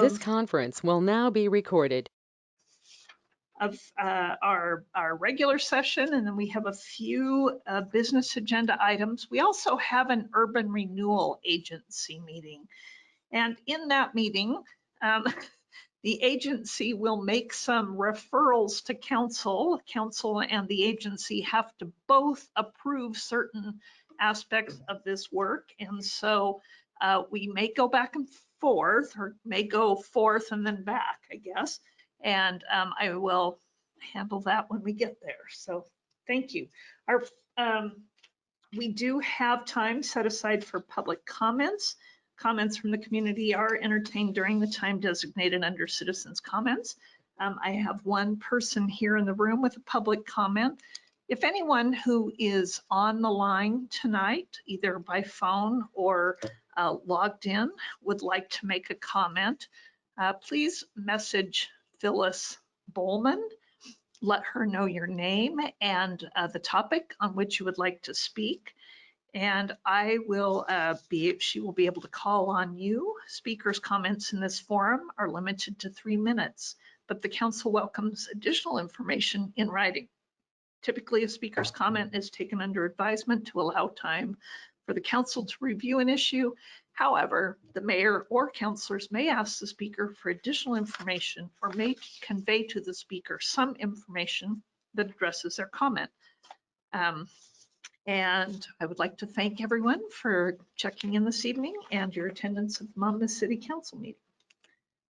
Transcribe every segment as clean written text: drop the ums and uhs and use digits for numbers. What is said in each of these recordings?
This conference will now be recorded. Of our regular session, and then we have a few business agenda items. We also have an urban renewal agency meeting, and in that meeting, the agency will make some referrals to council. Council and the agency have to both approve certain aspects of this work, and so we may go back and forth, or may go forth and then back, I guess. And I will handle that when we get there. So thank you. We do have time set aside for public comments. Comments from the community are entertained during the time designated under citizens' comments. I have one person here in the room with a public comment. If anyone who is on the line tonight, either by phone or logged in, would like to make a comment, please message Phyllis Bowman. Let her know your name and the topic on which you would like to speak. And I will she will be able to call on you. Speakers' comments in this forum are limited to 3 minutes, but the council welcomes additional information in writing. Typically, a speaker's comment is taken under advisement to allow time for the council to review an issue. However, the mayor or councilors may ask the speaker for additional information or may convey to the speaker some information that addresses their comment. And I would like to thank everyone for checking in this evening and your attendance at the Monmouth City Council meeting.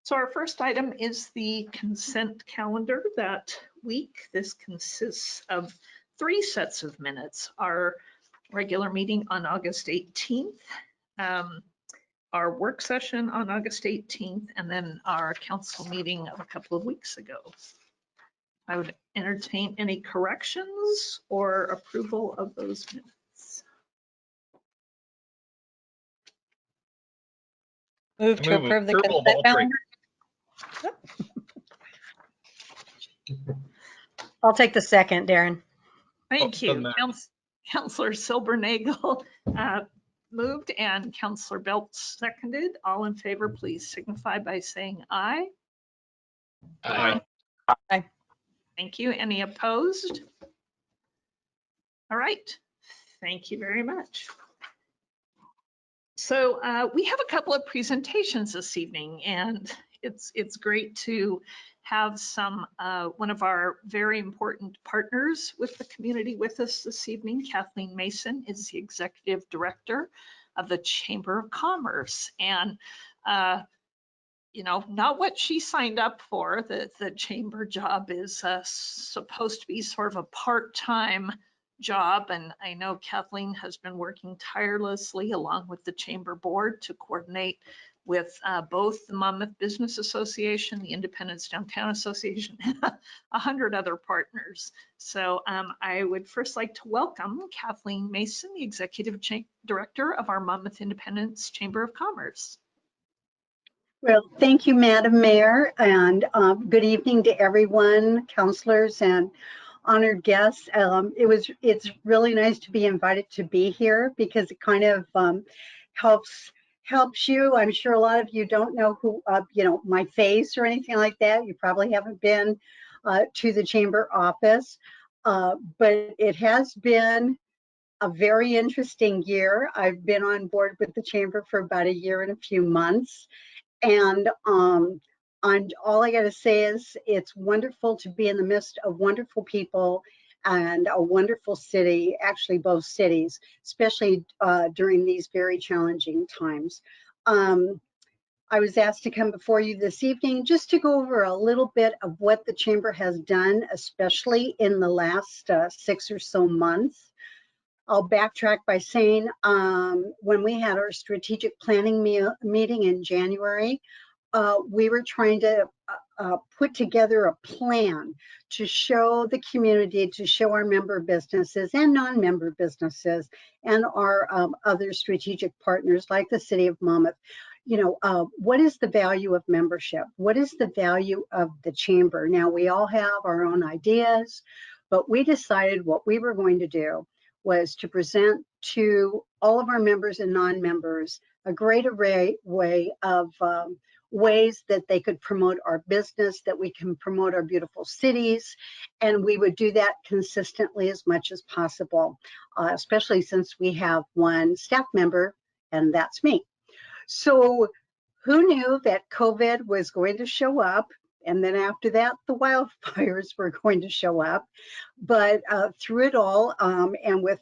So our first item is the consent calendar that week. This consists of 3 sets of minutes. Our regular meeting on August 18th, our work session on August 18th, and then our council meeting of a couple of weeks ago. I would entertain any corrections or approval of those minutes. Move to approve the consent calendar. I'll take the second, Darren. Thank you. Councillor Silbernagel moved and Councillor Belt seconded. All in favor, please signify by saying aye. Aye. Aye. Thank you. Any opposed? All right. Thank you very much. So we have a couple of presentations this evening, and it's great to have one of our very important partners with the community with us this evening. Kathleen Mason is the Executive Director of the Chamber of Commerce, and you know, not what she signed up for. The chamber job is supposed to be sort of a part-time job, and I know Kathleen has been working tirelessly along with the chamber board to coordinate with both the Monmouth Business Association, the Independence Downtown Association, and 100 other partners. So I would first like to welcome Kathleen Mason, the Executive Director of our Monmouth Independence Chamber of Commerce. Well, thank you, Madam Mayor, and good evening to everyone, councilors and honored guests. It's really nice to be invited to be here because it kind of helps you. I'm sure a lot of you don't know who, you know, my face or anything like that. You probably haven't been to the chamber office, but it has been a very interesting year. I've been on board with the chamber for about 1 year and a few months. And all I got to say is it's wonderful to be in the midst of wonderful people and a wonderful city, actually both cities, especially during these very challenging times. I was asked to come before you this evening just to go over a little bit of what the Chamber has done, especially in the last 6 or so months. I'll backtrack by saying when we had our strategic planning meeting in January, we were trying to put together a plan to show the community, to show our member businesses and non-member businesses and our other strategic partners like the City of Monmouth, you know, what is the value of membership? What is the value of the chamber? Now, we all have our own ideas, but we decided what we were going to do was to present to all of our members and non-members a great way of ways that they could promote our business, that we can promote our beautiful cities, and we would do that consistently as much as possible, especially since we have one staff member, and that's me. So who knew that COVID was going to show up? And then after that, the wildfires were going to show up. But through it all, and with,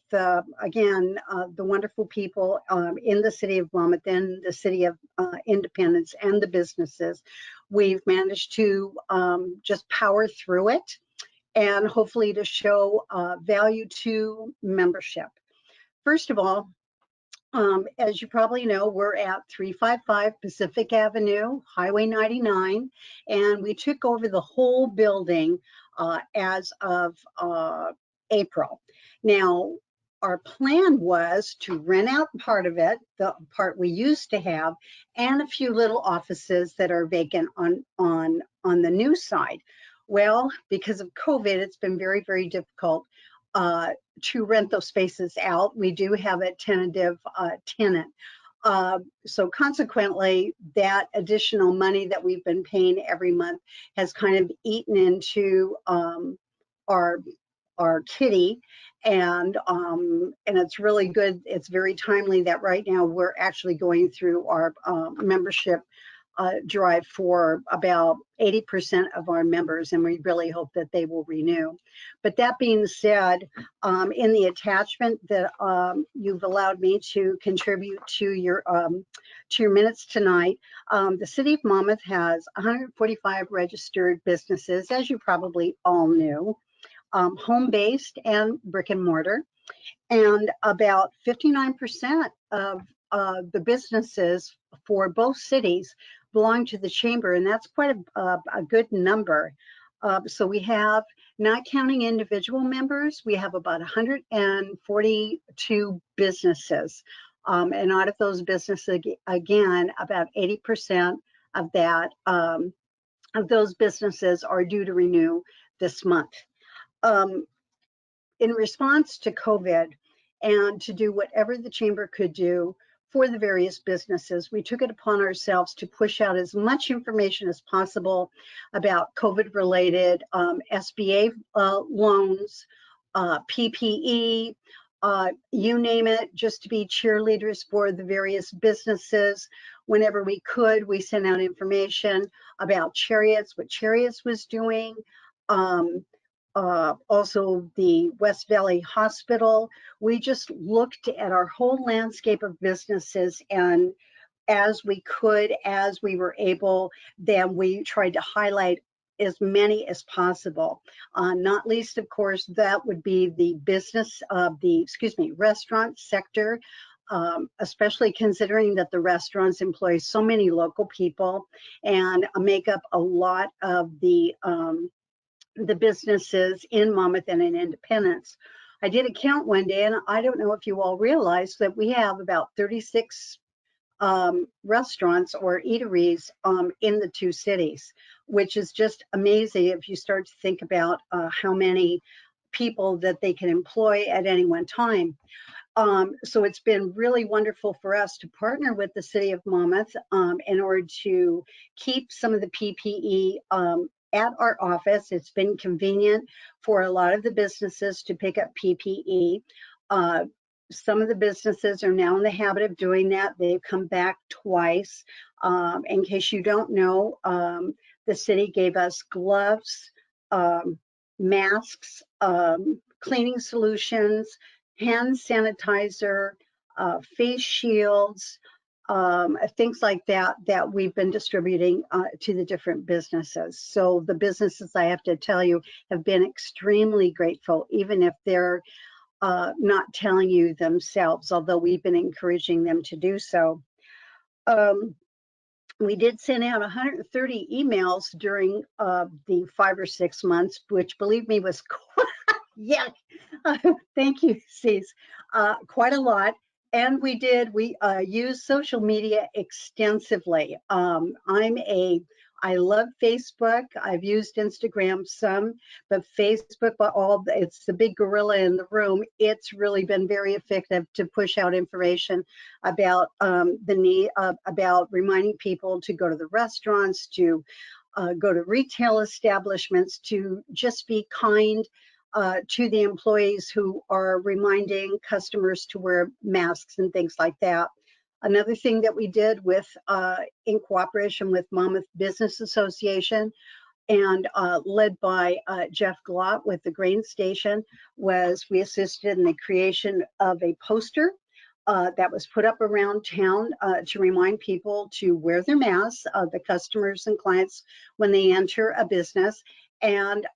again, the wonderful people in the city of Monmouth and the city of Independence and the businesses, we've managed to just power through it and hopefully to show value to membership. First of all, as you probably know, we're at 355 Pacific Avenue, Highway 99, and we took over the whole building as of April. Now, our plan was to rent out part of it, the part we used to have, and a few little offices that are vacant on the new side. Well, because of COVID, it's been very, very difficult to rent those spaces out. We do have a tentative tenant. So consequently, that additional money that we've been paying every month has kind of eaten into our kitty, and it's really good. It's very timely that right now we're actually going through our membership drive for about 80% of our members, and we really hope that they will renew. But that being said, in the attachment that you've allowed me to contribute to your minutes tonight, the city of Monmouth has 145 registered businesses, as you probably all knew, home-based and brick and mortar, and about 59% of the businesses for both cities belong to the chamber, and that's quite a good number. So we have, not counting individual members, we have about 142 businesses. And out of those businesses, again, about 80% of that, of those businesses are due to renew this month. In response to COVID and to do whatever the chamber could do for the various businesses, we took it upon ourselves to push out as much information as possible about COVID-related SBA loans, PPE, you name it, just to be cheerleaders for the various businesses. Whenever we could, we sent out information about Chariots, what Chariots was doing, also the West Valley Hospital. We just looked at our whole landscape of businesses, and as we could, as we were able, then we tried to highlight as many as possible. Not least, of course, that would be the business of the, restaurant sector, especially considering that the restaurants employ so many local people and make up a lot of the businesses in Monmouth and in Independence. I did a count one day, and I don't know if you all realize that we have about 36 restaurants or eateries in the two cities, which is just amazing if you start to think about how many people that they can employ at any one time. So it's been really wonderful for us to partner with the city of Monmouth in order to keep some of the PPE at our office. It's been convenient for a lot of the businesses to pick up PPE. Some of the businesses are now in the habit of doing that. They've come back twice. In case you don't know, the city gave us gloves, masks, cleaning solutions, hand sanitizer, face shields, things like that, that we've been distributing to the different businesses. So the businesses, I have to tell you, have been extremely grateful, even if they're not telling you themselves, although we've been encouraging them to do so. We did send out 130 emails during the 5 or 6 months, which, believe me, was yeah. Thank you, Cece. Quite a lot. And we use social media extensively. I'm I love Facebook. I've used Instagram some, but Facebook, it's the big gorilla in the room. It's really been very effective to push out information about the need about reminding people to go to the restaurants, to go to retail establishments, to just be kind to the employees who are reminding customers to wear masks and things like that. Another thing that we did in cooperation with Monmouth Business Association and led by Jeff Glott with the Grain Station was we assisted in the creation of a poster that was put up around town to remind people to wear their masks, the customers and clients, when they enter a business. And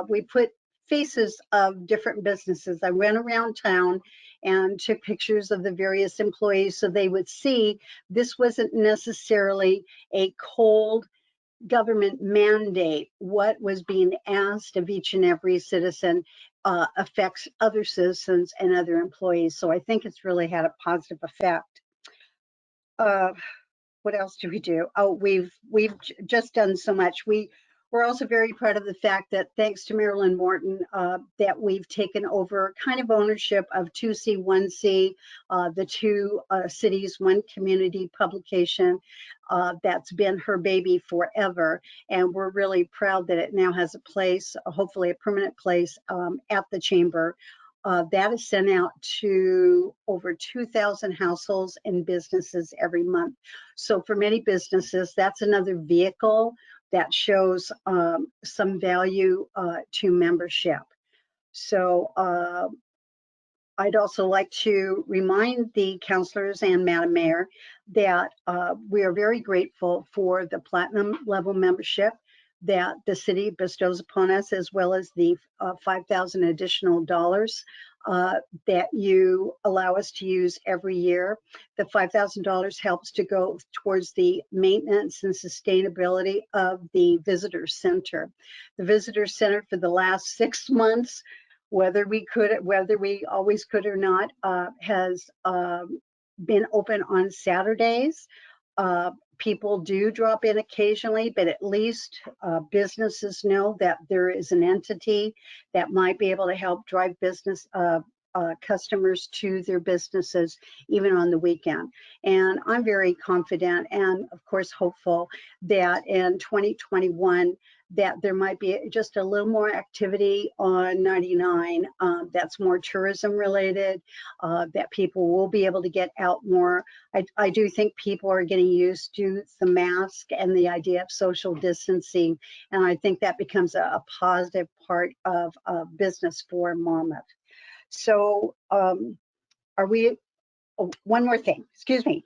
we put faces of different businesses. I went around town and took pictures of the various employees so they would see this wasn't necessarily a cold government mandate. What was being asked of each and every citizen affects other citizens and other employees. So I think it's really had a positive effect. What else do we do? Oh, we've just done so much. We're also very proud of the fact that thanks to Marilyn Morton, that we've taken over kind of ownership of 2C, 1C, the two cities, one community publication. That's been her baby forever. And we're really proud that it now has a place, hopefully a permanent place at the Chamber. That is sent out to over 2,000 households and businesses every month. So for many businesses, that's another vehicle that shows some value to membership. So I'd also like to remind the councilors and Madam Mayor that we are very grateful for the platinum level membership that the city bestows upon us, as well as the $5,000 additional dollars that you allow us to use every year. The $5,000 helps to go towards the maintenance and sustainability of the visitor center. The visitor center for the last 6 months, whether we always could or not, has been open on Saturdays. People do drop in occasionally, but at least businesses know that there is an entity that might be able to help drive business customers to their businesses even on the weekend. And I'm very confident and of course hopeful that in 2021 that there might be just a little more activity on 99 that's more tourism related, that people will be able to get out more. I do think people are getting used to the mask and the idea of social distancing, and I think that becomes a positive part of business for Monmouth. So one more thing, excuse me.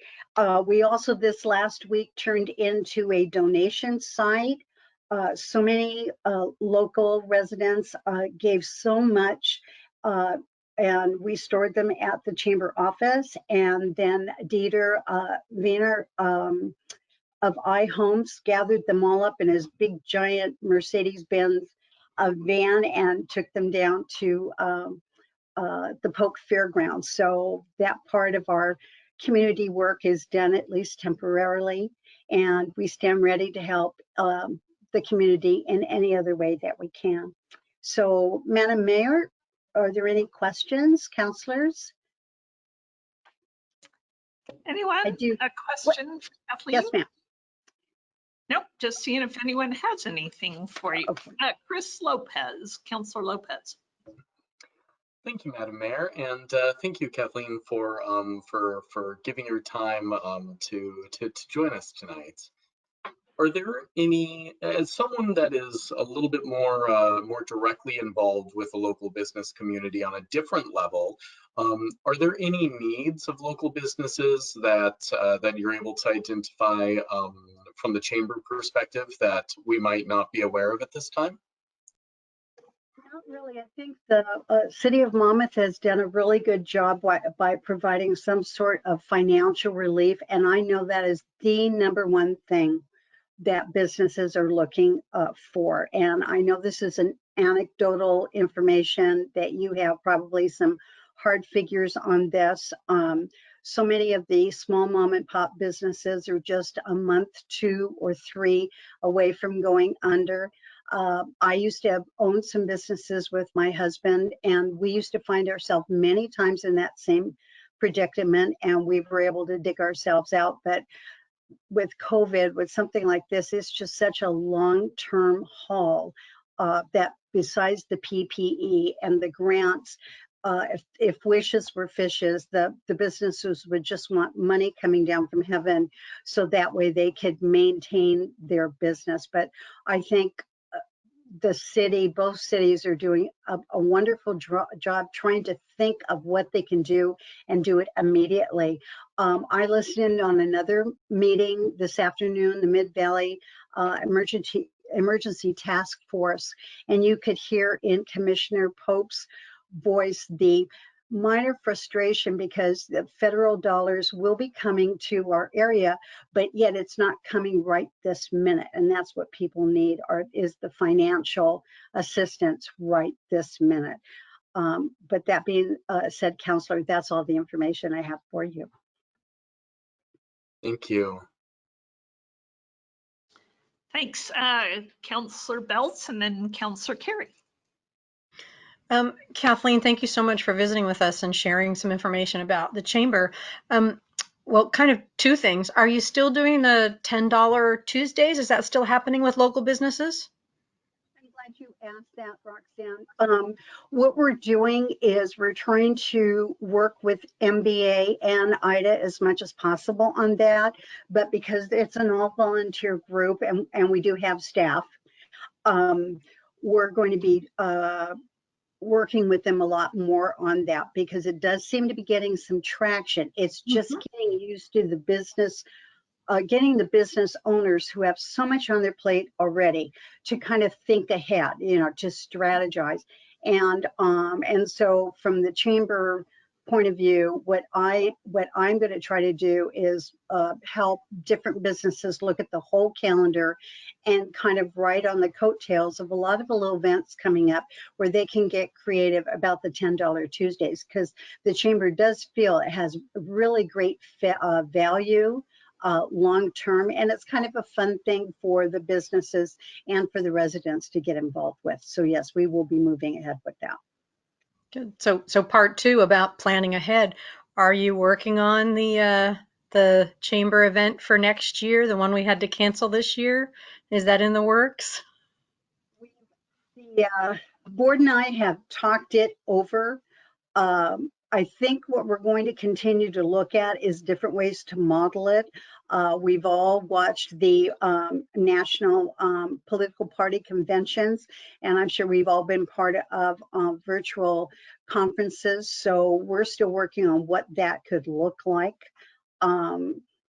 We also this last week turned into a donation site. So many local residents gave so much, and we stored them at the chamber office. And then Dieter Wiener of iHomes gathered them all up in his big giant Mercedes-Benz van and took them down to the Polk Fairgrounds. So that part of our community work is done at least temporarily, and we stand ready to help the community in any other way that we can. So, Madam Mayor, are there any questions, councilors? Anyone? I do. A question for Kathleen? Yes, ma'am. Nope, just seeing if anyone has anything for you. Okay. Chris Lopez, Councilor Lopez. Thank you, Madam Mayor, and thank you, Kathleen, for giving your time to join us tonight. Are there any, as someone that is a little bit more directly involved with the local business community on a different level, are there any needs of local businesses that you're able to identify from the chamber perspective that we might not be aware of at this time? Not really. I think the city of Monmouth has done a really good job by providing some sort of financial relief, and I know that is the #1 thing that businesses are looking for. And I know this is an anecdotal information that you have probably some hard figures on this. So many of the small mom and pop businesses are just a month, 2 or 3 away from going under. I used to have owned some businesses with my husband, and we used to find ourselves many times in that same predicament, and we were able to dig ourselves out. But with COVID, with something like this, it's just such a long-term haul that besides the PPE and the grants, if wishes were fishes, the businesses would just want money coming down from heaven so that way they could maintain their business. But I think the city, both cities are doing a wonderful job trying to think of what they can do and do it immediately. I listened in on another meeting this afternoon, the Mid-Valley Emergency Task Force, and you could hear in Commissioner Pope's voice the minor frustration because the federal dollars will be coming to our area, but yet it's not coming right this minute. And that's what people need is the financial assistance right this minute. But that being said, Counselor, that's all the information I have for you. Thank you. Thanks, Counselor Belts, and then Counselor Carey. Kathleen, thank you so much for visiting with us and sharing some information about the chamber. Well, kind of two things. Are you still doing the $10 Tuesdays? Is that still happening with local businesses? I'm glad you asked that, Roxanne. What we're doing is we're trying to work with MBA and IDA as much as possible on that, but because it's an all volunteer group and we do have staff, we're going to be working with them a lot more on that because it does seem to be getting some traction. It's just getting used to the business, getting the business owners who have so much on their plate already to kind of think ahead, to strategize. And so from the chamber point of view, what I'm going to try to do is help different businesses look at the whole calendar and kind of ride on the coattails of a lot of the little events coming up where they can get creative about the $10 Tuesdays, because the chamber does feel it has really great value long term, and it's kind of a fun thing for the businesses and for the residents to get involved with. So yes, we will be moving ahead with that. Good. So part two about planning ahead. Are you working on the chamber event for next year, the one we had to cancel this year? Is that in the works? The board and I have talked it over. I think what we're going to continue to look at is different ways to model it. We've all watched the national political party conventions, and I'm sure we've all been part of virtual conferences. So we're still working on what that could look like.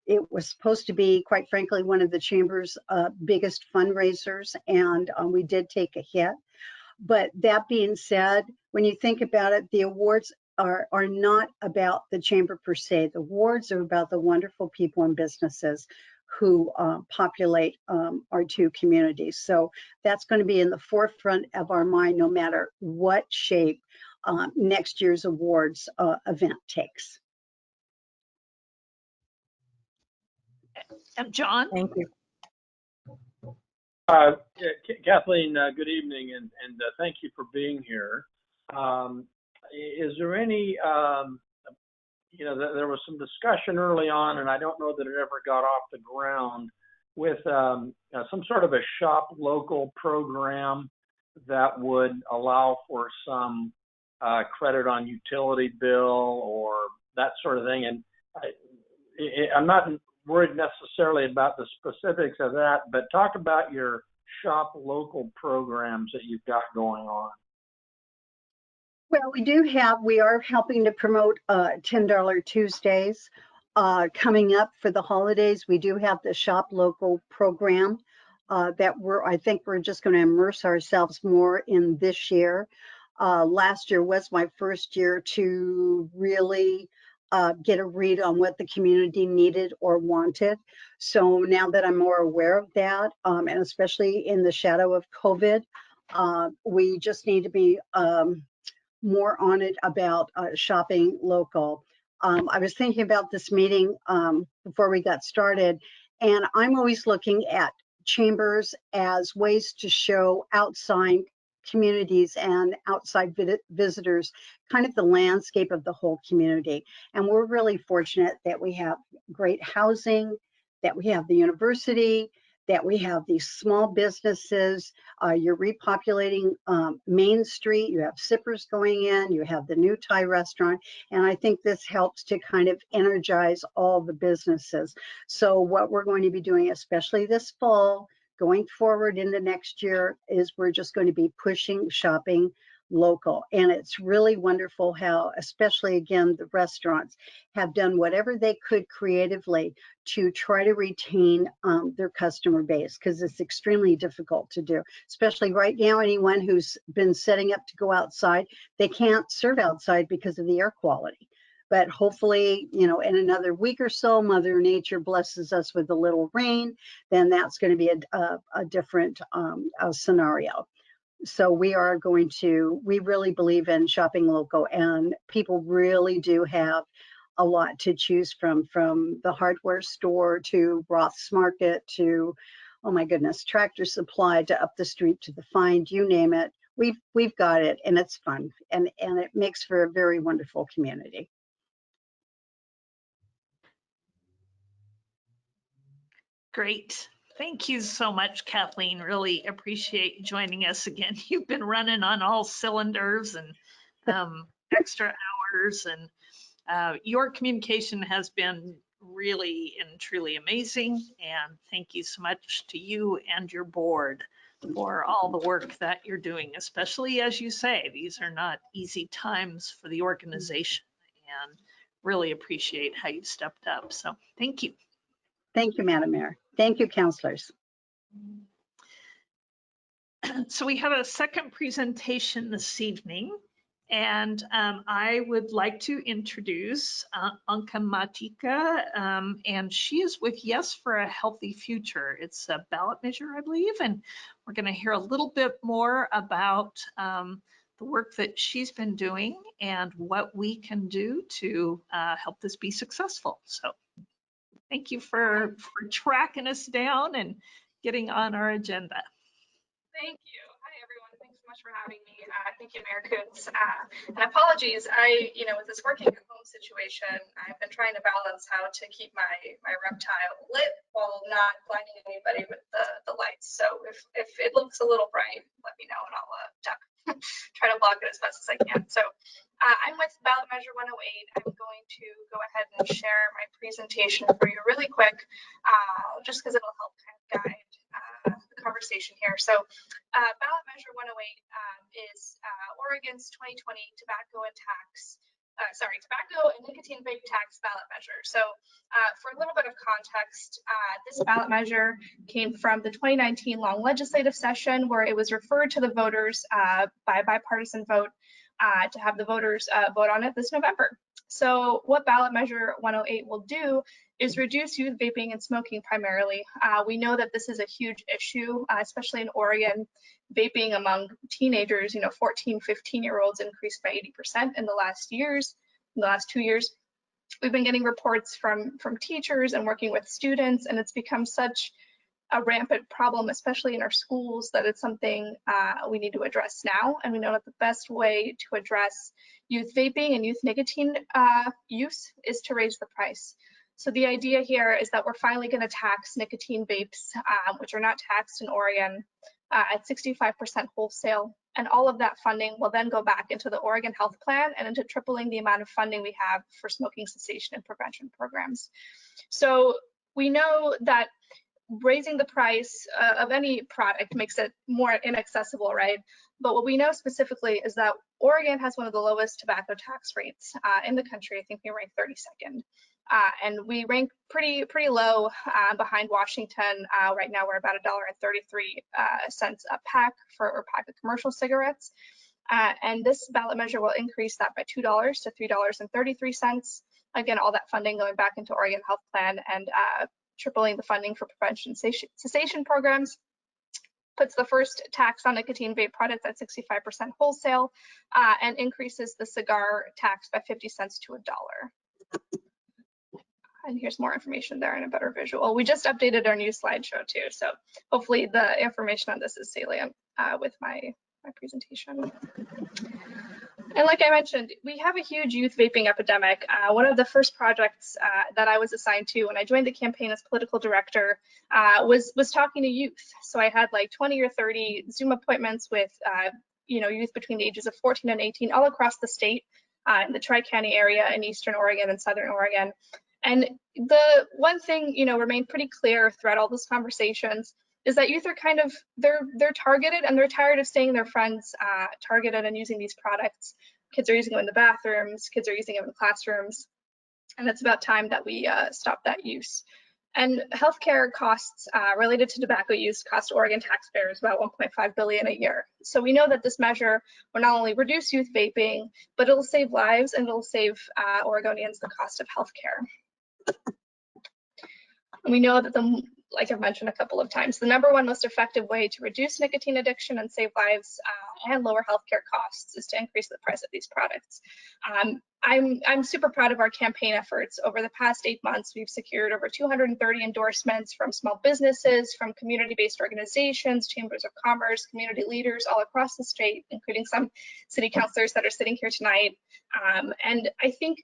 It was supposed to be, quite frankly, one of the chamber's biggest fundraisers, and we did take a hit. But that being said, when you think about it, the awards are not about the chamber per se. The awards are about the wonderful people and businesses who populate our two communities. So that's going to be in the forefront of our mind, no matter what shape next year's awards event takes. And John? Thank you. Kathleen, good evening, and thank you for being here. Is there any, there was some discussion early on, and I don't know that it ever got off the ground, with some sort of a shop local program that would allow for some credit on utility bill or that sort of thing. And I'm not worried necessarily about the specifics of that, but talk about your shop local programs that you've got going on. Well, we are helping to promote $10 Tuesdays coming up for the holidays. We do have the shop local program that I think we're just going to immerse ourselves more in this year. Last year was my first year to really get a read on what the community needed or wanted. So now that I'm more aware of that, and especially in the shadow of COVID, we just need to be more on it about shopping local. I was thinking about this meeting before we got started, and I'm always looking at chambers as ways to show outside communities and outside visitors kind of the landscape of the whole community. And we're really fortunate that we have great housing, that we have the university, that we have these small businesses. You're repopulating Main Street, you have Sippers going in, you have the new Thai restaurant, and I think this helps to kind of energize all the businesses. So what we're going to be doing, especially this fall, going forward into next year, is we're just going to be pushing shopping local. And it's really wonderful how, especially again, the restaurants have done whatever they could creatively to try to retain their customer base, because it's extremely difficult to do, especially right now. Anyone who's been setting up to go outside, they can't serve outside because of the air quality. But hopefully, you know, in another week or so, Mother Nature blesses us with a little rain, then that's going to be a different scenario. So we really believe in shopping local, and people really do have a lot to choose from the hardware store to Roth's Market to, oh my goodness, Tractor Supply to up the street to the Find, you name it. We've got it, and it's fun, and it makes for a very wonderful community. Great. Thank you so much, Kathleen. Really appreciate joining us again. You've been running on all cylinders and extra hours, and your communication has been really and truly amazing. And thank you so much to you and your board for all the work that you're doing, especially as you say, these are not easy times for the organization, and really appreciate how you stepped up. So thank you. Thank you, Madam Mayor. Thank you, councilors. So we have a second presentation this evening, and I would like to introduce Anka Matika, and she is with Yes for a Healthy Future. It's a ballot measure, I believe, and we're going to hear a little bit more about the work that she's been doing and what we can do to help this be successful. So thank you for tracking us down and getting on our agenda. Thank you. Hi, everyone. Thanks so much for having me. Thank you, Mayor Koontz. And apologies, with this working at home situation, I've been trying to balance how to keep my reptile lit while not blinding anybody with the lights. So if it looks a little bright, let me know and I'll try to block it as best as I can. So I'm with Ballot Measure 108. I'm going to go ahead and share my presentation for you really quick, just because it'll help kind of guide the conversation here. So Ballot Measure 108 is Oregon's 2020 tobacco and nicotine vape tax ballot measure. So for a little bit of context, this ballot measure came from the 2019 long legislative session, where it was referred to the voters by bipartisan vote to have the voters vote on it this November. So what Ballot Measure 108 will do is reduce youth vaping and smoking primarily. We know that this is a huge issue, especially in Oregon. Vaping among teenagers, 14, 15-year-olds increased by 80% in the last 2 years. We've been getting reports from teachers and working with students, and it's become such a rampant problem, especially in our schools, that it's something we need to address now. And we know that the best way to address youth vaping and youth nicotine use is to raise the price. So the idea here is that we're finally going to tax nicotine vapes, which are not taxed in Oregon, at 65% wholesale. And all of that funding will then go back into the Oregon Health Plan and into tripling the amount of funding we have for smoking cessation and prevention programs. So we know that raising the price of any product makes it more inaccessible, right? But what we know specifically is that Oregon has one of the lowest tobacco tax rates in the country. I think we rank 32nd. And we rank pretty low behind Washington. Right now we're about $1.33 a pack for a pack of commercial cigarettes. And this ballot measure will increase that by $2 to $3.33. Again, all that funding going back into Oregon Health Plan and tripling the funding for prevention cessation programs. Puts the first tax on nicotine vape products at 65% wholesale and increases the cigar tax by 50 cents to $1. And here's more information there and a better visual. We just updated our new slideshow too, so hopefully the information on this is salient with my presentation. And like I mentioned, we have a huge youth vaping epidemic. One of the first projects that I was assigned to when I joined the campaign as political director was talking to youth. So I had like 20 or 30 Zoom appointments with youth between the ages of 14 and 18 all across the state, in the Tri-County area in Eastern Oregon and Southern Oregon. And the one thing remained pretty clear throughout all those conversations is that youth are kind of, they're targeted and they're tired of seeing their friends targeted and using these products. Kids are using them in the bathrooms, kids are using them in classrooms, and it's about time that we stop that use. And healthcare costs related to tobacco use cost Oregon taxpayers about $1.5 billion a year. So we know that this measure will not only reduce youth vaping, but it'll save lives and it'll save Oregonians the cost of healthcare. And we know that like I've mentioned a couple of times, the #1 most effective way to reduce nicotine addiction and save lives and lower healthcare costs is to increase the price of these products. I'm super proud of our campaign efforts. Over the past 8 months, we've secured over 230 endorsements from small businesses, from community-based organizations, chambers of commerce, community leaders all across the state, including some city councilors that are sitting here tonight. And I think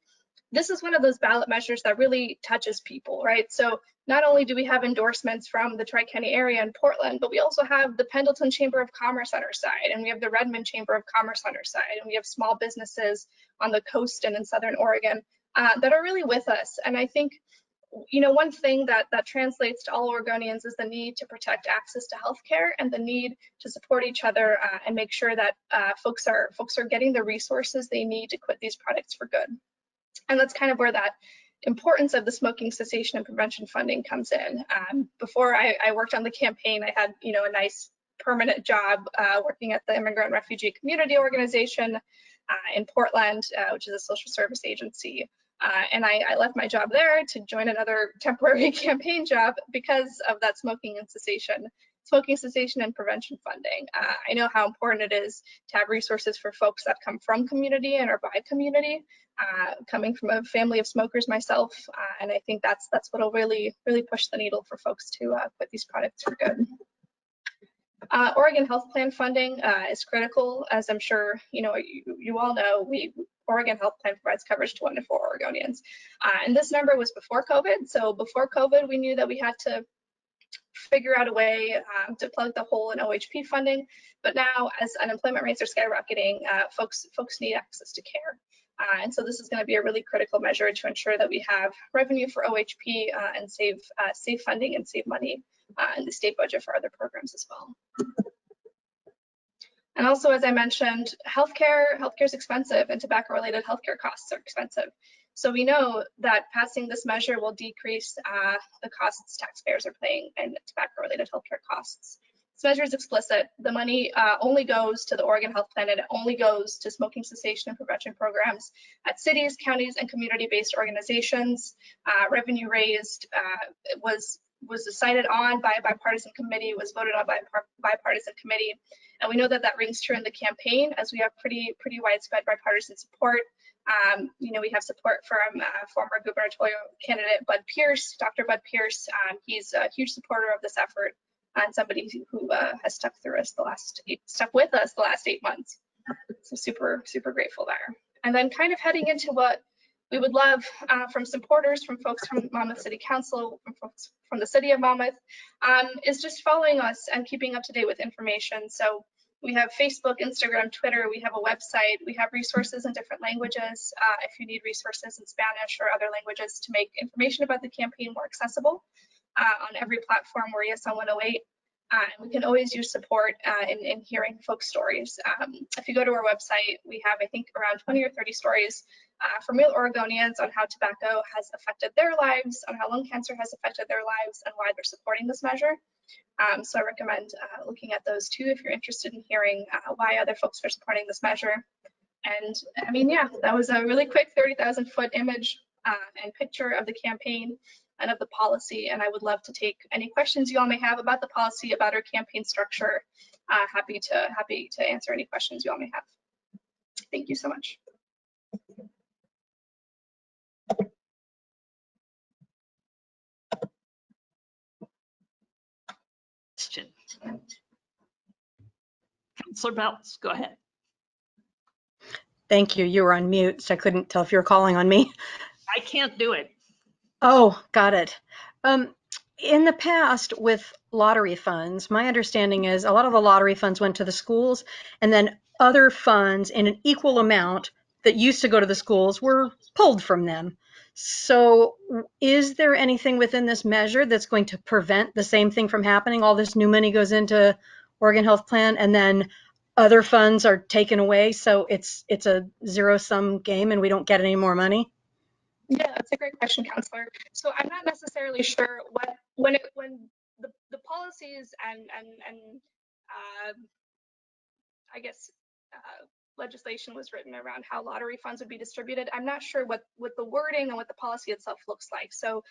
this is one of those ballot measures that really touches people, right? So not only do we have endorsements from the Tri-County area in Portland, but we also have the Pendleton Chamber of Commerce on our side, and we have the Redmond Chamber of Commerce on our side, and we have small businesses on the coast and in Southern Oregon that are really with us. And I think, one thing that translates to all Oregonians is the need to protect access to healthcare and the need to support each other and make sure that folks are getting the resources they need to quit these products for good. And that's kind of where that importance of the smoking cessation and prevention funding comes in. Before I worked on the campaign, I had a nice permanent job working at the Immigrant Refugee Community Organization in Portland, which is a social service agency. And I left my job there to join another temporary campaign job because of that smoking cessation and prevention funding. I know how important it is to have resources for folks that come from community and are by community. Coming from a family of smokers myself, and I think that's what'll really push the needle for folks to quit these products for good. Oregon Health Plan funding is critical, as I'm sure you all know. Oregon Health Plan provides coverage to 1 to 4 Oregonians, and this number was before COVID. So before COVID, we knew that we had to figure out a way to plug the hole in OHP funding. But now, as unemployment rates are skyrocketing, folks need access to care. And so this is going to be a really critical measure to ensure that we have revenue for OHP and save funding and save money in the state budget for other programs as well. And also, as I mentioned, healthcare is expensive, and tobacco-related healthcare costs are expensive. So we know that passing this measure will decrease the costs taxpayers are paying in tobacco-related healthcare costs. This measure is explicit. The money only goes to the Oregon Health Plan, and it only goes to smoking cessation and prevention programs at cities, counties, and community-based organizations. Revenue raised was decided on by a bipartisan committee, was voted on by a bipartisan committee. And we know that rings true in the campaign, as we have pretty widespread bipartisan support. We have support from former gubernatorial candidate Bud Pierce, Dr. Bud Pierce. He's a huge supporter of this effort and somebody who has stuck with us the last 8 months. So super grateful there. And then kind of heading into what we would love from supporters, from folks from Monmouth City Council, from folks from the city of Monmouth, is just following us and keeping up to date with information. So we have Facebook, Instagram, Twitter, we have a website, we have resources in different languages. If you need resources in Spanish or other languages to make information about the campaign more accessible, on every platform we're ESL 108. And we can always use support in hearing folks' stories. If you go to our website, we have, I think, around 20 or 30 stories from real Oregonians on how tobacco has affected their lives, on how lung cancer has affected their lives, and why they're supporting this measure. So I recommend looking at those too if you're interested in hearing why other folks are supporting this measure. And I mean, yeah, that was a really quick 30,000-foot image and picture of the campaign and of the policy. And I would love to take any questions you all may have about the policy, about our campaign structure. Happy to answer any questions you all may have. Thank you so much. question. Councilor Belts, go ahead. Thank you. You were on mute, so I couldn't tell if you were calling on me. I can't do it. Oh, got it. In the past with lottery funds, my understanding is a lot of the lottery funds went to the schools, and then other funds in an equal amount that used to go to the schools were pulled from them. So is there anything within this measure that's going to prevent the same thing from happening? All this new money goes into Oregon Health Plan and then other funds are taken away, so it's a zero-sum game and we don't get any more money? Yeah, that's a great question, Counselor. So I'm not necessarily sure when the policies and I guess legislation was written around how lottery funds would be distributed. I'm not sure what the wording and what the policy itself looks like. So,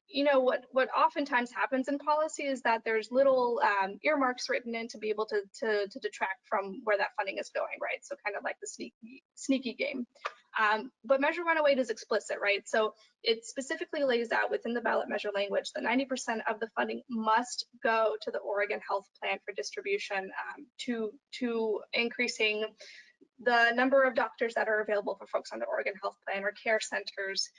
you know, what oftentimes happens in policy is that there's little earmarks written in to be able to detract from where that funding is going, right? So kind of like the sneaky game. But Measure 108 is explicit, right? So it specifically lays out within the ballot measure language that 90% of the funding must go to the Oregon Health Plan for distribution to increasing the number of doctors that are available for folks on the Oregon Health Plan or care centers,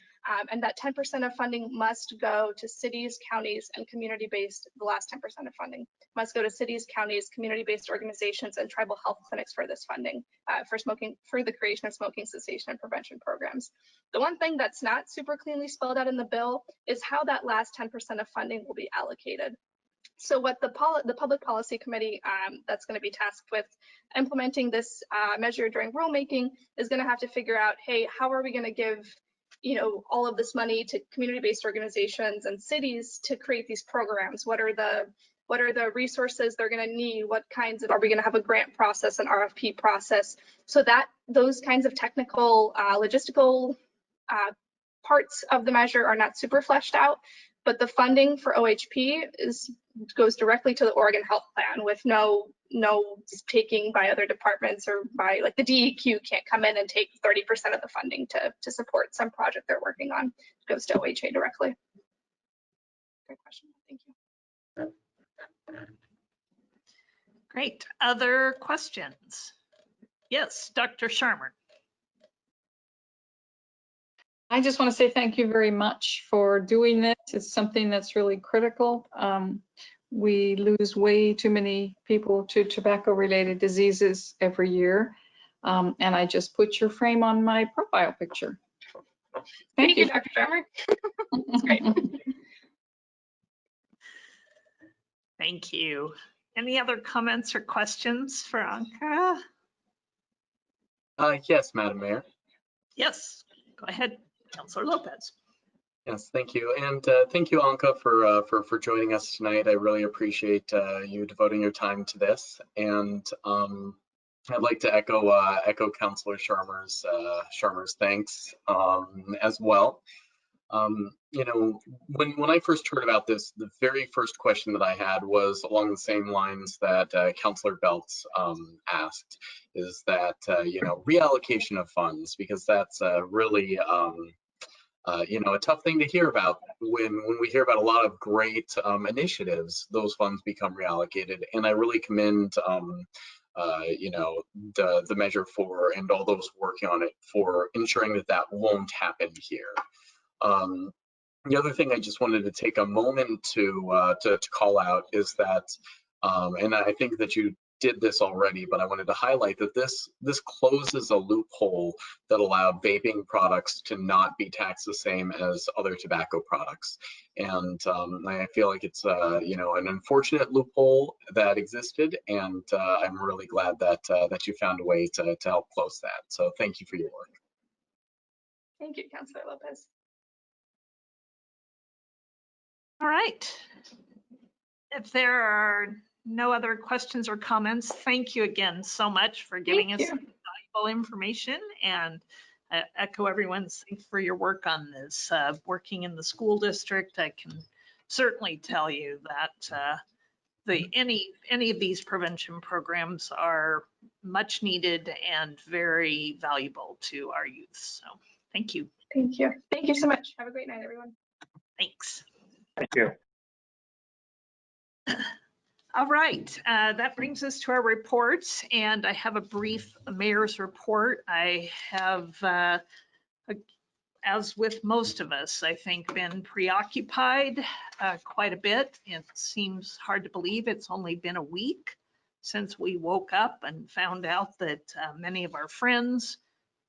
and that 10% of funding must go to cities, counties, and community-based, the last 10% of funding must go to cities, counties, community-based organizations, and tribal health clinics for this funding, for the creation of smoking cessation and prevention programs. The one thing that's not super cleanly spelled out in the bill is how that last 10% of funding will be allocated. So what the Public Policy Committee that's going to be tasked with implementing this measure during rulemaking is going to have to figure out, hey, how are we going to give, you know, all of this money to community-based organizations and cities to create these programs? What are the resources they're going to need? What kinds of, are we going to have a grant process, an RFP process? So that those kinds of technical logistical parts of the measure are not super fleshed out, but the funding for OHP goes directly to the Oregon Health Plan with no taking by other departments, or by, like, the DEQ can't come in and take 30% of the funding to support some project they're working on. It goes to OHA directly. Great question. Thank you. Great. Other questions? Yes, Dr. Sharmer. I just want to say thank you very much for doing this. It's something that's really critical. We lose way too many people to tobacco-related diseases every year. And I just put your frame on my profile picture. Thank you, Dr. Sharmer. That's great. Thank you. Any other comments or questions for Anka? Yes, Madam Mayor. Yes, go ahead, Councilor Lopez. Yes, thank you. And thank you, Anka, for joining us tonight. I really appreciate you devoting your time to this. And I'd like to echo Councilor Sharmer's thanks as well. You know, when I first heard about this, the very first question that I had was along the same lines that Councilor Belts asked, is that, you know, reallocation of funds, because that's really, you know, a tough thing to hear about. When we hear about a lot of great initiatives, those funds become reallocated. And I really commend you know, the measure for, and all those working on it, for ensuring that that won't happen here. The other thing I just wanted to take a moment to call out is that, and I think that you did this already, but I wanted to highlight that this closes a loophole that allowed vaping products to not be taxed the same as other tobacco products. And I feel like it's you know, an unfortunate loophole that existed, and I'm really glad that that you found a way to help close that. So thank you for your work. Thank you, Councilor Lopez. All right. If there are no other questions or comments, thank you again so much for giving us valuable information, and echo everyone's thanks for your work on this. Working in the school district, I can certainly tell you that any of these prevention programs are much needed and very valuable to our youth. So thank you. Thank you. Thank you so much. Have a great night, everyone. Thanks. Thank you. All right, that brings us to our reports, and I have a brief mayor's report. I have, as with most of us, I think, been preoccupied quite a bit. It seems hard to believe it's only been a week since we woke up and found out that many of our friends,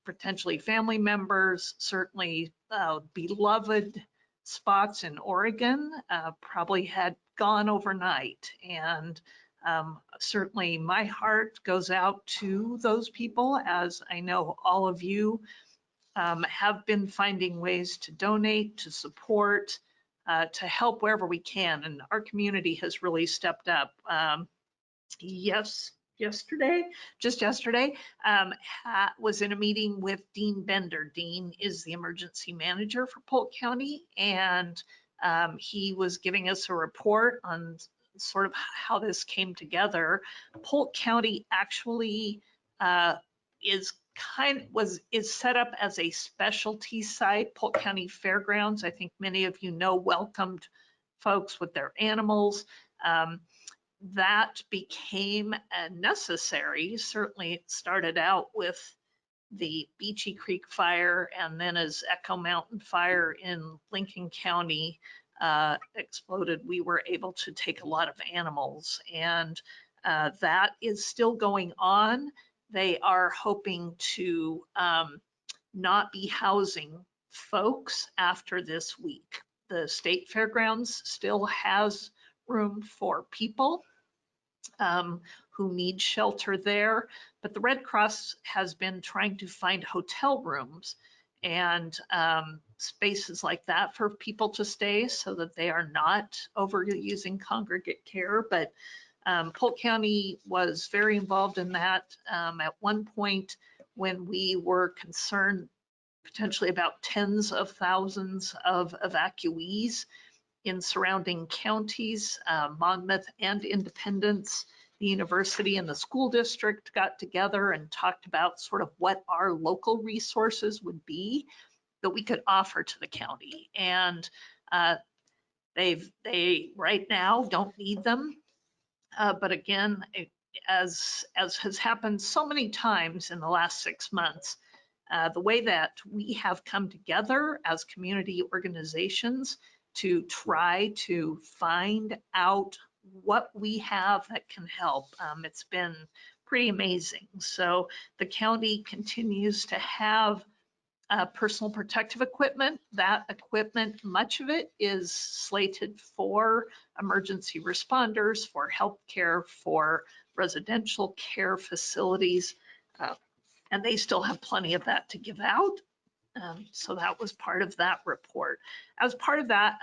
potentially family members, certainly beloved spots in Oregon probably had gone overnight. And certainly my heart goes out to those people, as I know all of you have been finding ways to donate, to support, to help wherever we can. And our community has really stepped up. Yesterday, was in a meeting with Dean Bender. Dean is the emergency manager for Polk County, and he was giving us a report on sort of how this came together. Polk County actually is set up as a specialty site. Polk County Fairgrounds, I think many of you know, welcomed folks with their animals. That became necessary. Certainly it started out with the Beachy Creek fire, and then as Echo Mountain fire in Lincoln County exploded, we were able to take a lot of animals, and that is still going on. They are hoping to not be housing folks after this week. The state fairgrounds still has room for people who need shelter there, but the Red Cross has been trying to find hotel rooms and spaces like that for people to stay so that they are not overusing congregate care. But Polk County was very involved in that. At one point, when we were concerned potentially about tens of thousands of evacuees in surrounding counties, Monmouth and Independence, the university and the school district got together and talked about sort of what our local resources would be that we could offer to the county. And they right now don't need them. But again, as has happened so many times in the last 6 months, the way that we have come together as community organizations to try to find out what we have that can help, it's been pretty amazing. So the county continues to have personal protective equipment. That equipment, much of it is slated for emergency responders, for healthcare, for residential care facilities, and they still have plenty of that to give out. So that was part of that report. As part of that,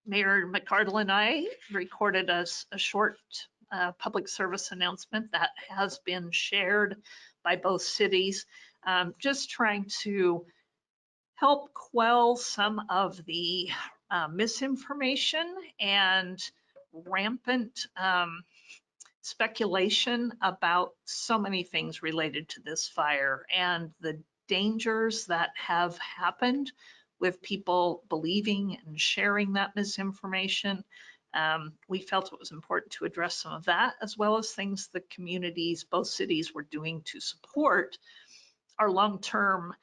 Mayor McCardle and I recorded a short public service announcement that has been shared by both cities, just trying to help quell some of the misinformation and rampant speculation about so many things related to this fire and the dangers that have happened with people believing and sharing that misinformation. We felt it was important to address some of that, as well as things the communities, both cities, were doing to support our long-term,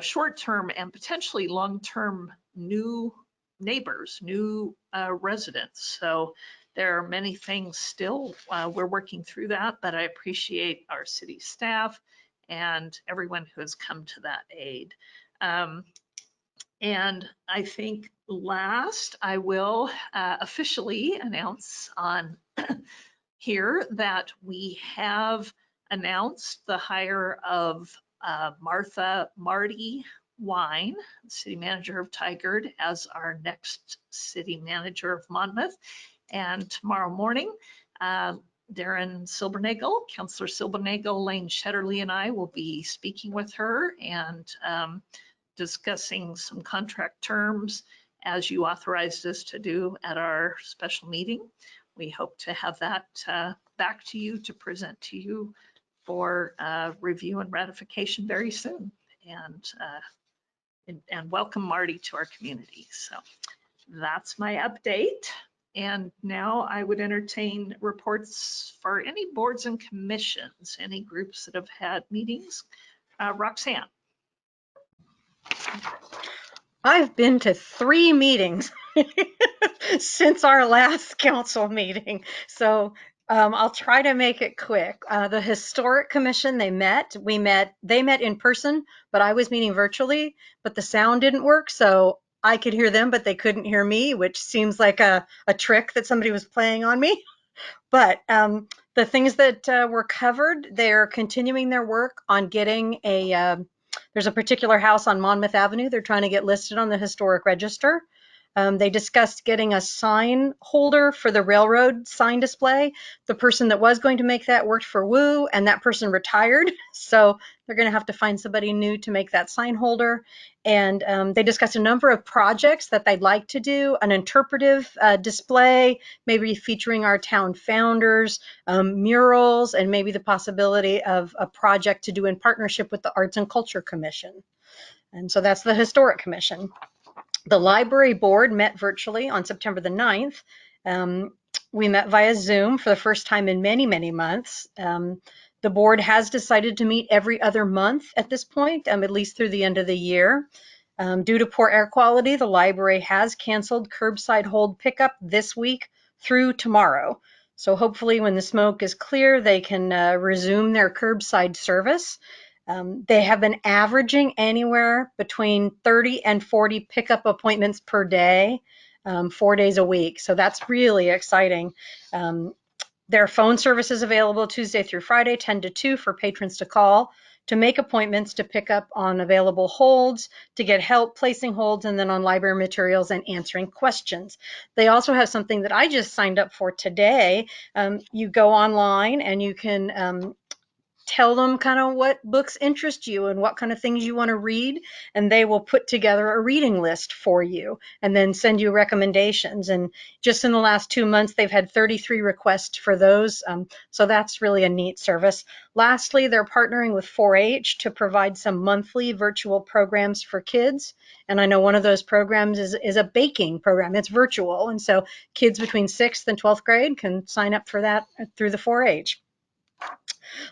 short-term, and potentially long-term new neighbors, new residents. So there are many things still. We're working through that, but I appreciate our city staff and everyone who has come to that aid. And I think last, I will officially announce on here that we have announced the hire of Martha Marty Wine, city manager of Tigard, as our next city manager of Monmouth. And tomorrow morning, Darren Silbernagel, Councillor Silbernagel, Lane Shetterly, and I will be speaking with her and discussing some contract terms as you authorized us to do at our special meeting. We hope to have that back to you to present to you for review and ratification very soon. And welcome Marty to our community. So that's my update. And now I would entertain reports for any boards and commissions, any groups that have had meetings. Roxanne. I've been to 3 meetings since our last council meeting, so I'll try to make it quick. The Historic Commission, they met in person, but I was meeting virtually, but the sound didn't work, so I could hear them, but they couldn't hear me, which seems like a trick that somebody was playing on me. But the things that were covered, they're continuing their work on getting there's a particular house on Monmouth Avenue they're trying to get listed on the historic register. They discussed getting a sign holder for the railroad sign display. The person that was going to make that worked for Woo, and that person retired. So they're going to have to find somebody new to make that sign holder. And they discussed a number of projects that they'd like to do, an interpretive display, maybe featuring our town founders, murals, and maybe the possibility of a project to do in partnership with the Arts and Culture Commission. And so that's the Historic Commission. The library board met virtually on September the 9th. We met via Zoom for the first time in many, many months. The board has decided to meet every other month at this point, at least through the end of the year. Due to poor air quality, the library has canceled curbside hold pickup this week through tomorrow. So hopefully when the smoke is clear, they can resume their curbside service. They have been averaging anywhere between 30 and 40 pickup appointments per day, 4 days a week. So that's really exciting. Their phone service is available Tuesday through Friday, 10 to 2 for patrons to call to make appointments, to pick up on available holds, to get help placing holds, and then on library materials and answering questions. They also have something that I just signed up for today. You go online and you can tell them kind of what books interest you and what kind of things you want to read, and they will put together a reading list for you and then send you recommendations. And just in the last 2 months, they've had 33 requests for those. So that's really a neat service. Lastly, they're partnering with 4-H to provide some monthly virtual programs for kids. And I know one of those programs is a baking program. It's virtual. And so kids between 6th and 12th grade can sign up for that through the 4-H.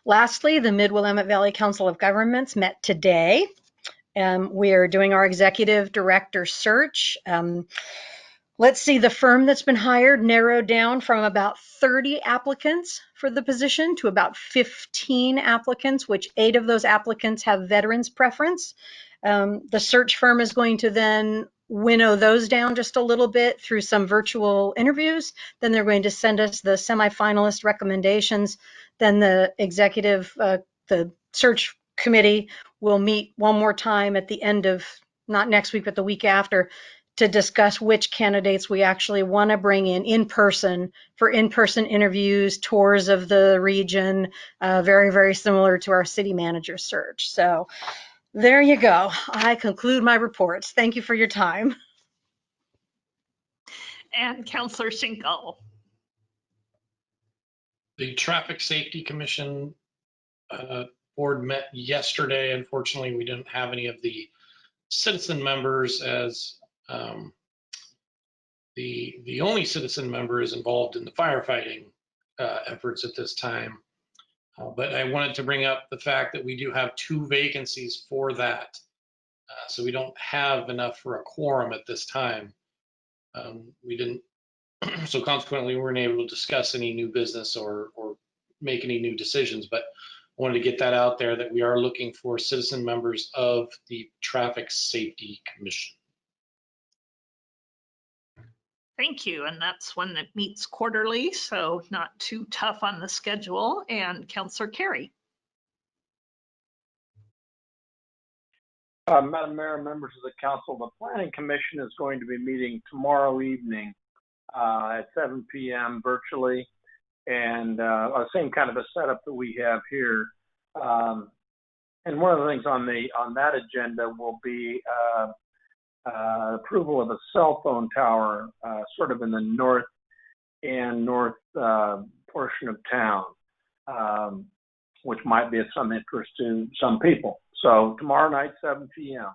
Lastly, the Mid-Willamette Valley Council of Governments met today. We are doing our executive director search. Let's see, the firm that's been hired narrowed down from about 30 applicants for the position to about 15 applicants, which 8 of those applicants have veterans preference. The search firm is going to then winnow those down just a little bit through some virtual interviews. Then they're going to send us the semifinalist recommendations. Then the executive, the search committee will meet one more time at the end of, not next week, but the week after, to discuss which candidates we actually want to bring in person for in-person interviews, tours of the region, very, very similar to our city manager search. So there you go. I conclude my reports. Thank you for your time. And Councillor Schinkel. The Traffic Safety Commission board met yesterday. Unfortunately, we didn't have any of the citizen members, as the only citizen member is involved in the firefighting efforts at this time. But I wanted to bring up the fact that we do have 2 vacancies for that. So we don't have enough for a quorum at this time. We didn't, so consequently, we weren't able to discuss any new business or make any new decisions. But I wanted to get that out there, that we are looking for citizen members of the Traffic Safety Commission. Thank you. And that's one that meets quarterly, so not too tough on the schedule. And Councillor Carey. Madam Mayor, members of the council, the Planning Commission is going to be meeting tomorrow evening at 7 p.m. virtually, and same kind of a setup that we have here. And one of the things on that agenda will be approval of a cell phone tower sort of in the north portion of town, which might be of some interest to some people. So tomorrow night, 7 p.m.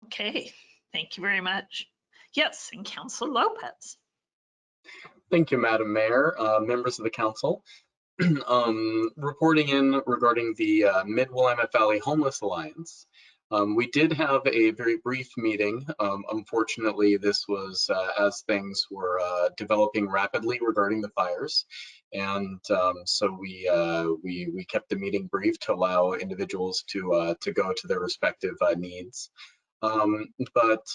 Okay, thank you very much. Yes, and Councilor Lopez. Thank you, Madam Mayor, members of the council. Reporting in regarding the Mid-Willamette Valley Homeless Alliance. We did have a very brief meeting. Unfortunately, this was as things were developing rapidly regarding the fires. And so we kept the meeting brief to allow individuals to go to their respective needs. But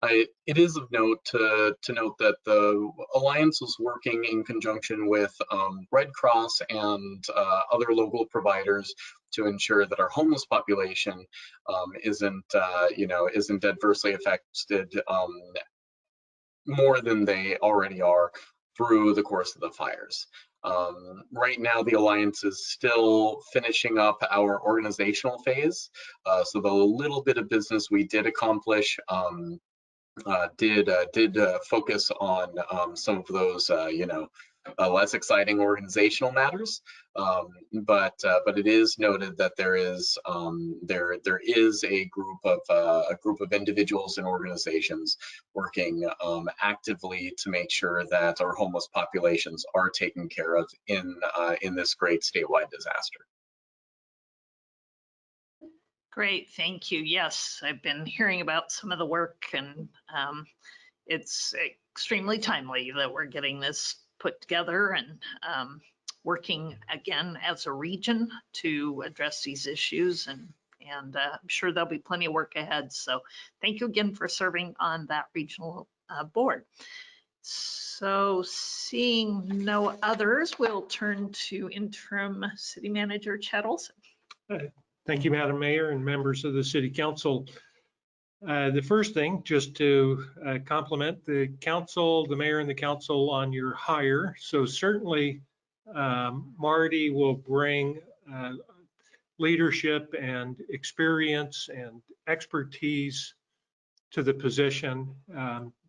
it is of note to note that the Alliance was working in conjunction with Red Cross and other local providers to ensure that our homeless population isn't adversely affected more than they already are through the course of the fires. Right now, the Alliance is still finishing up our organizational phase. So the little bit of business we did accomplish did focus on some of those, less exciting organizational matters. But it is noted that there is a group of individuals and organizations working actively to make sure that our homeless populations are taken care of in this great statewide disaster. Great, thank you. Yes, I've been hearing about some of the work, and it's extremely timely that we're getting this put together and working again as a region to address these issues. And I'm sure there'll be plenty of work ahead. So thank you again for serving on that regional board. So seeing no others, we'll turn to interim city manager Chad Olson. Thank you, Madam Mayor and members of the City Council. The first thing, just to compliment the council, the mayor and the council on your hire. So certainly Marty will bring leadership and experience and expertise to the position.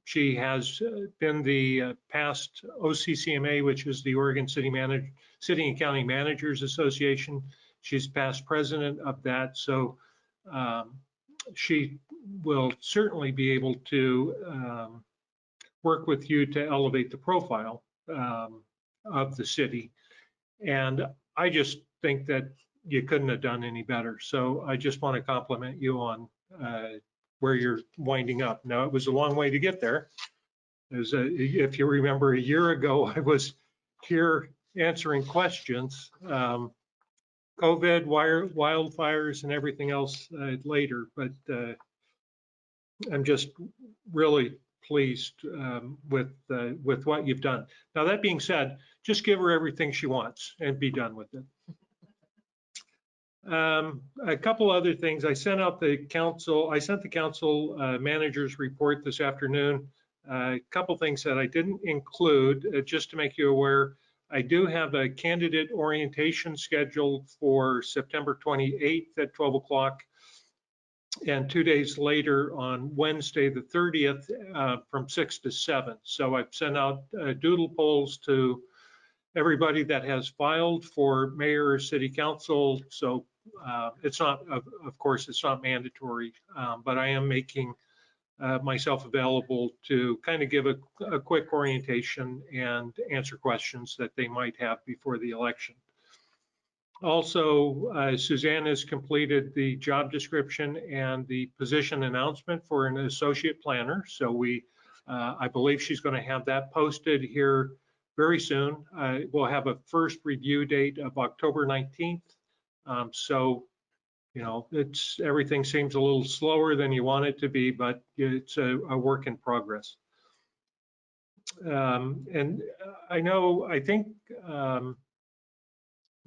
She has been the past OCCMA, which is the Oregon City and County Managers Association. She's past president of that. So she will certainly be able to work with you to elevate the profile of the city. And I just think that you couldn't have done any better. So I just want to compliment you on where you're winding up. Now, it was a long way to get there. If you remember, a year ago, I was here answering questions. COVID, wildfires, and everything else later, but I'm just really pleased with what you've done. Now, that being said, just give her everything she wants and be done with it. A couple other things. I sent the council manager's report this afternoon. A couple things that I didn't include, just to make you aware. I do have a candidate orientation scheduled for September 28th at 12 o'clock. And 2 days later on Wednesday, the 30th, from 6 to 7. So I've sent out doodle polls to everybody that has filed for mayor or city council. So it's not, of course, it's not mandatory, but I am making myself available to kind of give a quick orientation and answer questions that they might have before the election. Also, Suzanne has completed the job description and the position announcement for an associate planner. So I believe she's going to have that posted here very soon. We'll have a first review date of October 19th. So, everything seems a little slower than you want it to be, but it's a work in progress. And I think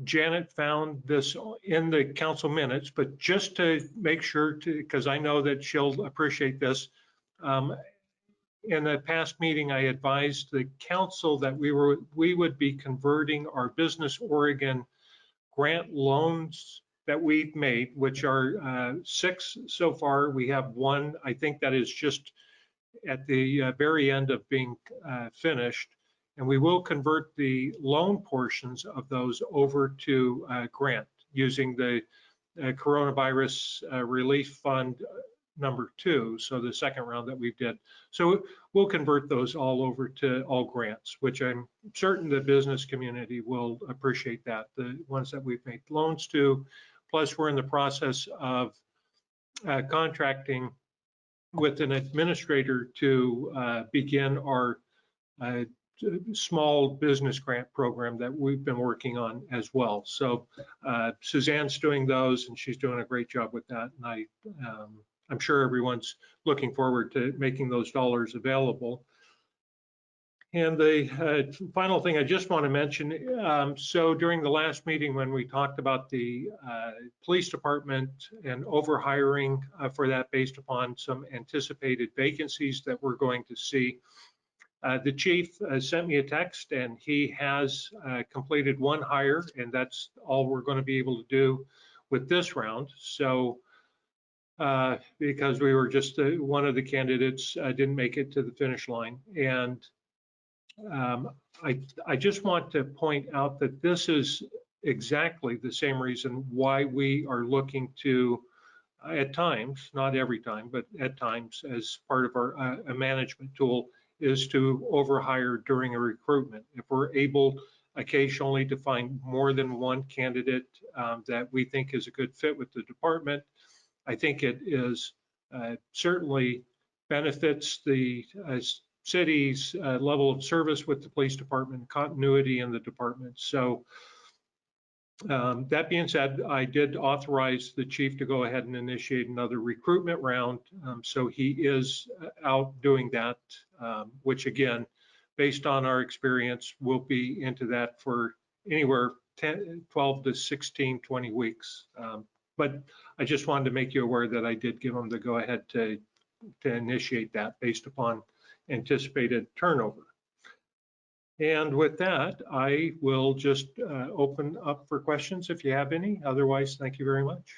Janet found this in the council minutes, but just to make sure, because I know that she'll appreciate this, in the past meeting, I advised the council that we would be converting our Business Oregon grant loans that we've made, which are 6 so far. We have 1, I think, that is just at the very end of being finished. And we will convert the loan portions of those over to grant using the coronavirus relief fund number 2, so the second round that we did. So we'll convert those all over to all grants, which I'm certain the business community will appreciate that, the ones that we've made loans to. Plus, we're in the process of contracting with an administrator to begin our small business grant program that we've been working on as well. So Suzanne's doing those, and she's doing a great job with that. And I'm sure everyone's looking forward to making those dollars available. And the final thing I just want to mention, so during the last meeting when we talked about the police department and overhiring for that based upon some anticipated vacancies that we're going to see, the chief sent me a text, and he has completed one hire, and that's all we're going to be able to do with this round. So because we were just one of the candidates didn't make it to the finish line. And I just want to point out that this is exactly the same reason why we are looking to, at times, not every time, but at times, as part of our a management tool, is to overhire during a recruitment. If we're able occasionally to find more than one candidate that we think is a good fit with the department, I think it is certainly benefits the city's level of service with the police department, continuity in the department. So that being said, I did authorize the chief to go ahead and initiate another recruitment round. So he is out doing that, which again, based on our experience, we'll be into that for anywhere 12 to 16, 20 weeks. But I just wanted to make you aware that I did give him the go ahead to initiate that based upon anticipated turnover. And with that, I will just open up for questions if you have any. Otherwise, thank you very much.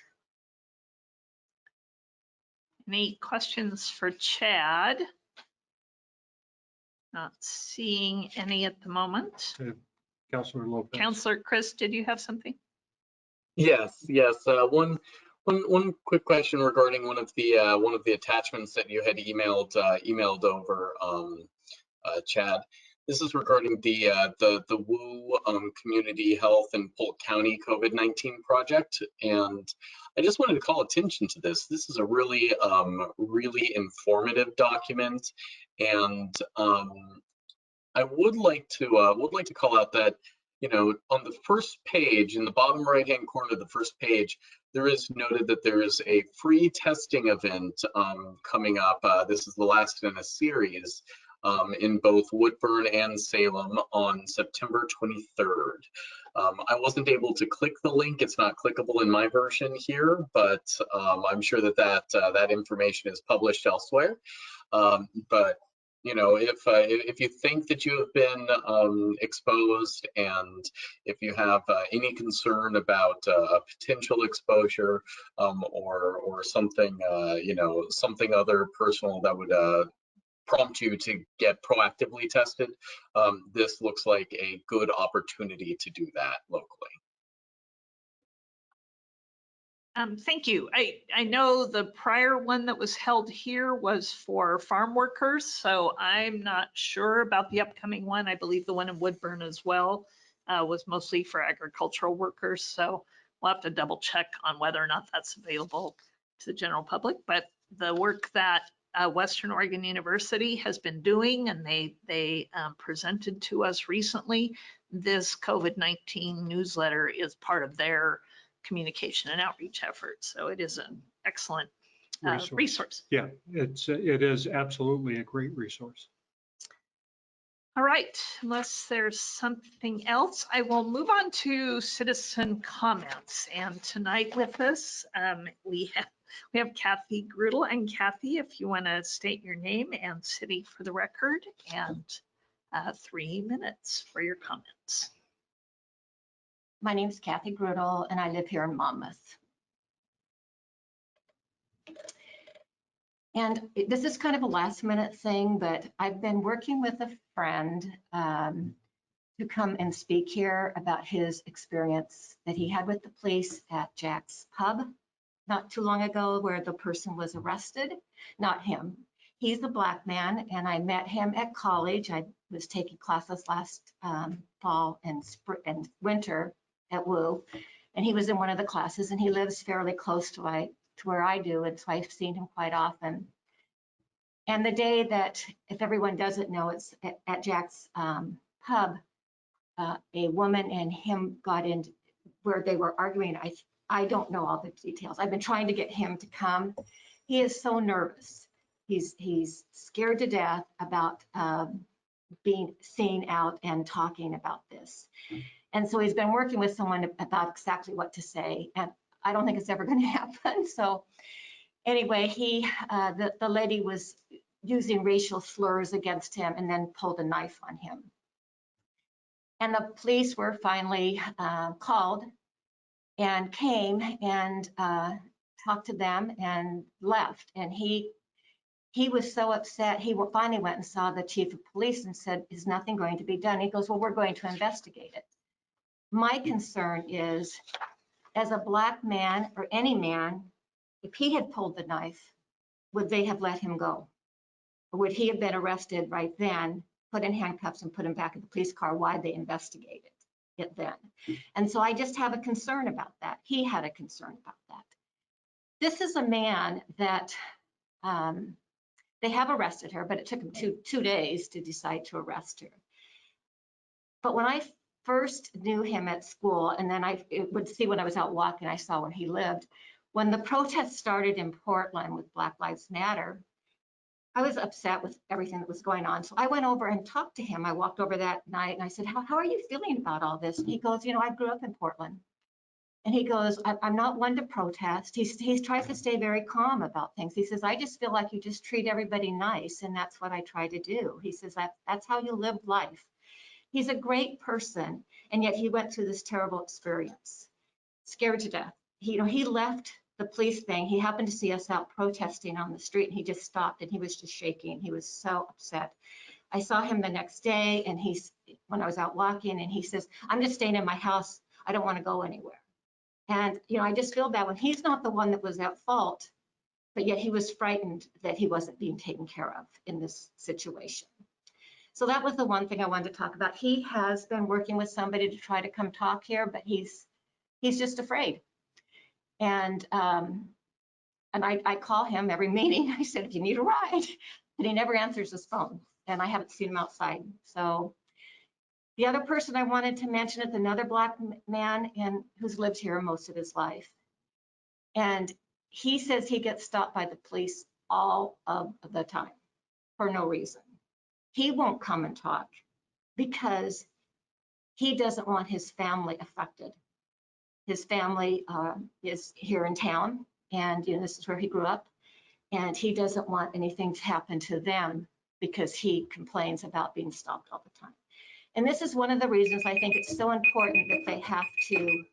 Any questions for Chad? Not seeing any at the moment. Councilor Lopez. Councilor Chris, did you have something? Yes. One quick question regarding one of the attachments that you had emailed over, Chad. This is regarding the WU Community Health and Polk County COVID-19 project, and I just wanted to call attention to this. This is a really informative document, and I would like to call out that, you know, on the first page, in the bottom right-hand corner of the first page, there is noted that there is a free testing event coming up. This is the last in a series in both Woodburn and Salem on September 23rd. I wasn't able to click the link. It's not clickable in my version here, but I'm sure that information is published elsewhere. But you know, if you think that you have been exposed, and if you have any concern about potential exposure or something, you know, something other personal that would prompt you to get proactively tested, this looks like a good opportunity to do that locally. Thank you. I know the prior one that was held here was for farm workers, so I'm not sure about the upcoming one. I believe the one in Woodburn as well was mostly for agricultural workers, so we'll have to double check on whether or not that's available to the general public. But the work that Western Oregon University has been doing, and they presented to us recently, this COVID-19 newsletter is part of their communication and outreach efforts. So it is an excellent resource. Yeah, it is absolutely a great resource. All right, unless there's something else, I will move on to citizen comments. And tonight with us, we have Kathy Grudel. And Kathy, if you want to state your name and city for the record, and 3 minutes for your comments. My name is Kathy Grudel, and I live here in Monmouth. And this is kind of a last minute thing, but I've been working with a friend to come and speak here about his experience that he had with the police at Jack's Pub not too long ago where the person was arrested, not him. He's a Black man, and I met him at college. I was taking classes last fall and winter at WU, and he was in one of the classes, and he lives fairly close to where I do, and so I've seen him quite often. And the day that, if everyone doesn't know, it's at Jack's pub, a woman and him got in where they were arguing. I don't know all the details. I've been trying to get him to come. He is so nervous. He's scared to death about being seen out and talking about this. And so he's been working with someone about exactly what to say. And I don't think it's ever going to happen. So anyway, the lady was using racial slurs against him and then pulled a knife on him. And the police were finally called and came and talked to them and left. And he was so upset. He finally went and saw the chief of police and said, is nothing going to be done? He goes, well, we're going to investigate it. My concern is, as a Black man or any man, if he had pulled the knife, would they have let him go? Or would he have been arrested right then, put in handcuffs and put him back in the police car while they investigated it then? And so I just have a concern about that. He had a concern about that. This is a man that they have arrested her, but it took him two days to decide to arrest her. But when I first knew him at school, and then I would see when I was out walking, I saw where he lived. When the protests started in Portland with Black Lives Matter, I was upset with everything that was going on. So I went over and talked to him. I walked over that night and I said, how are you feeling about all this? And he goes, you know, I grew up in Portland. And he goes, I'm not one to protest. He tries to stay very calm about things. He says, I just feel like you just treat everybody nice. And that's what I try to do. He says, that's how you live life. He's a great person. And yet he went through this terrible experience, scared to death. He left the police thing. He happened to see us out protesting on the street and he just stopped and he was just shaking. He was so upset. I saw him the next day and when I was out walking, and he says, I'm just staying in my house. I don't want to go anywhere. And, I just feel bad when he's not the one that was at fault, but yet he was frightened that he wasn't being taken care of in this situation. So that was the one thing I wanted to talk about. He has been working with somebody to try to come talk here, but he's just afraid. And I call him every meeting. I said, if you need a ride, but he never answers his phone, and I haven't seen him outside. So the other person I wanted to mention is another Black man who's lived here most of his life. And he says he gets stopped by the police all of the time for no reason. He won't come and talk because he doesn't want his family affected. His family is here in town, and this is where he grew up, and he doesn't want anything to happen to them because he complains about being stopped all the time. And this is one of the reasons I think it's so important that they have to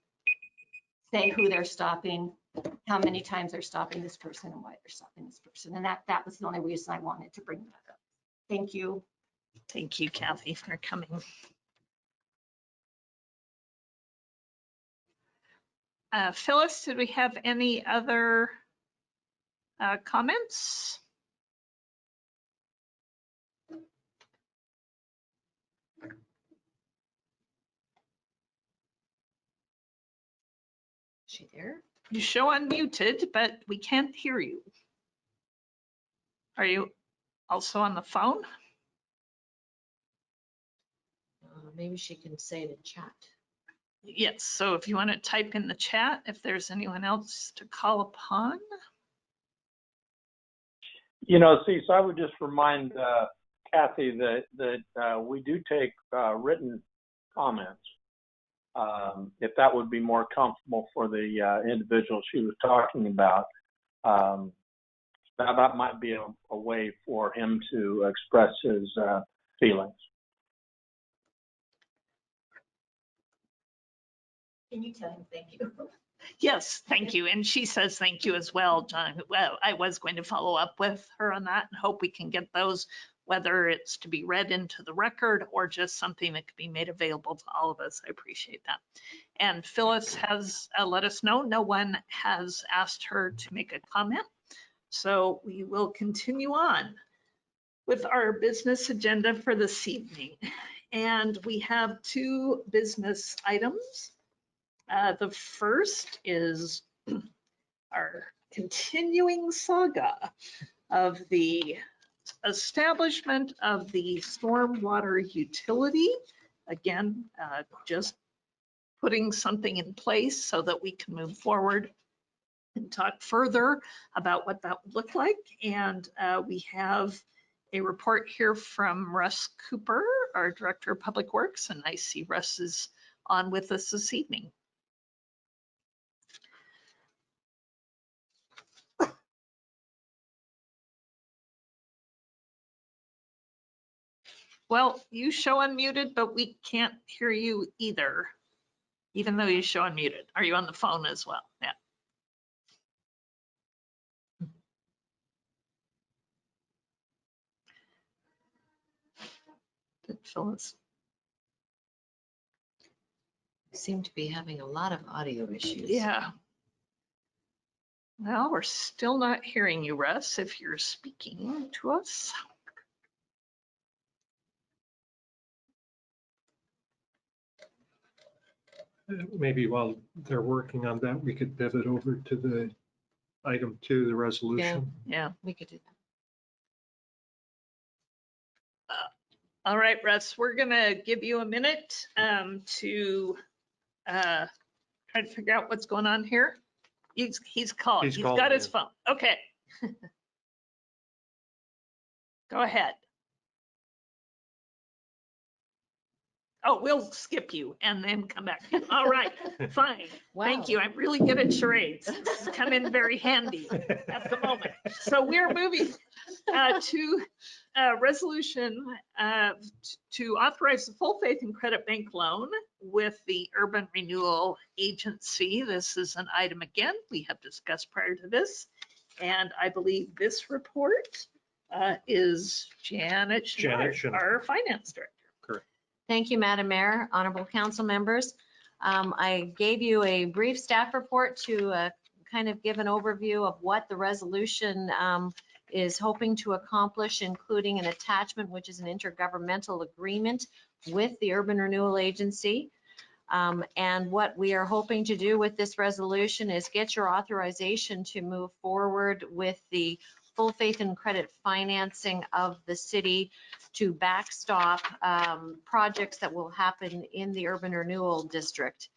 say who they're stopping, how many times they're stopping this person, and why they're stopping this person. And that was the only reason I wanted to bring that up. Thank you. Thank you, Kathy, for coming. Phyllis, did we have any other comments? Is she there? You show unmuted, but we can't hear you. Are you also on the phone? Maybe she can say it in chat. Yes, so if you want to type in the chat, if there's anyone else to call upon. So I would just remind Kathy that we do take written comments. If that would be more comfortable for the individual she was talking about, that might be a way for him to express his feelings. Can you tell him thank you? Yes, thank you. And she says thank you as well, John. Well, I was going to follow up with her on that and hope we can get those whether it's to be read into the record or just something that could be made available to all of us. I appreciate that. And Phyllis has let us know no one has asked her to make a comment. So we will continue on with our business agenda for this evening. And we have 2 business items. The first is our continuing saga of the establishment of the stormwater utility. Again, just putting something in place so that we can move forward and talk further about what that would look like. And we have a report here from Russ Cooper, our Director of Public Works, and I see Russ is on with us this evening. Well, you show unmuted, but we can't hear you either, even though you show unmuted. Are you on the phone as well? Yeah. Phyllis. Seem to be having a lot of audio issues. Yeah. Well, we're still not hearing you, Russ, if you're speaking to us. Maybe while they're working on that, we could pivot over to the item 2, the resolution. Yeah. We could do that. All right, Russ, we're gonna give you a minute to try to figure out what's going on here. He's called. He's got his phone. Okay. Go ahead. Oh, we'll skip you and then come back. All right, fine. Wow. Thank you. I'm really good at charades. This has come in very handy at the moment. So we're moving to resolution to authorize the full faith and credit bank loan with the Urban Renewal Agency. This is an item again we have discussed prior to this. And I believe this report is Janet Schneider, our finance director. Correct. Thank you, Madam Mayor, honorable council members. I gave you a brief staff report to kind of give an overview of what the resolution is hoping to accomplish, including an attachment, which is an intergovernmental agreement with the Urban Renewal Agency. And what we are hoping to do with this resolution is get your authorization to move forward with the full faith and credit financing of the city to backstop projects that will happen in the Urban Renewal District.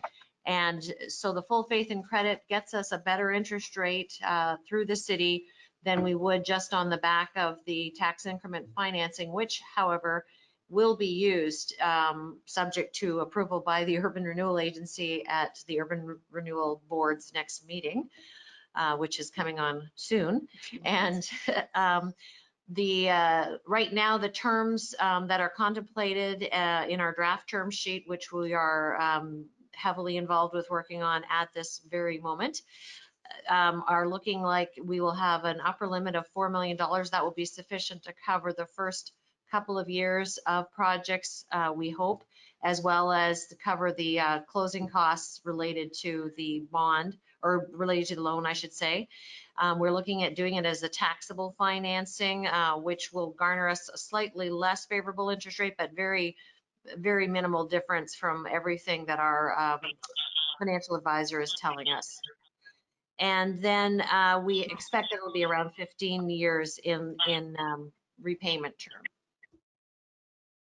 And so the full faith and credit gets us a better interest rate through the city than we would just on the back of the tax increment financing, which, however, will be used subject to approval by the Urban Renewal Agency at the Urban Renewal Board's next meeting, which is coming on soon. And right now, the terms that are contemplated in our draft term sheet, which we are heavily involved with working on at this very moment, are looking like we will have an upper limit of $4 million. That will be sufficient to cover the first couple of years of projects, we hope, as well as to cover the closing costs related to the bond, or related to the loan, I should say. We're looking at doing it as a taxable financing, which will garner us a slightly less favorable interest rate, but very, very minimal difference from everything that our financial advisor is telling us. And then we expect it will be around 15 years in repayment term.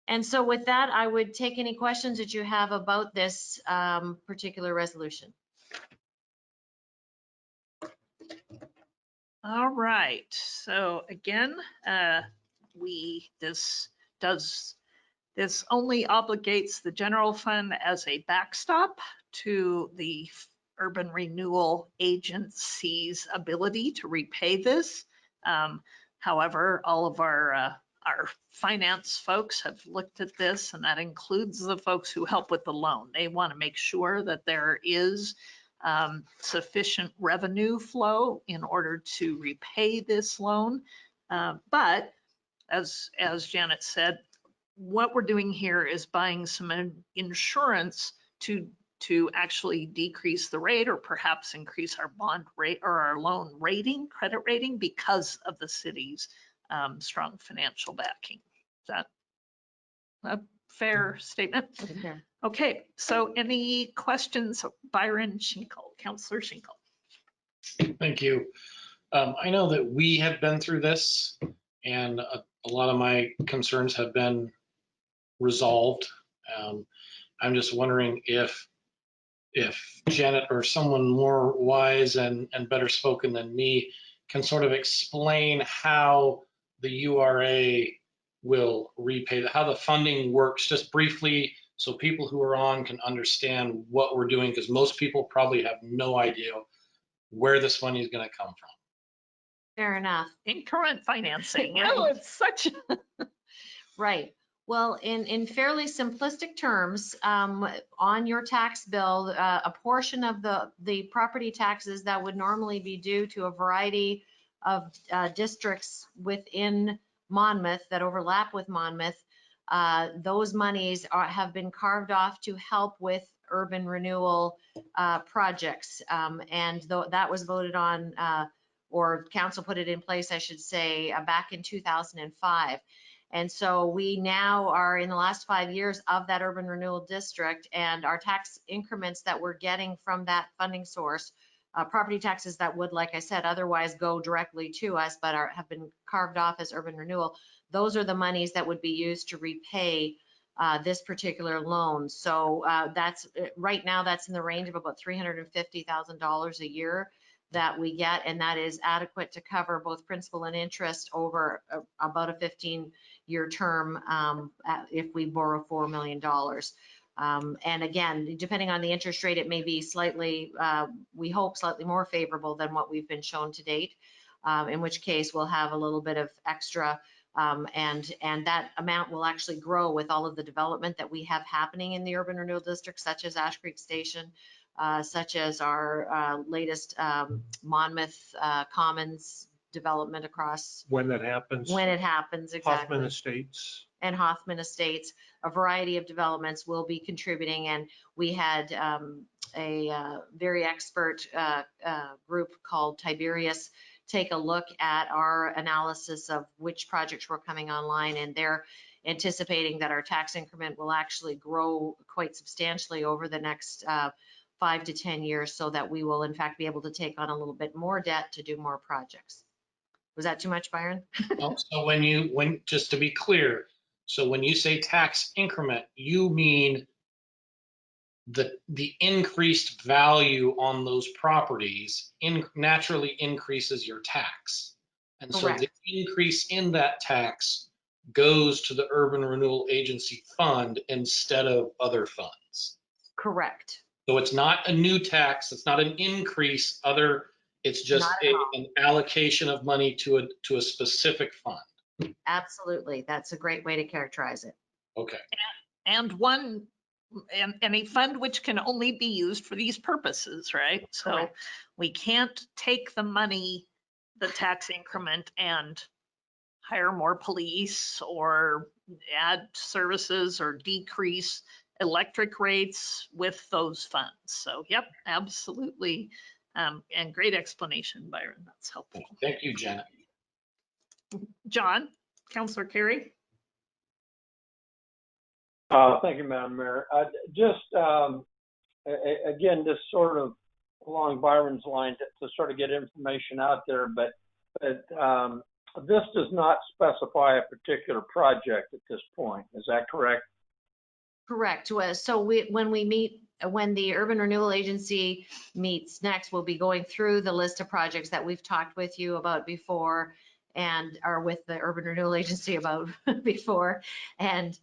And so with that, I would take any questions that you have about this particular resolution. All right, so again, this only obligates the general fund as a backstop to the Urban Renewal Agency's ability to repay this. However, all of our finance folks have looked at this, and that includes the folks who help with the loan. They want to make sure that there is sufficient revenue flow in order to repay this loan. But as Janet said, what we're doing here is buying some insurance to actually decrease the rate or perhaps increase our bond rate or our loan rating, credit rating, because of the city's strong financial backing. Is that a fair statement? Fair. Okay, so any questions? Byron Schinkel, Councillor Schinkel. Thank you. I know that we have been through this, and a lot of my concerns have been resolved. I'm just wondering if Janet or someone more wise and better spoken than me can sort of explain how the URA will repay, how the funding works, just briefly, so people who are on can understand what we're doing, because most people probably have no idea where this money is going to come from. Fair enough. Increment financing. Right. Oh, it's such. Right. Well, in fairly simplistic terms, on your tax bill, a portion of the property taxes that would normally be due to a variety of districts within Monmouth that overlap with Monmouth, those monies have been carved off to help with urban renewal projects. And that was voted on, or council put it in place, I should say, back in 2005. And so we now are in the last 5 years of that urban renewal district, and our tax increments that we're getting from that funding source, property taxes that would, like I said, otherwise go directly to us, but have been carved off as urban renewal. Those are the monies that would be used to repay this particular loan. So that's right now, that's in the range of about $350,000 a year that we get, and that is adequate to cover both principal and interest over about a 15-year term if we borrow $4 million. And again, depending on the interest rate, it may be slightly, we hope slightly more favorable than what we've been shown to date, in which case we'll have a little bit of extra, and that amount will actually grow with all of the development that we have happening in the urban renewal district, such as Ash Creek Station, such as our latest Monmouth Commons development across. When that happens. When it happens, exactly. Hoffman Estates. And Hoffman Estates, a variety of developments will be contributing. And we had a very expert group called Tiberius take a look at our analysis of which projects were coming online, and they're anticipating that our tax increment will actually grow quite substantially over the next 5 to 10 years, so that we will in fact be able to take on a little bit more debt to do more projects. Was that too much, Byron? So just to be clear, so when you say tax increment, you mean the increased value on those properties naturally increases your tax. And so the increase in that tax goes to the Urban Renewal Agency fund instead of other funds. Correct. So it's not a new tax, it's not an increase, it's just an allocation of money to a specific fund. Absolutely. That's a great way to characterize it. Okay. And a fund which can only be used for these purposes, right? So Correct. We can't take the money, the tax increment, and hire more police or add services or decrease electric rates with those funds. So yep, absolutely. And great explanation, Byron. That's helpful. Thank you, Janet. John, Councillor Carey. Thank you, Madam Mayor. Again, just sort of along Byron's line to sort of get information out there, but this does not specify a particular project at this point. Is that correct? Correct. So when the Urban Renewal Agency meets next, we'll be going through the list of projects that we've talked with you about before, and are with the Urban Renewal Agency about before. And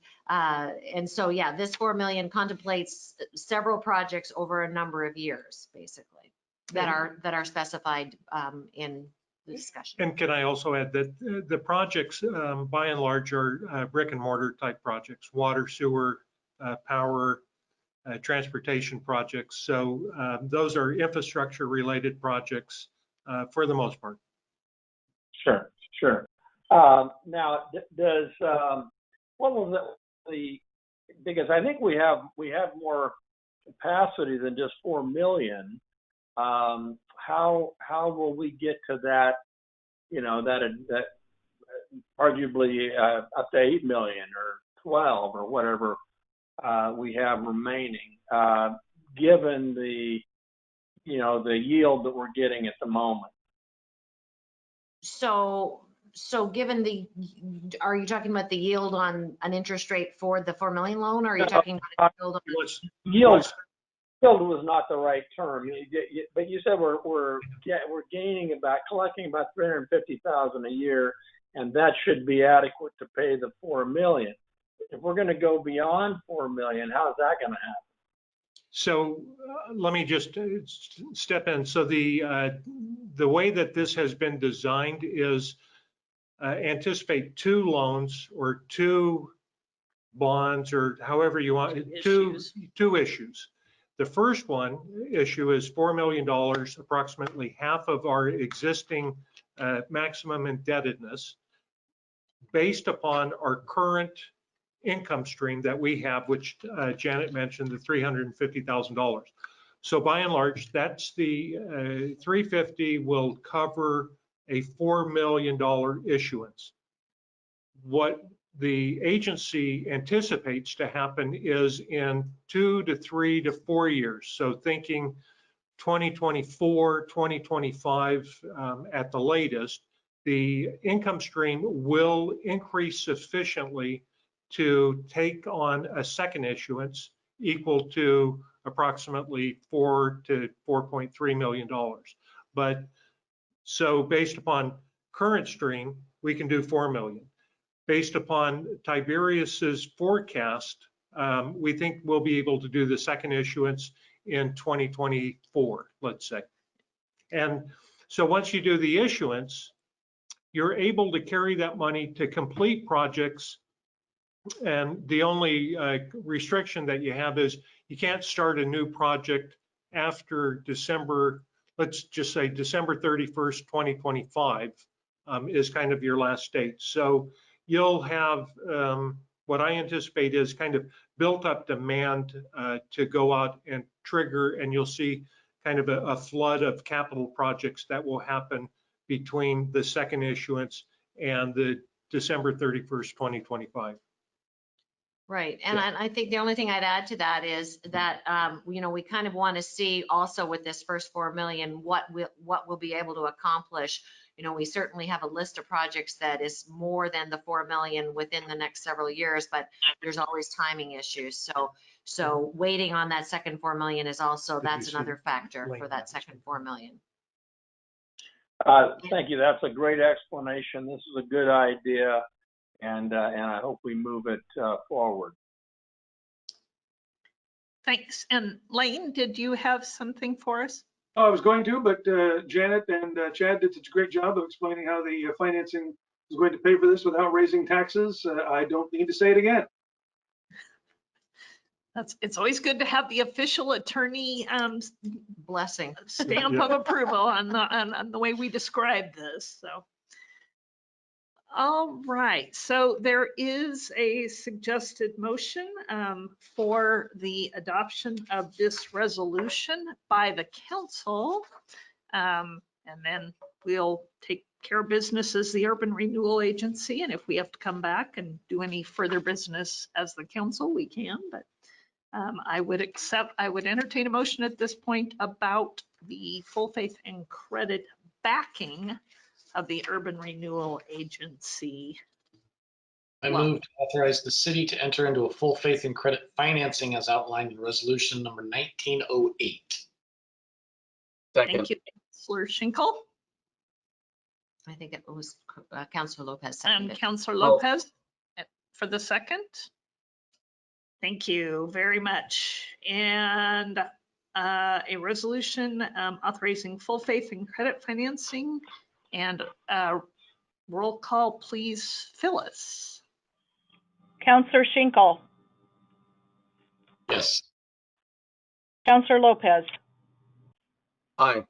so, yeah, this 4 million contemplates several projects over a number of years, basically, that are specified in the discussion. And can I also add that the projects, by and large, are brick and mortar type projects, water, sewer, power, transportation projects. So those are infrastructure related projects for the most part. Sure. Now, does what was because I think we have more capacity than just 4 million. How will we get to that? You know, that arguably up to 8 million or 12 or whatever we have remaining, given the yield that we're getting at the moment. So given are you talking about the yield on an interest rate for the 4 million loan, or are you talking about yield on? Yield was not the right term, but you said we're collecting about 350,000 a year, and that should be adequate to pay the 4 million. If we're going to go beyond 4 million, how's that going to happen? So let me just step in. So the way that this has been designed is anticipate 2 loans or 2 bonds, or however you want, two issues. The first issue is $4 million, approximately half of our existing maximum indebtedness, based upon our current income stream that we have, which Janet mentioned, the $350,000. So by and large, that's the 350 will cover a $4 million issuance. What the agency anticipates to happen is in 2 to 3 to 4 years. So thinking 2024, 2025 at the latest, the income stream will increase sufficiently to take on a second issuance equal to approximately $4 to $4.3 million. But so based upon current stream, we can do 4 million. Based upon Tiberius's forecast, we think we'll be able to do the second issuance in 2024, let's say. And so once you do the issuance, you're able to carry that money to complete projects. And the only restriction that you have is you can't start a new project after December, let's just say December 31st, 2025 is kind of your last date. So you'll have what I anticipate is kind of built up demand to go out and trigger, and you'll see kind of a flood of capital projects that will happen between the second issuance and the December 31st, 2025. Right, and I think the only thing I'd add to that is that we kind of want to see also with this first 4 million what we'll be able to accomplish. We certainly have a list of projects that is more than the 4 million within the next several years, but there's always timing issues. So waiting on that second 4 million is also, that's another factor for that second 4 million. Thank you. That's a great explanation. This is a good idea. And I hope we move it forward. Thanks. And Lane, did you have something for us? I was going to, but Janet and Chad did such a great job of explaining how the financing is going to pay for this without raising taxes. I don't need to say it again. It's always good to have the official attorney blessing stamp of approval on the way we describe this. So. All right, so there is a suggested motion for the adoption of this resolution by the council. And then we'll take care of business as the Urban Renewal Agency. And if we have to come back and do any further business as the council, we can. But I would entertain a motion at this point about the full faith and credit backing of the Urban Renewal Agency. I move to authorize the city to enter into a full faith and credit financing as outlined in resolution number 1908. Second. Thank you, Councilor Schinkel. I think it was Councilor Lopez. And Councilor Lopez for the second. Thank you very much. And a resolution authorizing full faith and credit financing. And roll call, please, Phyllis. Councilor Schinkel. Yes. Councilor Lopez. Aye.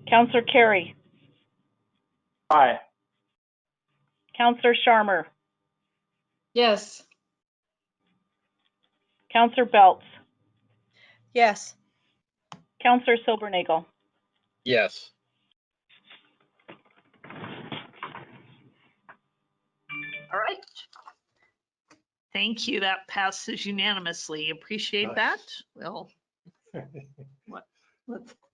Councilor Carey. Aye. Counselor Sharmer, Yes. Counselor Belts, Yes. Counselor Silbernagel. Yes. All right. Thank you. That passes unanimously. Appreciate that. Well, what?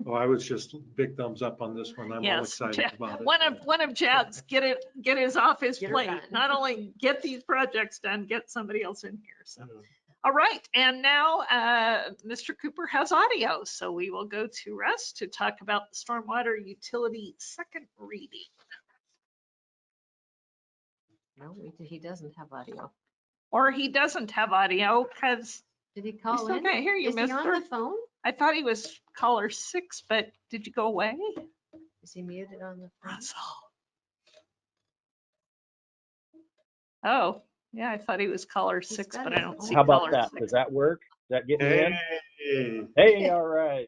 Oh, I was just big thumbs up on this one. I'm all Yes, excited about it. one of Chad's get his off his Get her plate. done. Not only get these projects done, get somebody else in here. So, all right. And now Mr. Cooper has audio, so we will go to Russ to talk about the stormwater utility second reading. No, he doesn't have audio. Or he doesn't have audio because Did he we call still in? can't hear you, Is he on mister. the phone? I thought he was caller 6, but did you go away? Is he muted on the phone? Russell. Oh, yeah, I thought he was caller 6, got but his I don't phone. see How about caller that? 6. Does that work? Does that get me in? Hey. Hey, all right.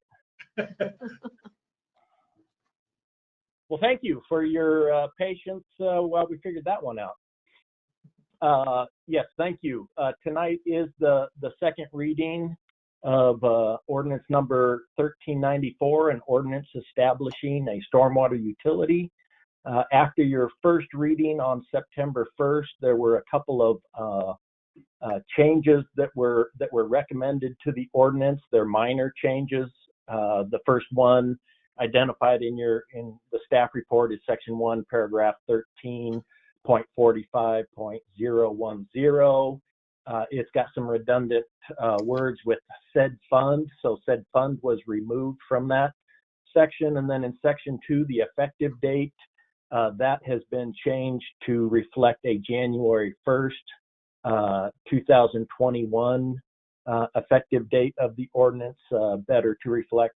Well, thank you for your patience while we figured that one out. Yes, thank you. Tonight is the second reading of ordinance number 1394, an ordinance establishing a stormwater utility. After your first reading on September 1st, there were a couple of changes that were recommended to the ordinance. They're minor changes. The first one identified in the staff report is section 1, paragraph 13.45.010. It's got some redundant words with said fund, so said fund was removed from that section. And then in section 2, the effective date, that has been changed to reflect a January 1st, 2021 effective date of the ordinance, better to reflect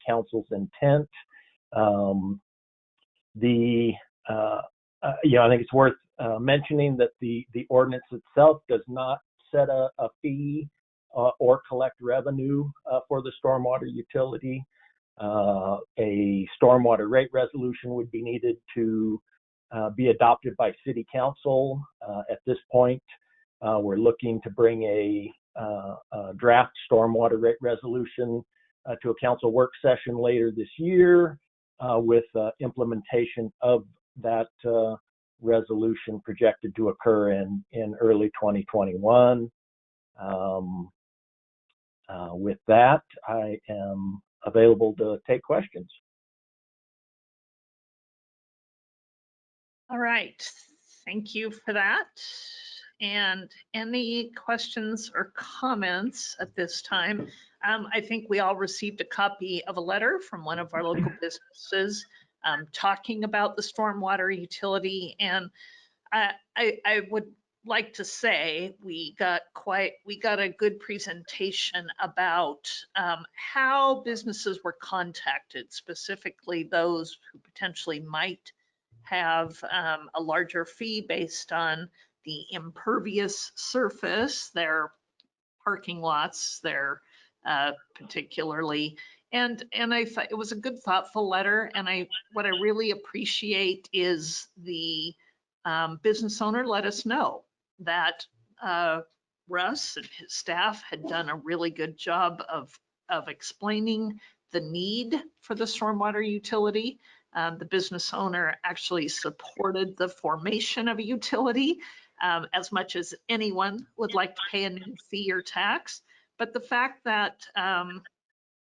council's intent. I think it's worth mentioning that the ordinance itself does not set a fee or collect revenue for the stormwater utility. A stormwater rate resolution would be needed to be adopted by City Council. At this point, we're looking to bring a draft stormwater rate resolution to a council work session later this year with implementation of that resolution projected to occur in early 2021. With that, I am available to take questions. All right, thank you for that. And any questions or comments at this time? I think we all received a copy of a letter from one of our local businesses talking about the stormwater utility. And I would like to say we got a good presentation about how businesses were contacted, specifically those who potentially might have a larger fee based on the impervious surface, their parking lots, their particularly. And I thought it was a good, thoughtful letter. And what I really appreciate is the business owner let us know that Russ and his staff had done a really good job of explaining the need for the stormwater utility. The business owner actually supported the formation of a utility as much as anyone would like to pay a new fee or tax. But the fact that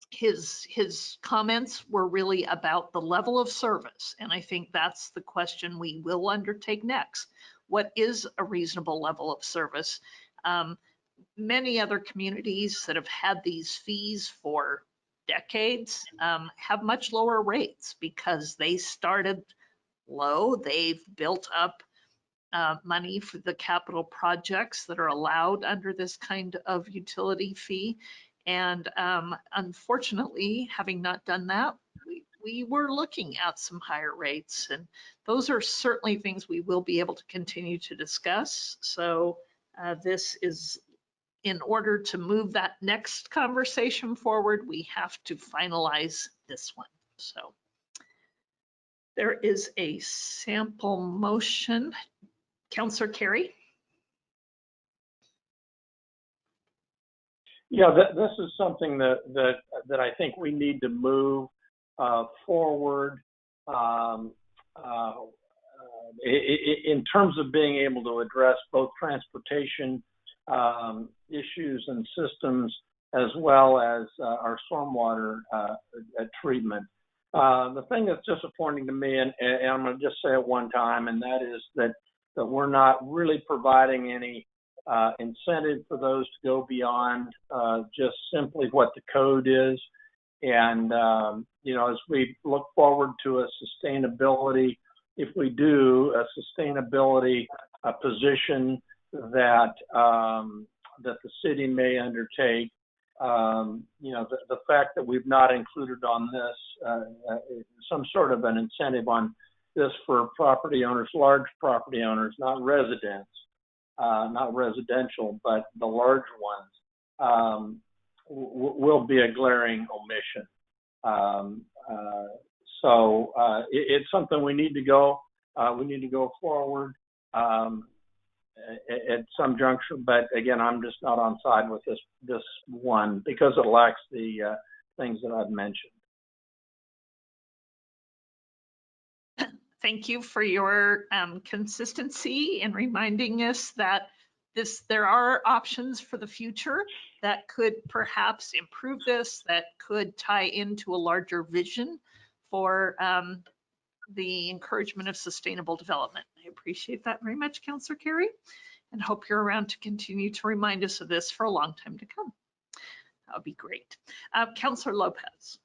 his comments were really about the level of service. And I think that's the question we will undertake next. What is a reasonable level of service? Many other communities that have had these fees for decades have much lower rates because they started low. They've built up money for the capital projects that are allowed under this kind of utility fee. And unfortunately, having not done that, we were looking at some higher rates. And those are certainly things we will be able to continue to discuss. So this is, in order to move that next conversation forward, we have to finalize this one. So There is a sample motion. Councillor Carey. Yeah, this is something that I think we need to move forward in terms of being able to address both transportation issues and systems, as well as our stormwater treatment. The thing that's disappointing to me, and I'm going to just say it one time, and that is that we're not really providing any incentive for those to go beyond just simply what the code is. And, as we look forward to a sustainability, if we do a sustainability position that that the city may undertake, the fact that we've not included on this some sort of an incentive on this for property owners, large property owners, not residents, not residential, but the large ones, will be a glaring omission. It's something we need to go forward at some juncture. But again, I'm just not on side with this one because it lacks the things that I've mentioned. Thank you for your consistency in reminding us that there are options for the future that could perhaps improve this, that could tie into a larger vision for the encouragement of sustainable development. I appreciate that very much, Councillor Carey, and hope you're around to continue to remind us of this for a long time to come. That would be great. Councillor Lopez.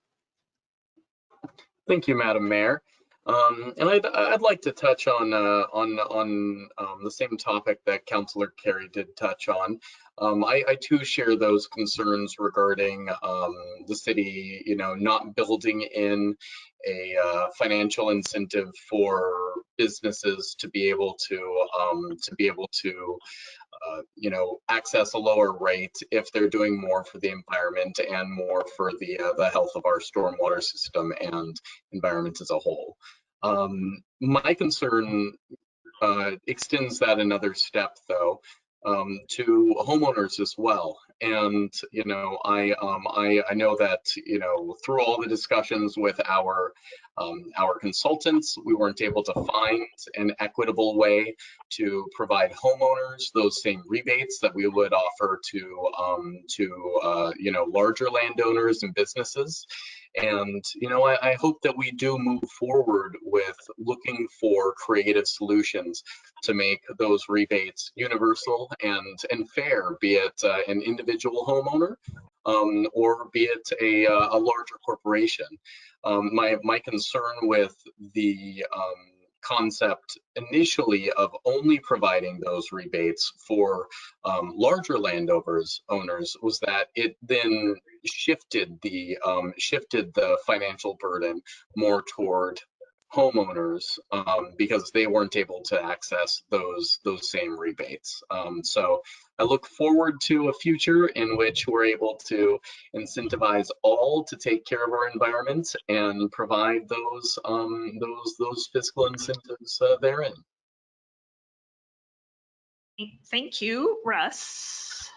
Thank you, Madam Mayor. And I'd like to touch on the same topic that Councillor Carey did touch on. I too share those concerns regarding the city, not building in a financial incentive for businesses to be able to access a lower rate if they're doing more for the environment and more for the health of our stormwater system and environment as a whole. My concern extends that another step, though, to homeowners as well. And I know that through all the discussions with our consultants, we weren't able to find an equitable way to provide homeowners those same rebates that we would offer to larger landowners and businesses. And I hope that we do move forward with looking for creative solutions to make those rebates universal and fair, be it an individual homeowner or be it a larger corporation. My concern with the concept initially of only providing those rebates for larger landowners was that it then shifted the financial burden more toward homeowners because they weren't able to access those same rebates. So I look forward to a future in which we're able to incentivize all to take care of our environment and provide those fiscal incentives therein. Thank you, Russ.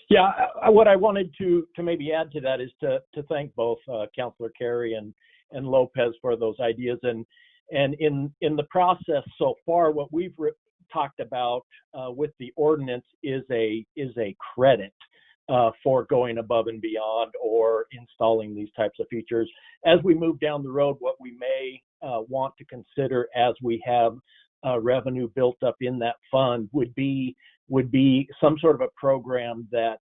Yeah, what I wanted to maybe add to that is to thank both Councillor Carey and Lopez for those ideas. And in the process so far, what we've talked about with the ordinance is a credit for going above and beyond or installing these types of features. As we move down the road, what we may want to consider as we have revenue built up in that fund would be some sort of a program that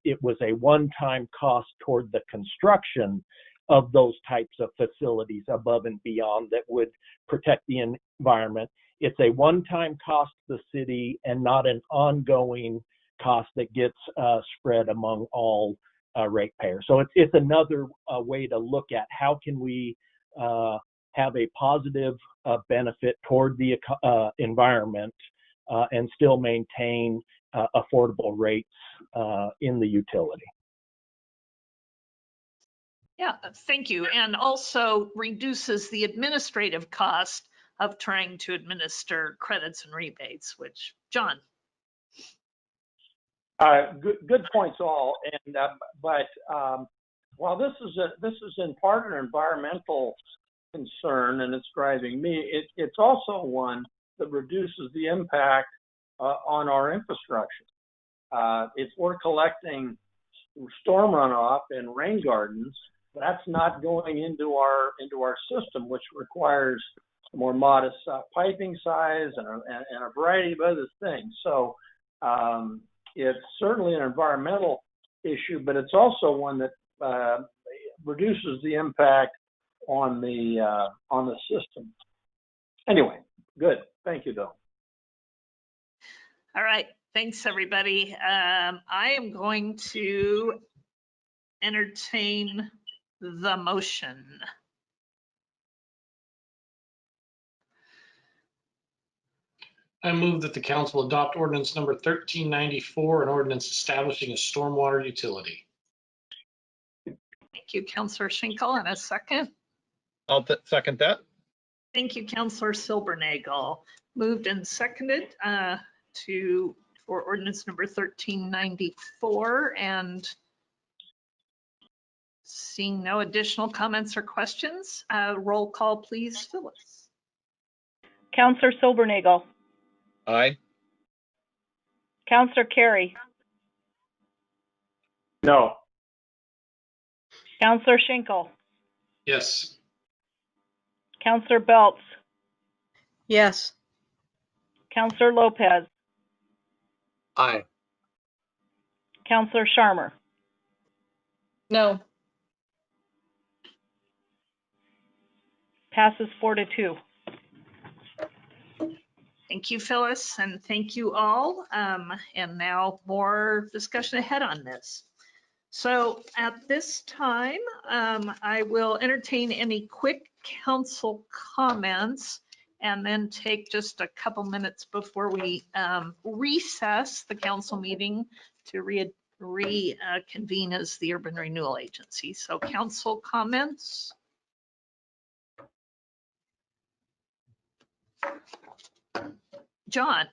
it was a one-time cost toward the construction of those types of facilities above and beyond that would protect the environment. It's a one-time cost to the city and not an ongoing cost that gets spread among all ratepayers. So it's another way to look at how can we have a positive benefit toward the environment and still maintain affordable rates in the utility. Yeah, thank you. And also reduces the administrative cost of trying to administer credits and rebates, which, John. Good points all. And but while this is in part an environmental concern and it's driving me, it's also one that reduces the impact on our infrastructure. If we're collecting storm runoff in rain gardens, that's not going into our system, which requires a more modest piping size and a variety of other things. So it's certainly an environmental issue, but it's also one that reduces the impact on the system. Anyway, good. Thank you, Bill. All right. Thanks, everybody. I am going to entertain the motion. I move that the council adopt ordinance number 1394, an ordinance establishing a stormwater utility. Thank you, Councillor Schinkel. And a second. I'll second that. Thank you, Councillor Silbernagel. Moved and seconded for ordinance number 1394, and seeing no additional comments or questions, roll call, please, Phyllis. Counselor Silbernagel. Aye. Counselor Carey. No. Counselor Schinkel. Yes. Counselor Beltz. Yes. Counselor Lopez. Aye. Counselor Sharmer. No. Passes 4-2. Thank you, Phyllis, and thank you all. And now more discussion ahead on this. So at this time, I will entertain any quick council comments and then take just a couple minutes before we recess the council meeting to reconvene as the Urban Renewal Agency. So council comments. John.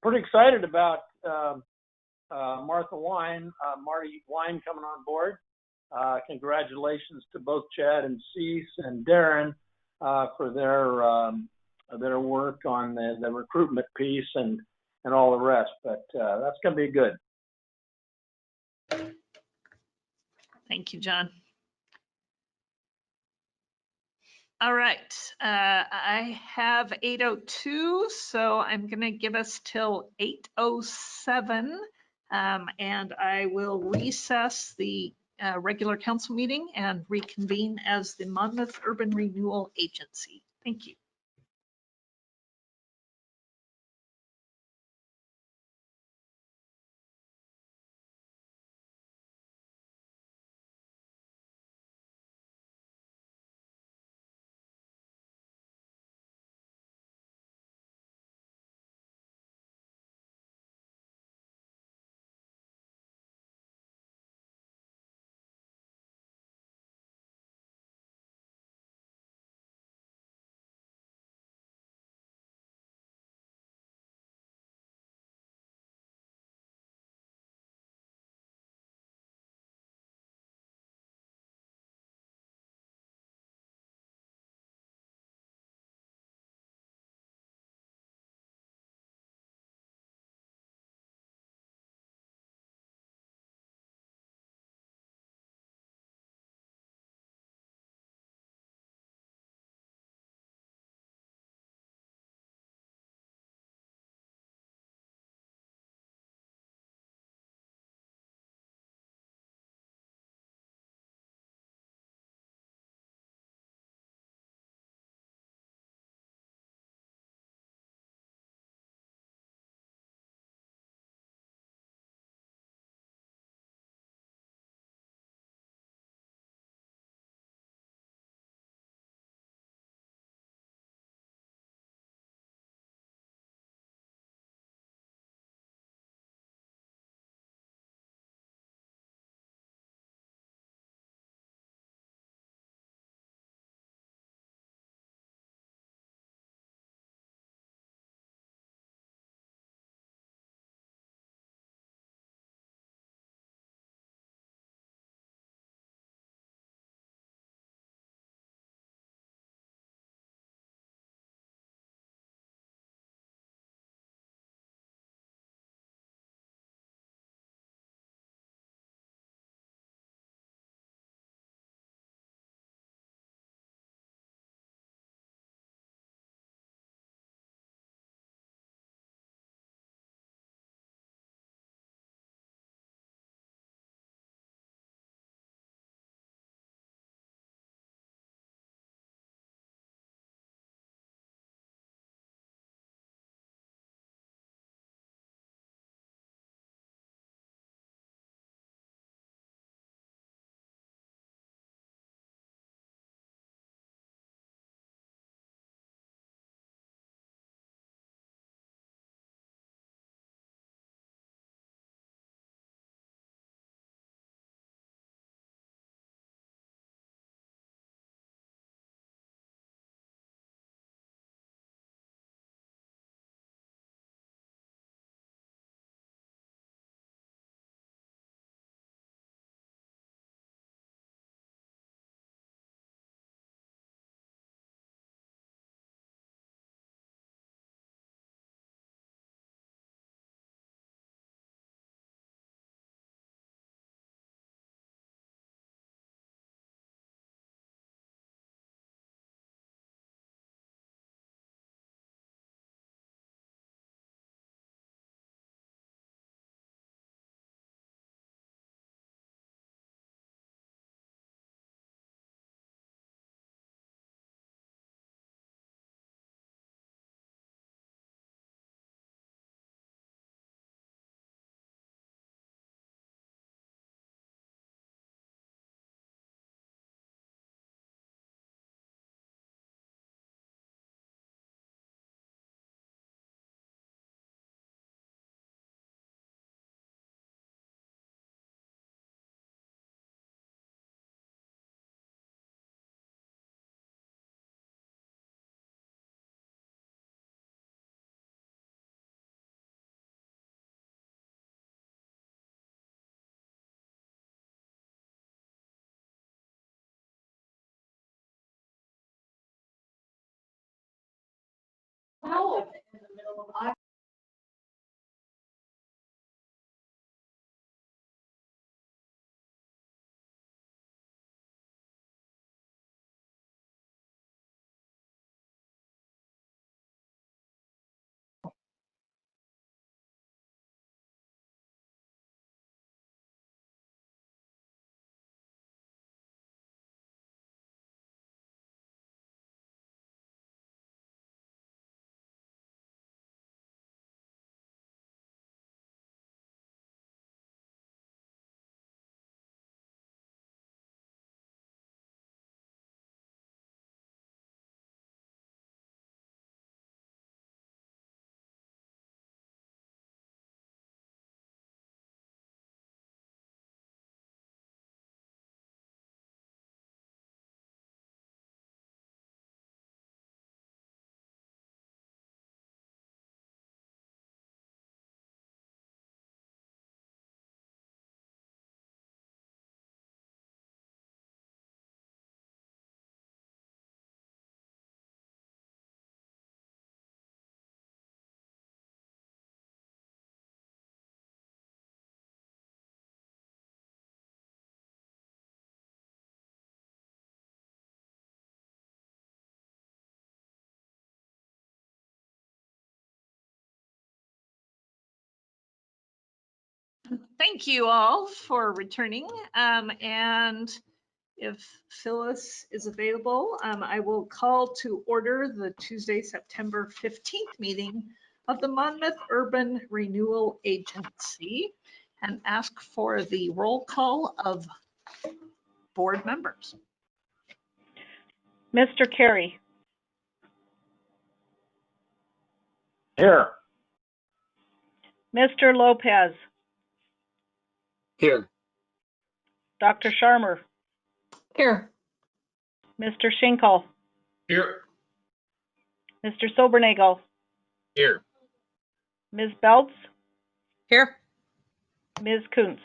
Pretty excited about Martha Wine, Marty Wine coming on board. Congratulations to both Chad and Cease and Darren for their work on the recruitment piece and all the rest. But that's going to be good. Thank you, John. All right, I have 8:02, so I'm going to give us till 8:07, and I will recess the regular council meeting and reconvene as the Monmouth Urban Renewal Agency. Thank you. Thank you all for returning. And if Phyllis is available, I will call to order the Tuesday, September 15th meeting of the Monmouth Urban Renewal Agency and ask for the roll call of board members. Mr. Carey. Here. Mr. Lopez. Here. Dr. Sharmer. Here. Mr. Schinkel. Here. Mr. Silbernagel. Here. Ms. Belts. Here. Ms. Kuntz.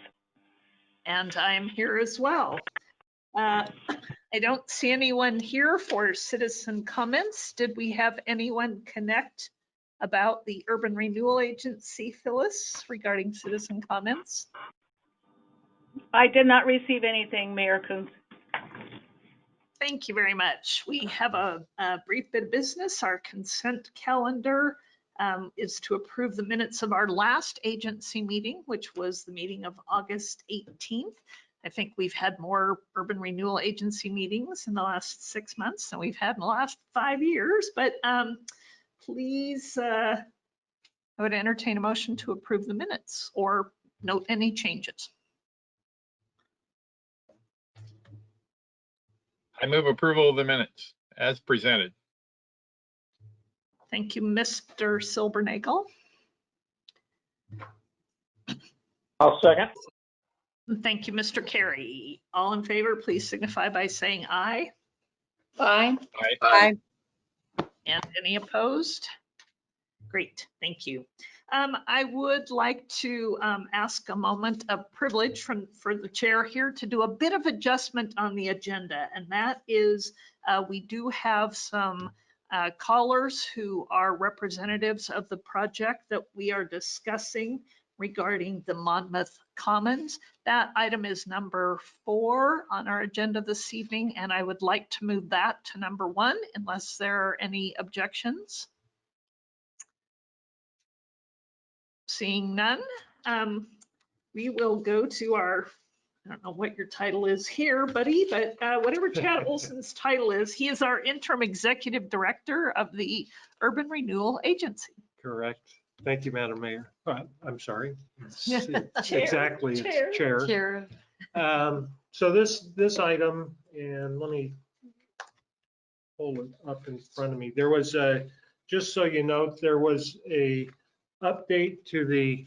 And I'm here as well. I don't see anyone here for citizen comments. Did we have anyone connect about the Urban Renewal Agency, Phyllis, regarding citizen comments? I did not receive anything, Mayor Kuntz. Thank you very much. We have a brief bit of business. Our consent calendar is to approve the minutes of our last agency meeting, which was the meeting of August 18th. I think we've had more Urban Renewal Agency meetings in the last 6 months than we've had in the last 5 years, but please, I would entertain a motion to approve the minutes or note any changes. I move approval of the minutes as presented. Thank you, Mr. Silbernagel. I'll second. Thank you, Mr. Carey. All in favor, please signify by saying aye. Aye. Aye. And any opposed? Great, thank you. I would like to ask a moment of privilege for the chair here to do a bit of adjustment on the agenda, and that is we do have some callers who are representatives of the project that we are discussing regarding the Monmouth Commons. That item is number 4 on our agenda this evening, and I would like to move that to number 1 unless there are any objections. Seeing none, we will go to our, I don't know what your title is here, buddy, but whatever Chad Olson's title is, he is our interim executive director of the Urban Renewal Agency. Correct. Thank you, Madam Mayor. I'm sorry. Exactly, it's chair. Chair. So this item, and let me hold it up in front of me. There was just so you know, there was a update to the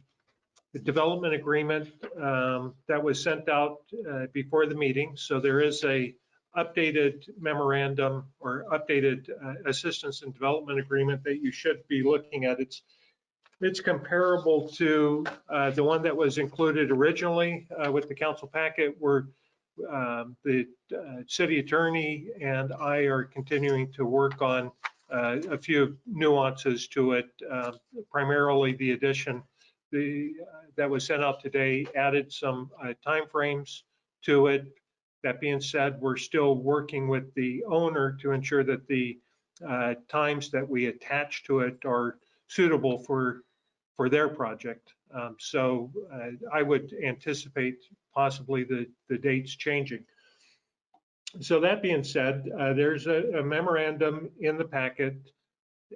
development agreement that was sent out before the meeting. So there is a updated memorandum or updated assistance and development agreement that you should be looking at. It's comparable to the one that was included originally with the council packet, where the city attorney and I are continuing to work on a few nuances to it, primarily the addition that was sent out today added some timeframes to it. That being said, we're still working with the owner to ensure that the times that we attach to it are suitable for their project. So I would anticipate possibly the dates changing. So that being said, there's a memorandum in the packet,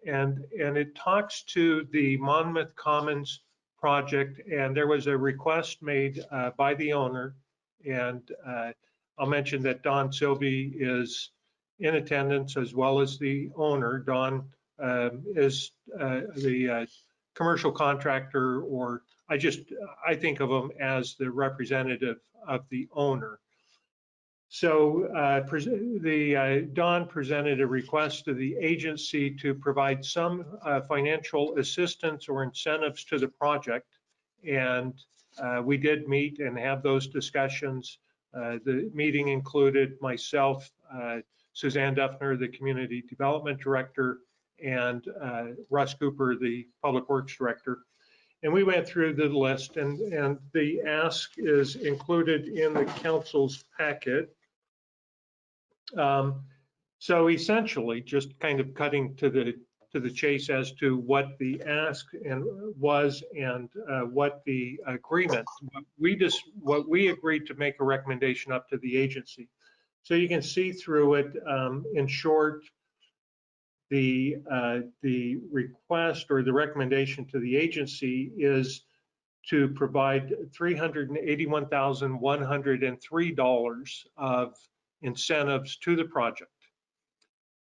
and it talks to the Monmouth Commons project, and there was a request made by the owner, and I'll mention that Don Sylvie is in attendance as well as the owner. Don is the commercial contractor, or I think of him as the representative of the owner. So Don presented a request to the agency to provide some financial assistance or incentives to the project. And we did meet and have those discussions. The meeting included myself, Suzanne Duffner, the Community Development Director, and Russ Cooper, the Public Works Director. And we went through the list, and the ask is included in the council's packet. So essentially, just kind of cutting to the chase as to what the ask was and what the agreement. What we agreed to make a recommendation up to the agency. So you can see through it. In short, the request or the recommendation to the agency is to provide $381,103 of incentives to the project.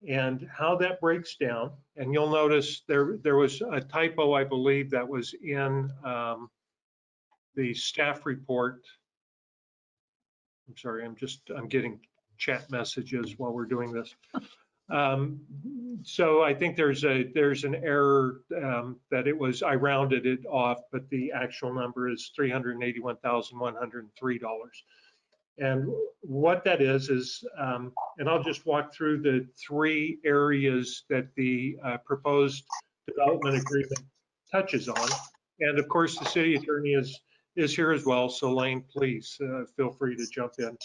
And how that breaks down, and you'll notice there was a typo, I believe, that was in the staff report. I'm sorry, I'm getting chat messages while we're doing this. So I think there's an error that I rounded it off, but the actual number is $381,103. And what that is, and I'll just walk through the three areas that the proposed development agreement touches on. And of course, the city attorney is here as well. So Lane, please feel free to jump in.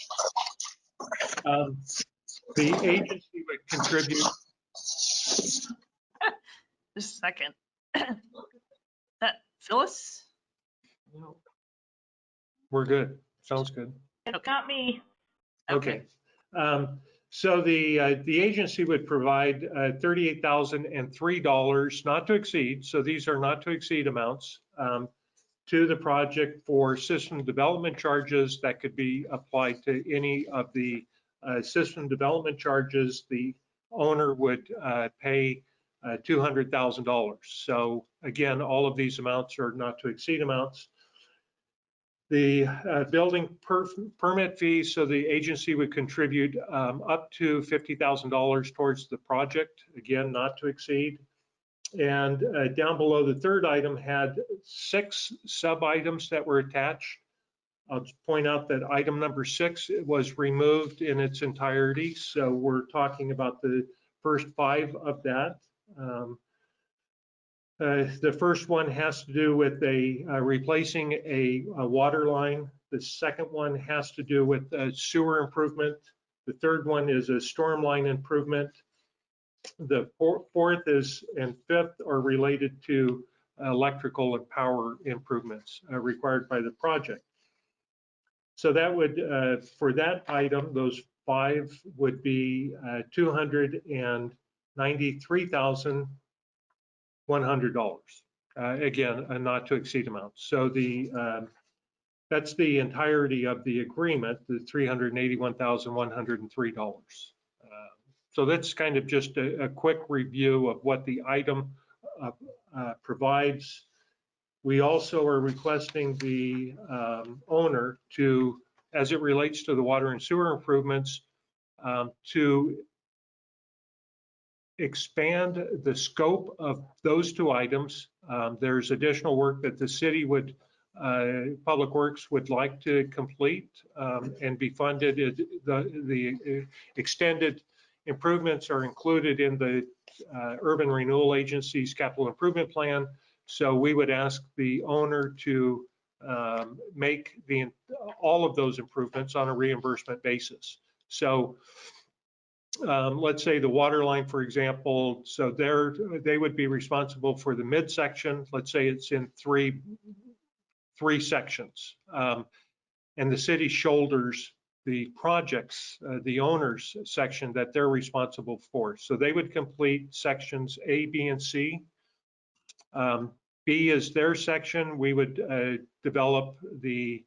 The agency would contribute. Just a second. Phyllis? No. We're good. Sounds good. It's not me. Okay. So the agency would provide $38,003, not to exceed. So these are not to exceed amounts to the project for system development charges that could be applied to any of the system development charges. The owner would pay $200,000. So again, all of these amounts are not to exceed amounts. The building permit fee, so the agency would contribute up to $50,000 towards the project, again, not to exceed. And down below, the third item had 6 sub-items that were attached. I'll just point out that item number 6 was removed in its entirety. So we're talking about the first 5 of that. The first one has to do with replacing a water line. The second one has to do with sewer improvement. The third one is a storm line improvement. The fourth and fifth are related to electrical and power improvements required by the project. So that would, for that item, those 5 would be $293,100. Again, a not to exceed amount. So that's the entirety of the agreement, the $381,103. So that's kind of just a quick review of what the item provides. We also are requesting the owner to, as it relates to the water and sewer improvements, to expand the scope of those 2 items. There's additional work that the city would, Public Works would like to complete and be funded. The extended improvements are included in the Urban Renewal Agency's capital improvement plan. So we would ask the owner to make all of those improvements on a reimbursement basis. So let's say the water line, for example, so they would be responsible for the midsection. Let's say it's in three sections, and the city shoulders the projects, the owners section that they're responsible for. So they would complete sections A, B, and C. B is their section. We would develop the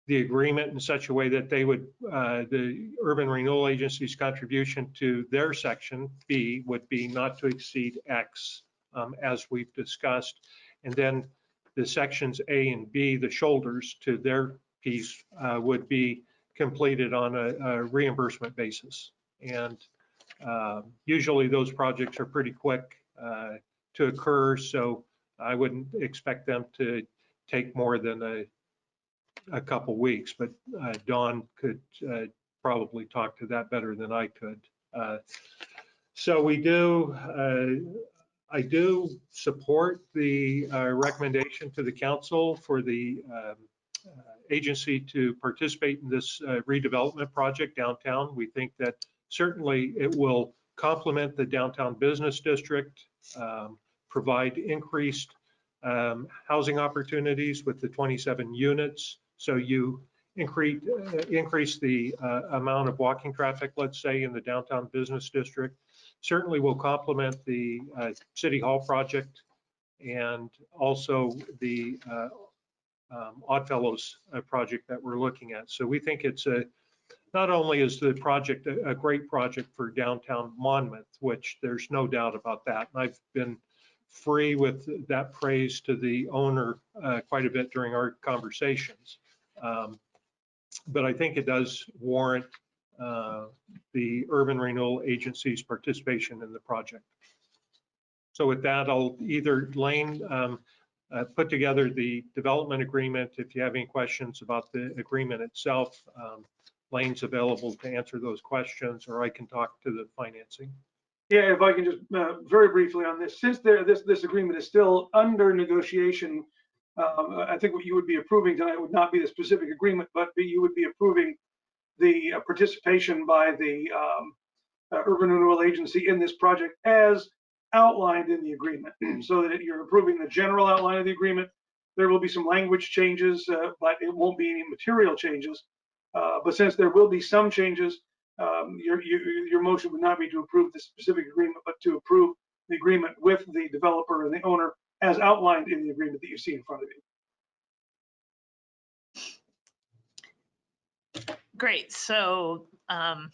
agreement in such a way that they would, the Urban Renewal Agency's contribution to their section B would be not to exceed X, as we've discussed. And then the sections A and B, the shoulders to their piece, would be completed on a reimbursement basis. And usually those projects are pretty quick to occur, so I wouldn't expect them to take more than a couple weeks, but Dawn could probably talk to that better than I could. So we do, I do support the recommendation to the council for the agency to participate in this redevelopment project downtown. We think that certainly it will complement the downtown business district, provide increased housing opportunities with the 27 units. So you increase the amount of walking traffic, let's say, in the downtown business district. Certainly will complement the City Hall project and also the Oddfellows project that we're looking at. So we think it's not only is the project a great project for downtown Monmouth, which there's no doubt about that. And I've been free with that praise to the owner quite a bit during our conversations. But I think it does warrant the Urban Renewal Agency's participation in the project. So with that, I'll either Lane put together the development agreement. If you have any questions about the agreement itself, Lane's available to answer those questions, or I can talk to the financing. Yeah, if I can just very briefly on this, since this agreement is still under negotiation, I think what you would be approving tonight would not be the specific agreement, but you would be approving the participation by the Urban Renewal Agency in this project as outlined in the agreement. So that you're approving the general outline of the agreement. There will be some language changes, but it won't be any material changes. But since there will be some changes, your motion would not be to approve the specific agreement, but to approve the agreement with the developer and the owner as outlined in the agreement that you see in front of you. Great. So, and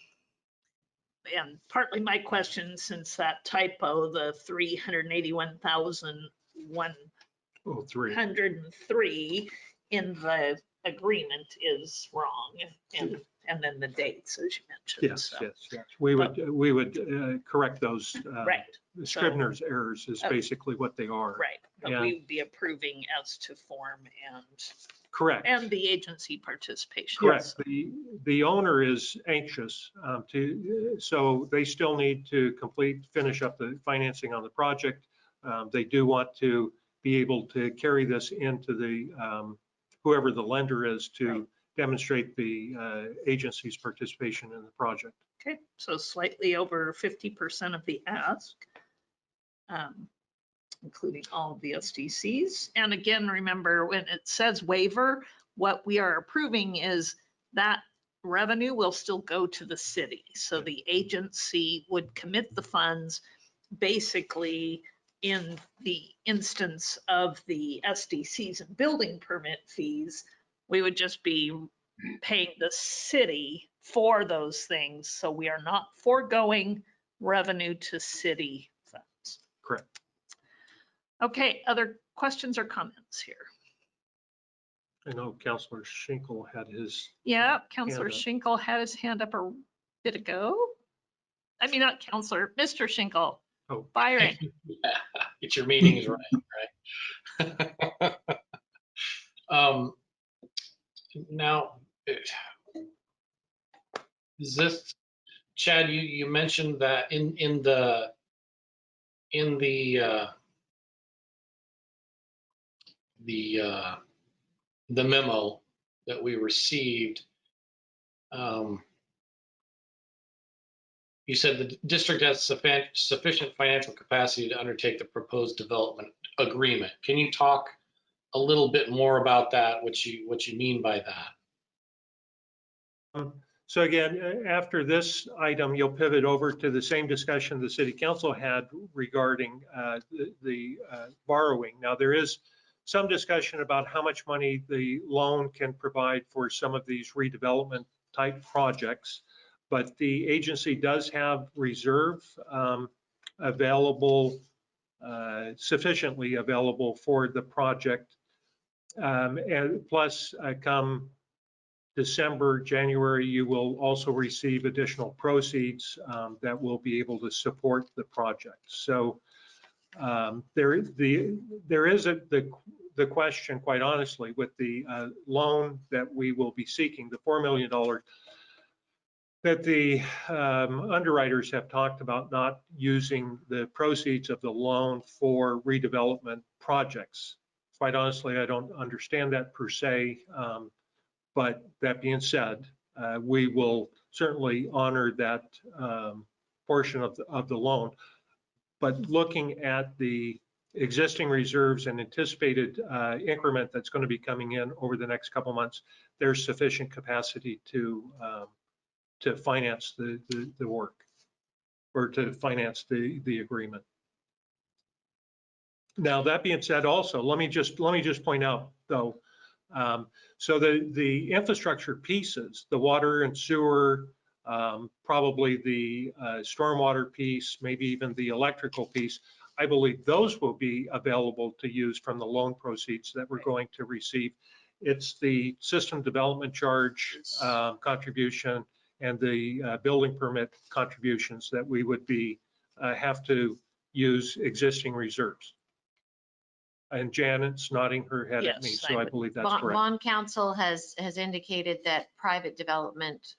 partly my question, since that typo, the 381,103 in the agreement is wrong, and then the dates, as you mentioned. Yes, so. yes. We would correct those. Right. Scrivener's errors is basically what they are. Right. But we would be approving as to form and correct. And the agency participation. Correct. So. The owner is anxious so they still need to finish up the financing on the project. They do want to be able to carry this into the whoever the lender is to demonstrate the agency's participation in the project. Okay, so slightly over 50% of the ask, including all of the SDCs. And again, remember when it says waiver, what we are approving is that revenue will still go to the city. So the agency would commit the funds basically in the instance of the SDCs and building permit fees. We would just be paying the city for those things. So we are not foregoing revenue to city funds. Correct. Okay, other questions or comments here? I know Councillor Schinkel had his. Yeah, Councillor Schinkel had his hand up a bit ago. I mean, not Councillor, Mr. Schinkel. Oh, Byron. Get your meetings right, right? Now, is this Chad, you mentioned that in the memo that we received, you said the district has sufficient financial capacity to undertake the proposed development agreement. Can you talk a little bit more about that, what you mean by that? So again, after this item, you'll pivot over to the same discussion the city council had regarding the borrowing. Now, there is some discussion about how much money the loan can provide for some of these redevelopment type projects, but the agency does have reserve available, sufficiently available for the project. And plus, come December, January, you will also receive additional proceeds that will be able to support the project. So there is the question, quite honestly, with the loan that we will be seeking, the $4 million that the underwriters have talked about not using the proceeds of the loan for redevelopment projects. Quite honestly, I don't understand that per se. But that being said, we will certainly honor that portion of the loan. But looking at the existing reserves and anticipated increment that's going to be coming in over the next couple months, there's sufficient capacity to finance the work, or to finance the agreement. Now, that being said, also let me just point out though. So the infrastructure pieces, the water and sewer, probably the stormwater piece, maybe even the electrical piece, I believe those will be available to use from the loan proceeds that we're going to receive. It's the system development charge contribution and the building permit contributions that we would be have to use existing reserves. And Janet's nodding her head at me, so I believe that's correct. Bond Council has indicated that private development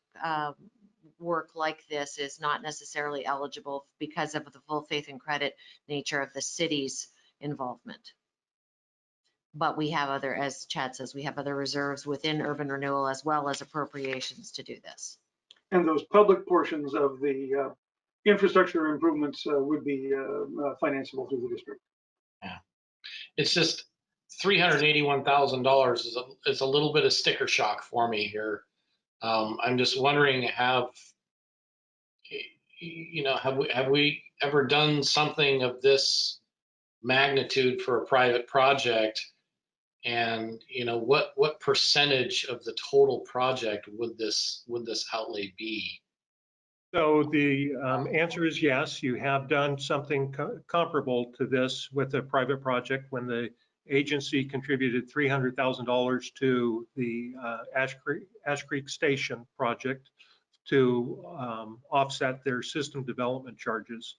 work like this is not necessarily eligible because of the full faith and credit nature of the city's involvement. But we have other, as Chad says, we have other reserves within urban renewal as well as appropriations to do this. And those public portions of the infrastructure improvements would be financeable through the district. Yeah. It's just $381,000 is a little bit of sticker shock for me here. I'm just wondering, have we ever done something of this magnitude for a private project? And what percentage of the total project would this outlay be? So the answer is yes. You have done something comparable to this with a private project when the agency contributed $300,000 to the Ash Creek Station project to offset their system development charges.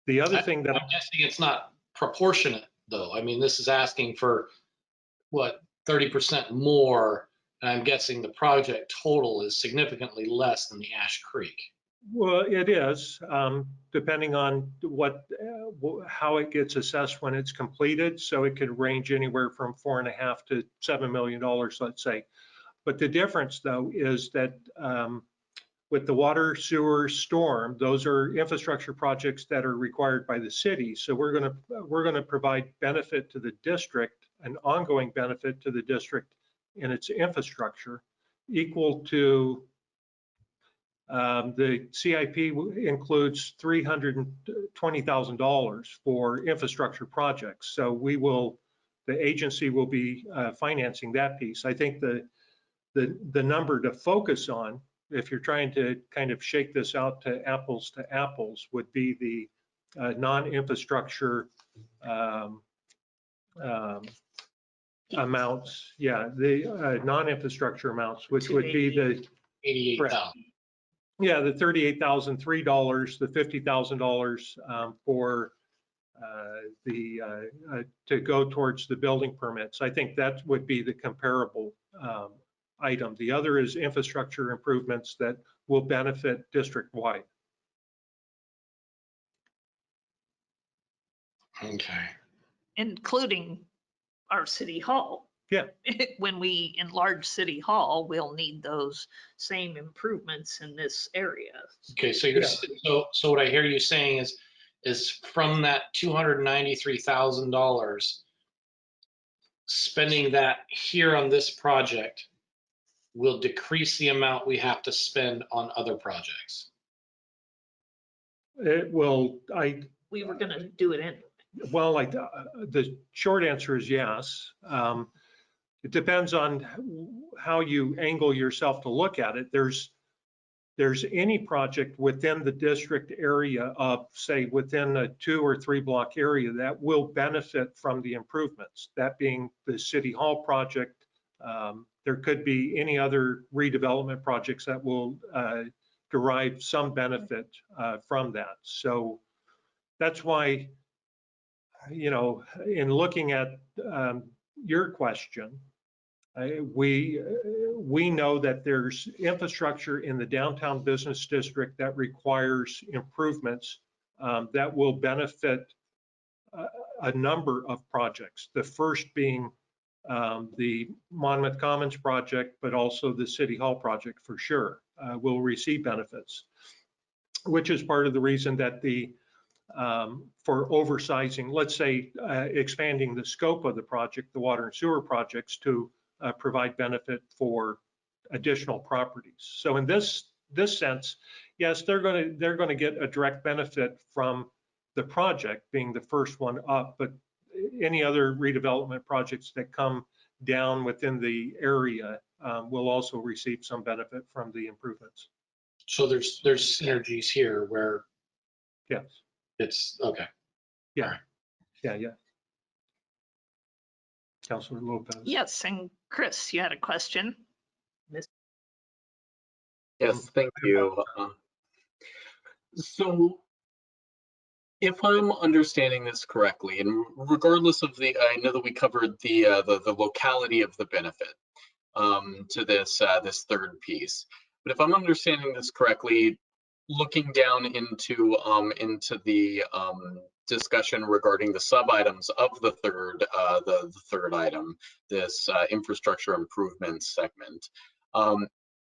The other thing that I'm guessing it's not proportionate though. I mean, this is asking for what, 30% more. And I'm guessing the project total is significantly less than the Ash Creek. Well, it is, depending on how it gets assessed when it's completed. So it could range anywhere from $4.5 to $7 million, let's say. But the difference, though, is that with the water, sewer, storm, those are infrastructure projects that are required by the city. So we're going to provide benefit to the district, an ongoing benefit to the district in its infrastructure, equal to the CIP includes $320,000 for infrastructure projects. So the agency will be financing that piece. I think the number to focus on, if you're trying to kind of shake this out to apples, would be the non-infrastructure amounts. Yeah, the non-infrastructure amounts, which would be the 88,000. Yeah, the $38,003, the $50,000 for to go towards the building permits. I think that would be the comparable item. The other is infrastructure improvements that will benefit district-wide. Okay. Including our city hall. Yeah. When we enlarge city hall, we'll need those same improvements in this area. Okay, so you're so what I hear you saying is from that $293,000, spending that here on this project will decrease the amount we have to spend on other projects. It will, We were gonna do it anyway. well, like the short answer is yes. It depends on how you angle yourself to look at it. There's any project within the district area of, say, within a 2 or 3 block area that will benefit from the improvements. That being the city hall project. There could be any other redevelopment projects that will derive some benefit from that. So that's why, you know, in looking at your question, we know that there's infrastructure in the downtown business district that requires improvements that will benefit a number of projects. The first being the Monmouth Commons project, but also the City Hall project for sure will receive benefits, which is part of the reason that for oversizing, let's say expanding the scope of the project, the water and sewer projects to provide benefit for additional properties. So in this sense, yes, they're going to get a direct benefit from the project being the first one up, but any other redevelopment projects that come down within the area will also receive some benefit from the improvements. So there's synergies here where yes, it's okay. Yeah, right. Yeah. Councilor Lopez. Yes, and Chris, you had a question. Yes, thank you. So if I'm understanding this correctly, and regardless of I know that we covered the locality of the benefit to this third piece, but if I'm understanding this correctly, looking down into the discussion regarding the sub items of the third item, this infrastructure improvements segment, I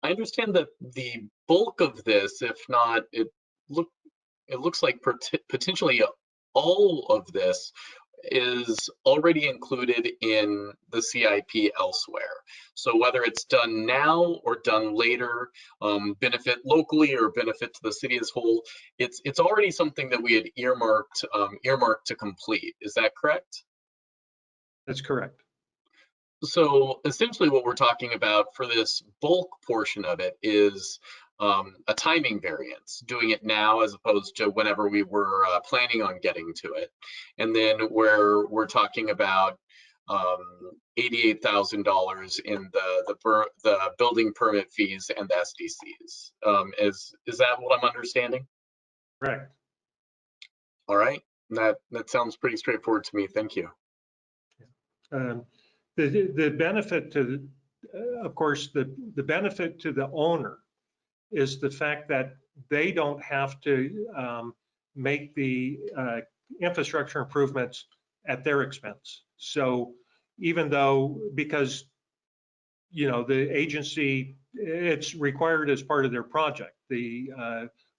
understand that the bulk of this, if not, it looks like potentially all of this is already included in the CIP elsewhere. So whether it's done now or done later, benefit locally or benefit to the city as a whole, it's already something that we had earmarked to complete. Is that correct? That's correct. So essentially what we're talking about for this bulk portion of it is a timing variance, doing it now as opposed to whenever we were planning on getting to it. And then where we're talking about $88,000 in the building permit fees and the SDCs. Is that what I'm understanding? Correct. All right, that sounds pretty straightforward to me. Thank you. The benefit to, of course, the benefit to the owner is the fact that they don't have to make the infrastructure improvements at their expense. So even though, because, you know, the agency, it's required as part of their project, the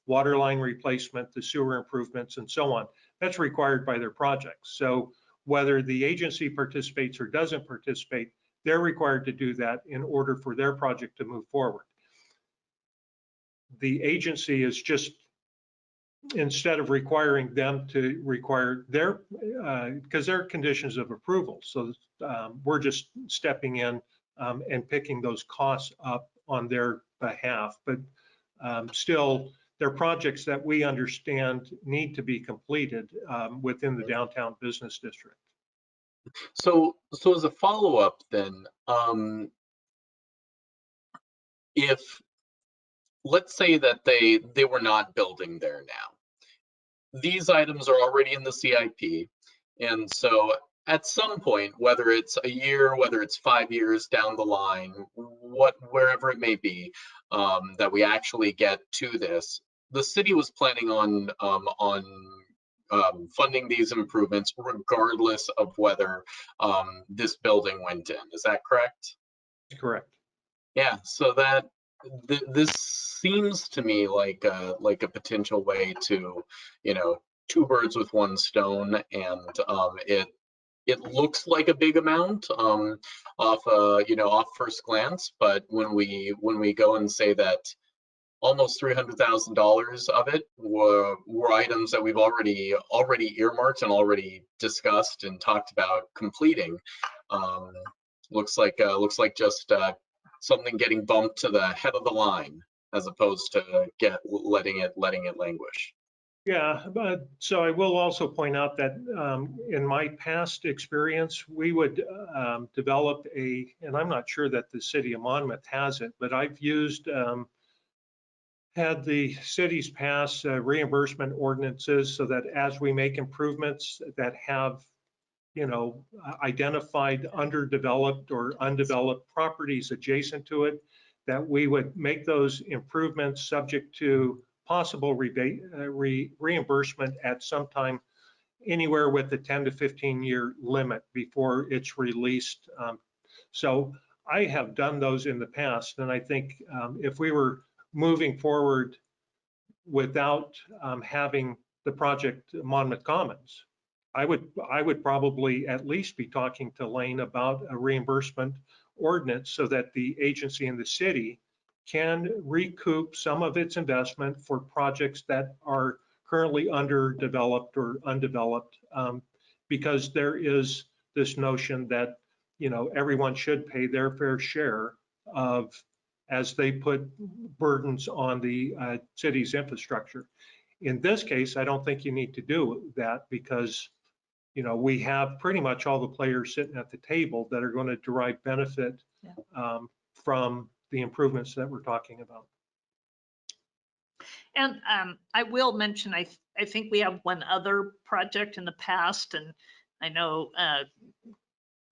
water line replacement, the sewer improvements, and so on, that's required by their projects. So whether the agency participates or doesn't participate, they're required to do that in order for their project to move forward. The agency is just, instead of requiring them to require their, because they're conditions of approval. So we're just stepping in and picking those costs up on their behalf. But still, they're projects that we understand need to be completed within the downtown business district. So as a follow-up then, if let's say that they were not building there now, these items are already in the CIP, and so at some point, whether it's a year, whether it's 5 years down the line, wherever it may be, that we actually get to this. The city was planning on funding these improvements regardless of whether this building went in. Is that correct? Correct. Yeah, so that this seems to me like a potential way to, two birds with one stone, and it looks like a big amount off first glance, but when we go and say that almost $300,000 of it were items that we've already earmarked and already discussed and talked about completing. Looks like just something getting bumped to the head of the line as opposed to letting it languish. Yeah, but so I will also point out that in my past experience, we would develop and I'm not sure that the city of Monmouth has it, but I've had the cities pass reimbursement ordinances so that as we make improvements that have, identified underdeveloped or undeveloped properties adjacent to it, that we would make those improvements subject to possible reimbursement at some time, anywhere with the 10 to 15-year limit before it's released. So I have done those in the past, and I think if we were moving forward without having the project Monmouth Commons, I would probably at least be talking to Lane about a reimbursement ordinance so that the agency and the city can recoup some of its investment for projects that are currently underdeveloped or undeveloped, because there is this notion that everyone should pay their fair share of, as they put burdens on the city's infrastructure. In this case, I don't think you need to do that because we have pretty much all the players sitting at the table that are going to derive benefit from the improvements that we're talking about. And I will mention, I think we have one other project in the past, and I know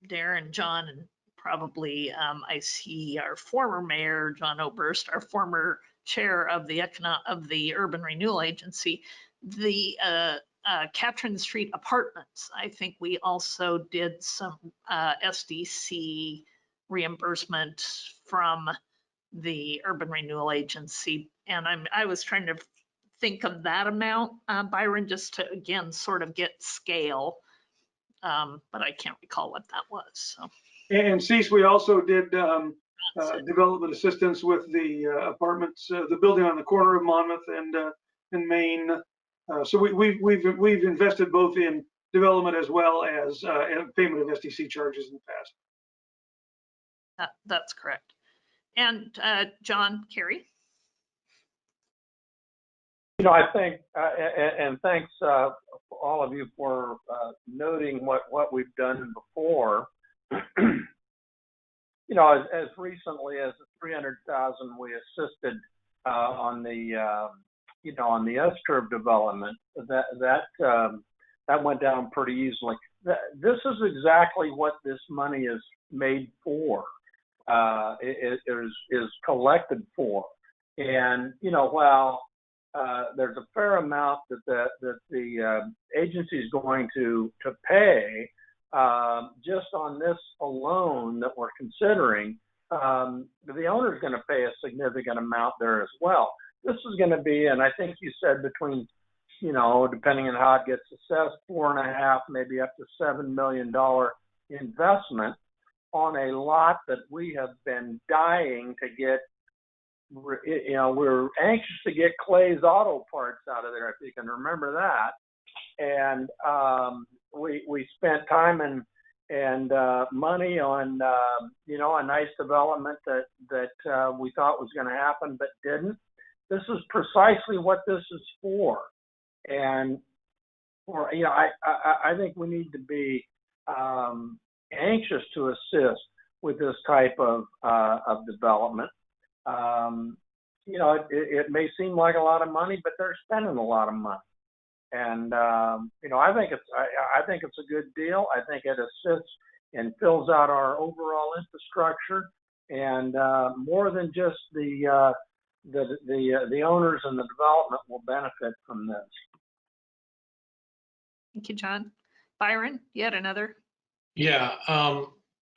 Darren, John, and probably I see our former mayor, John Oberst, our former chair of the Urban Renewal Agency, the Catherine Street Apartments. I think we also did some SDC reimbursement from the Urban Renewal Agency. And I was trying to think of that amount, Byron, just to, again, sort of get scale. But I can't recall what that was. So. And Cease, we also did development assistance with the apartments, the building on the corner of Monmouth and Main. So we've invested both in development as well as payment of SDC charges in the past. That's correct. And John, Kerry? I think, and thanks all of you for noting what we've done before. As recently as the 300,000 we assisted on the on the S-curve development, that went down pretty easily. This is exactly what this money is made for. It is collected for, and while there's a fair amount that the agency is going to pay just on this alone that we're considering. The owner is going to pay a significant amount there as well. This is going to be, and I think you said between, depending on how it gets assessed, $4.5, maybe up to $7 million investment on a lot that we have been dying to get. We're anxious to get Clay's Auto Parts out of there, if you can remember that. And we spent time and money on a nice development that we thought was going to happen but didn't. This is precisely what this is for, and I think we need to be anxious to assist with this type of development. It may seem like a lot of money, but they're spending a lot of money. And I think it's a good deal. I think it assists and fills out our overall infrastructure. and more than just the owners and the development will benefit from this. Thank you, John. Byron, you had another? Yeah,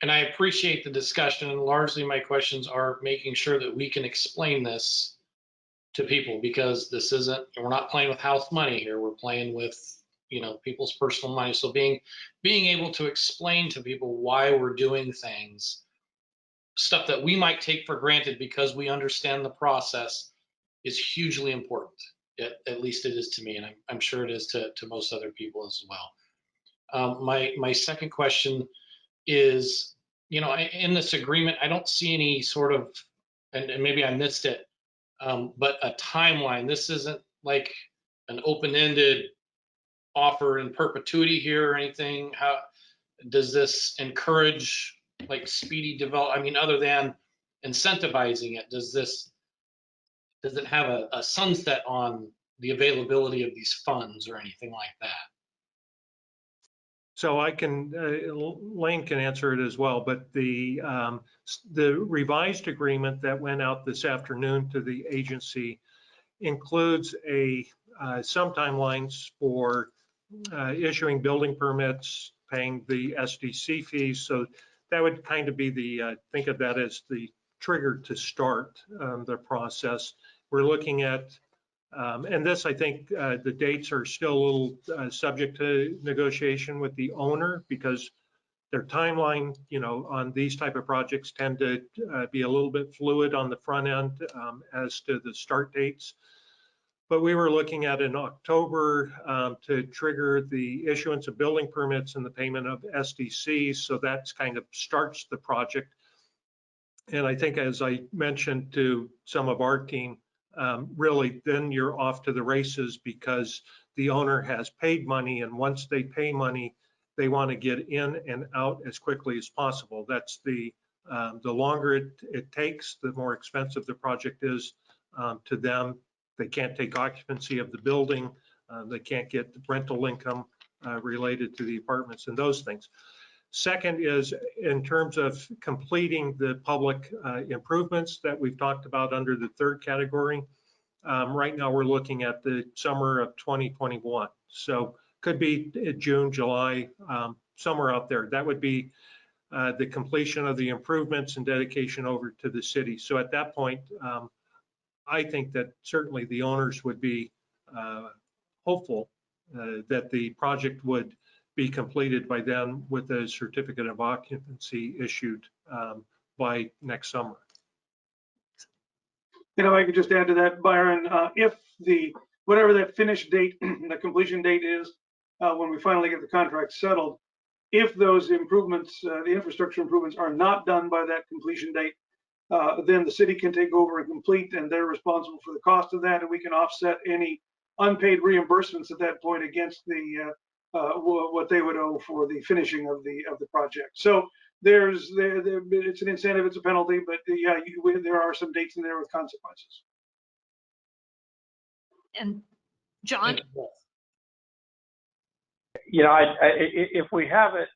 and I appreciate the discussion, and largely my questions are making sure that we can explain this to people, because this isn't, we're not playing with house money here. We're playing with, you know, people's personal money. So being able to explain to people why we're doing things, stuff that we might take for granted because we understand the process, is hugely important. At least it is to me, and I'm sure it is to most other people as well. My second question is, you know, in this agreement, I don't see any sort of, and maybe I missed it, but a timeline. This isn't like an open-ended offer in perpetuity here or anything. How does this encourage like speedy development? I mean, other than incentivizing it, does it have a sunset on the availability of these funds or anything like that? So I can, Lane can answer it as well, but the revised agreement that went out this afternoon to the agency includes some timelines for issuing building permits, paying the SDC fees. So that would kind of be think of that as the trigger to start the process. We're looking at, and this, I think the dates are still a little subject to negotiation with the owner, because their timeline, you know, on these type of projects tend to be a little bit fluid on the front end as to the start dates. But we were looking at in October to trigger the issuance of building permits and the payment of SDCs. So that's kind of starts the project. And I think, as I mentioned to some of our team, really then you're off to the races, because the owner has paid money, and once they pay money, they want to get in and out as quickly as possible. That's the longer it takes, the more expensive the project is to them. They can't take occupancy of the building. They can't get the rental income related to the apartments and those things. Second is in terms of completing the public improvements that we've talked about under the third category. Right now we're looking at the summer of 2021. So could be June, July, somewhere out there. That would be the completion of the improvements and dedication over to the city. So at that point, I think that certainly the owners would be hopeful that the project would be completed by then with a certificate of occupancy issued by next summer. You know, I could just add to that, Byron, if whatever that finish date, the completion date is, when we finally get the contract settled, if those improvements, the infrastructure improvements are not done by that completion date, then the city can take over and complete, and they're responsible for the cost of that, and we can offset any unpaid reimbursements at that point against the what they would owe for the finishing of the project. So it's an incentive, it's a penalty, but yeah, there are some dates in there with consequences. And John? You know, if we have it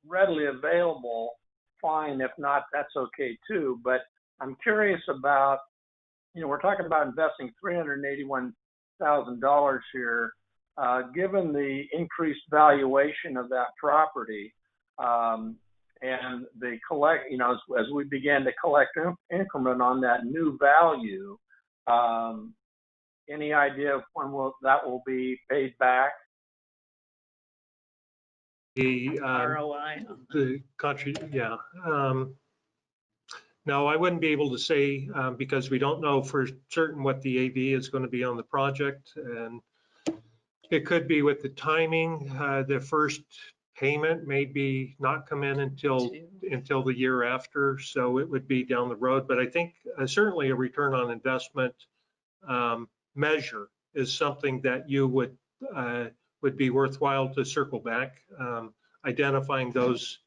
readily available, fine. If not, that's okay too. But I'm curious about, you know, we're talking about investing $381,000 here. Given the increased valuation of that property and the you know, as we began to collect increment on that new value, any idea of when that will be paid back? The ROI. The country, yeah. No, I wouldn't be able to say because we don't know for certain what the AV is going to be on the project, and it could be with the timing. The first payment may be not come in until the year after, so it would be down the road. But I think certainly a return on investment measure is something that you would be worthwhile to circle back. Identifying those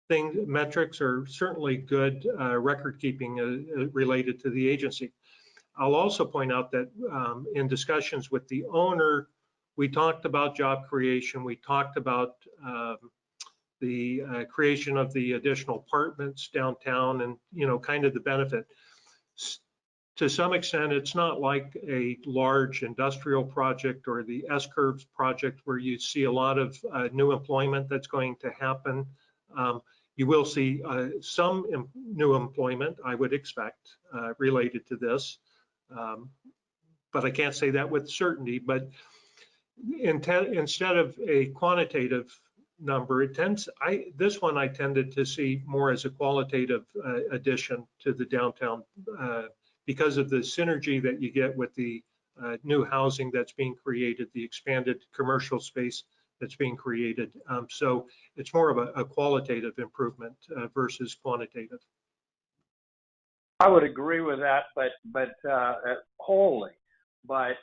metrics are certainly good record keeping related to the agency. I'll also point out that in discussions with the owner, we talked about job creation. We talked about the creation of the additional apartments downtown, and, you know, kind of the benefit. To some extent, it's not like a large industrial project or the S-curves project where you see a lot of new employment that's going to happen. You will see some new employment, I would expect, related to this. But I can't say that with certainty. But instead of a quantitative number, this one I tended to see more as a qualitative addition to the downtown because of the synergy that you get with the new housing that's being created, the expanded commercial space that's being created. So it's more of a qualitative improvement versus quantitative. I would agree with that, but wholly. But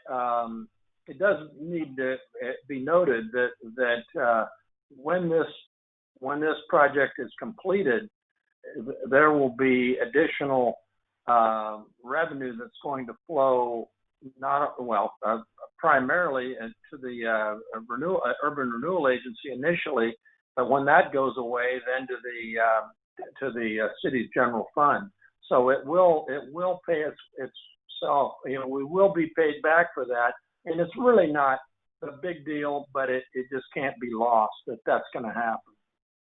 it does need to be noted that when this project is completed, there will be additional revenue that's going to flow primarily to the urban renewal agency initially, but when that goes away, then to the city's general fund. So it will pay itself. You know, we will be paid back for that, and it's really not a big deal, but it just can't be lost that that's going to happen.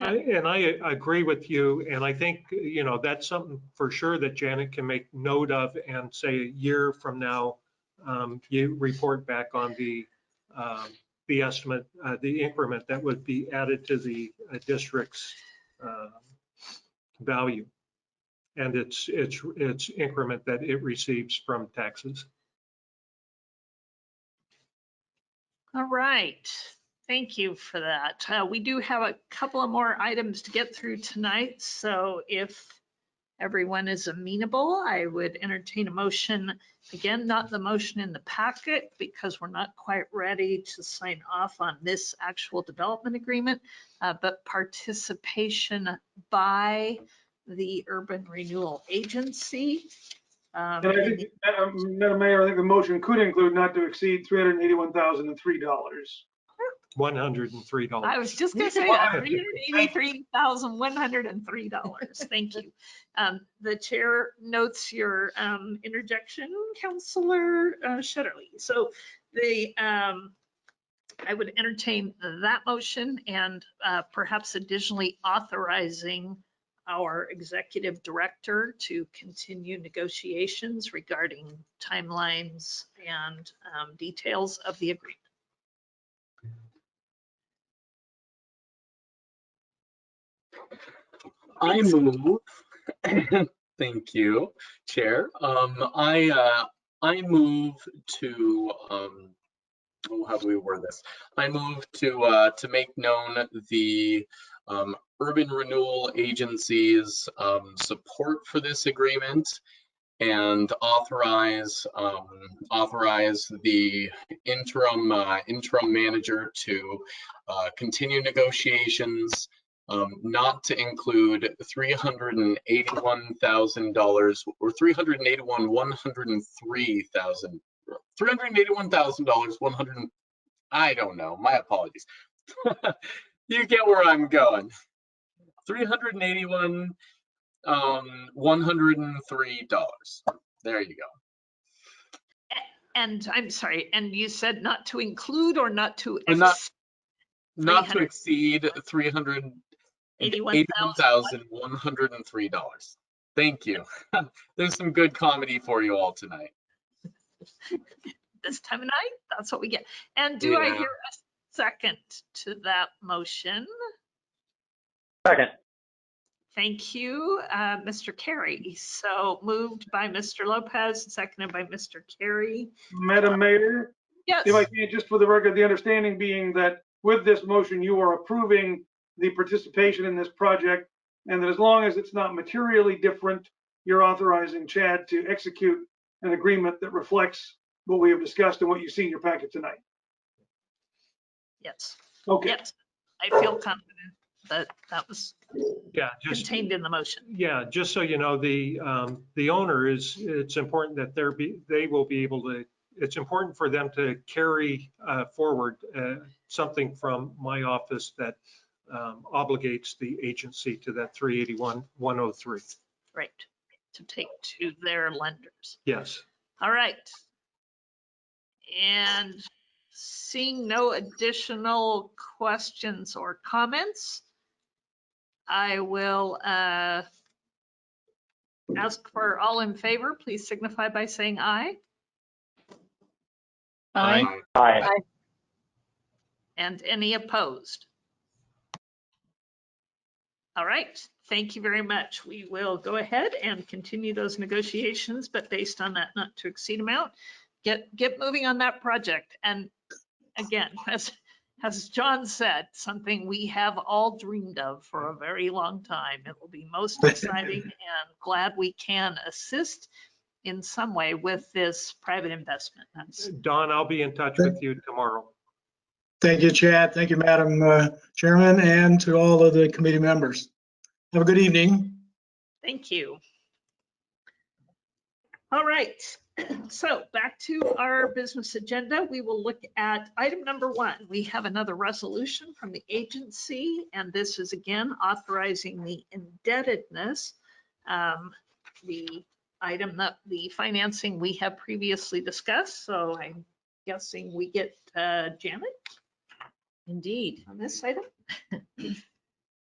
And I agree with you, and I think, you know, that's something for sure that Janet can make note of, and say a year from now, you report back on the estimate, the increment that would be added to the district's value, and its increment that it receives from taxes. All right. Thank you for that. We do have a couple of more items to get through tonight. So if everyone is amenable, I would entertain a motion. Again, not the motion in the packet because we're not quite ready to sign off on this actual development agreement, but participation by the Urban Renewal Agency. And I think, Madam Mayor, I think the motion could include not to exceed $381,003. $103. I was just going to say that, $383,103. Thank you. The chair notes your interjection, Councillor Shetterly. So I would entertain that motion, and perhaps additionally authorizing our executive director to continue negotiations regarding timelines and details of the agreement. I move. Thank you, Chair. I move to how do we word this? I move to make known the Urban Renewal Agency's support for this agreement, and authorize the interim manager to continue negotiations, not to include $381,000 or $381,103,000, I don't know, my apologies. You get where I'm going. $381,103. There you go. And I'm sorry, and you said not to include or not to not to exceed $381,103. Thank you. There's some good comedy for you all tonight. This time of night, that's what we get. And do I hear a second to that motion? Second. Thank you, Mr. Carey. So moved by Mr. Lopez, seconded by Mr. Carey. Madam Mayor? Yes. If I can, just for the record, the understanding being that with this motion, you are approving the participation in this project, and that as long as it's not materially different, you're authorizing Chad to execute an agreement that reflects what we have discussed and what you see in your packet tonight. Yes. Okay. Yes, I feel confident that that was contained in the motion. Yeah, just so you know, the owner it's important that they will be able to, it's important for them to carry forward something from my office that obligates the agency to that 381,103. Right, to take to their lenders. Yes. All right. And seeing no additional questions or comments, I will ask for all in favor. Please signify by saying aye. Aye. Aye. And any opposed? All right, thank you very much. We will go ahead and continue those negotiations, but based on that not to exceed amount, get moving on that project. And again, as John said, something we have all dreamed of for a very long time. It will be most exciting and glad we can assist in some way with this private investment. Don, I'll be in touch with you tomorrow. Thank you, Chad. Thank you, Madam Chairman, and to all of the committee members. Have a good evening. Thank you. All right, so back to our business agenda. We will look at item number 1. We have another resolution from the agency, and this is again authorizing the indebtedness. The item that the financing we have previously discussed. So I'm guessing we get Janet. Indeed. On this item.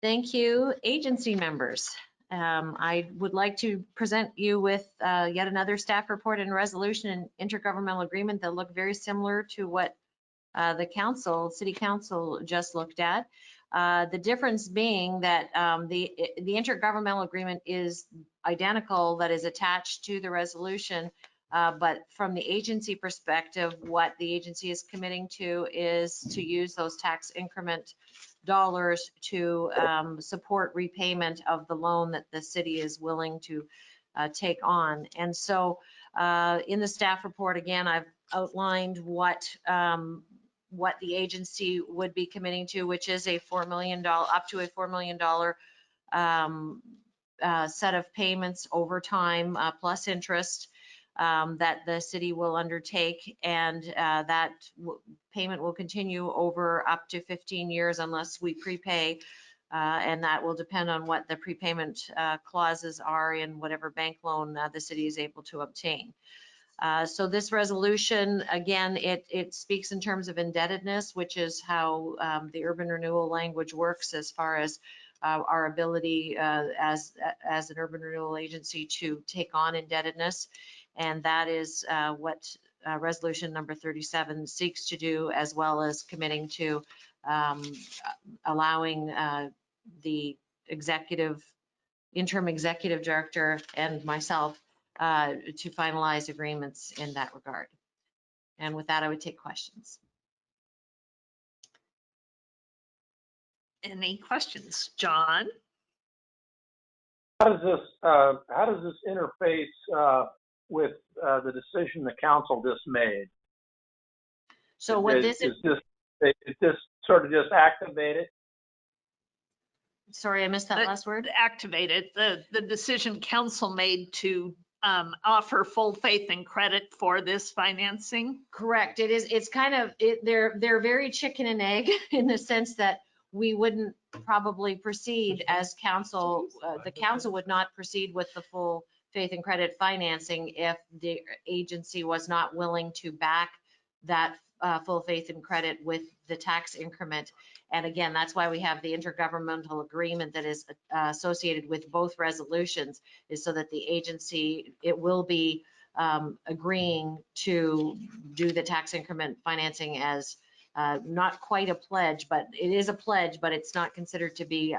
Thank you, agency members. I would like to present you with yet another staff report and resolution and intergovernmental agreement that look very similar to what the city council just looked at. The difference being that the intergovernmental agreement is identical, that is attached to the resolution, but from the agency perspective, what the agency is committing to is to use those tax increment dollars to support repayment of the loan that the city is willing to take on. And so in the staff report, again, I've outlined what the agency would be committing to, which is a $4 million, up to a $4 million set of payments over time plus interest that the city will undertake, and that payment will continue over up to 15 years unless we prepay, and that will depend on what the prepayment clauses are in whatever bank loan the city is able to obtain. So this resolution, again, it speaks in terms of indebtedness, which is how the urban renewal language works as far as our ability as an urban renewal agency to take on indebtedness. And that is what resolution number 37 seeks to do, as well as committing to allowing the interim executive director and myself to finalize agreements in that regard. And with that, I would take questions. Any questions, John? How does this interface with the decision the council just made? So what is this sort of just activated? Sorry, I missed that last word. Activated, the decision council made to offer full faith and credit for this financing. Correct. It's kind of, they're very chicken and egg in the sense that we wouldn't probably proceed as council, the council would not proceed with the full faith and credit financing if the agency was not willing to back that full faith and credit with the tax increment. And again, that's why we have the intergovernmental agreement that is associated with both resolutions, is so that the agency, it will be agreeing to do the tax increment financing as not quite a pledge, but it is a pledge, but it's not considered to be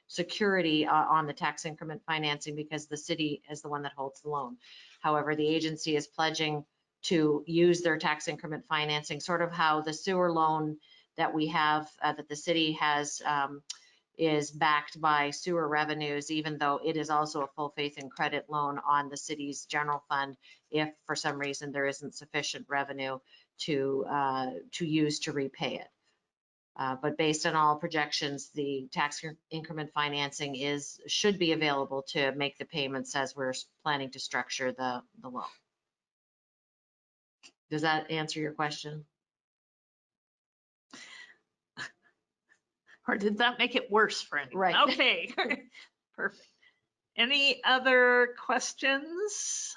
security on the tax increment financing because the city is the one that holds the loan. However, the agency is pledging to use their tax increment financing, sort of how the sewer loan that we have, that the city has, is backed by sewer revenues, even though it is also a full faith and credit loan on the city's general fund if for some reason there isn't sufficient revenue to use to repay it. But based on all projections, the tax increment financing should be available to make the payments as we're planning to structure the loan. Does that answer your question? Or did that make it worse for anyone? Right. Okay, perfect. Any other questions?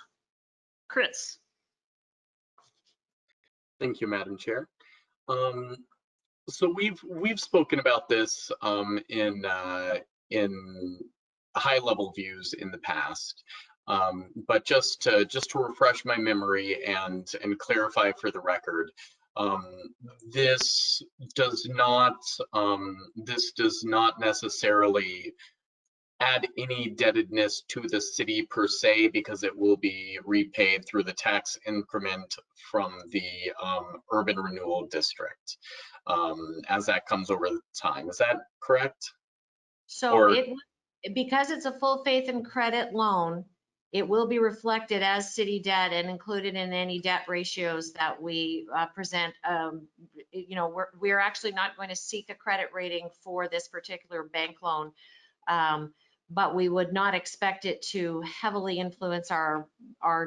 Chris? Thank you, Madam Chair. So we've spoken about this in high level views in the past, but just to refresh my memory and clarify for the record, this does not necessarily add any indebtedness to the city per se, because it will be repaid through the tax increment from the urban renewal district as that comes over time. Is that correct? So Or because it's a full faith and credit loan, it will be reflected as city debt and included in any debt ratios that we present. You know, we're actually not going to seek a credit rating for this particular bank loan. But we would not expect it to heavily influence our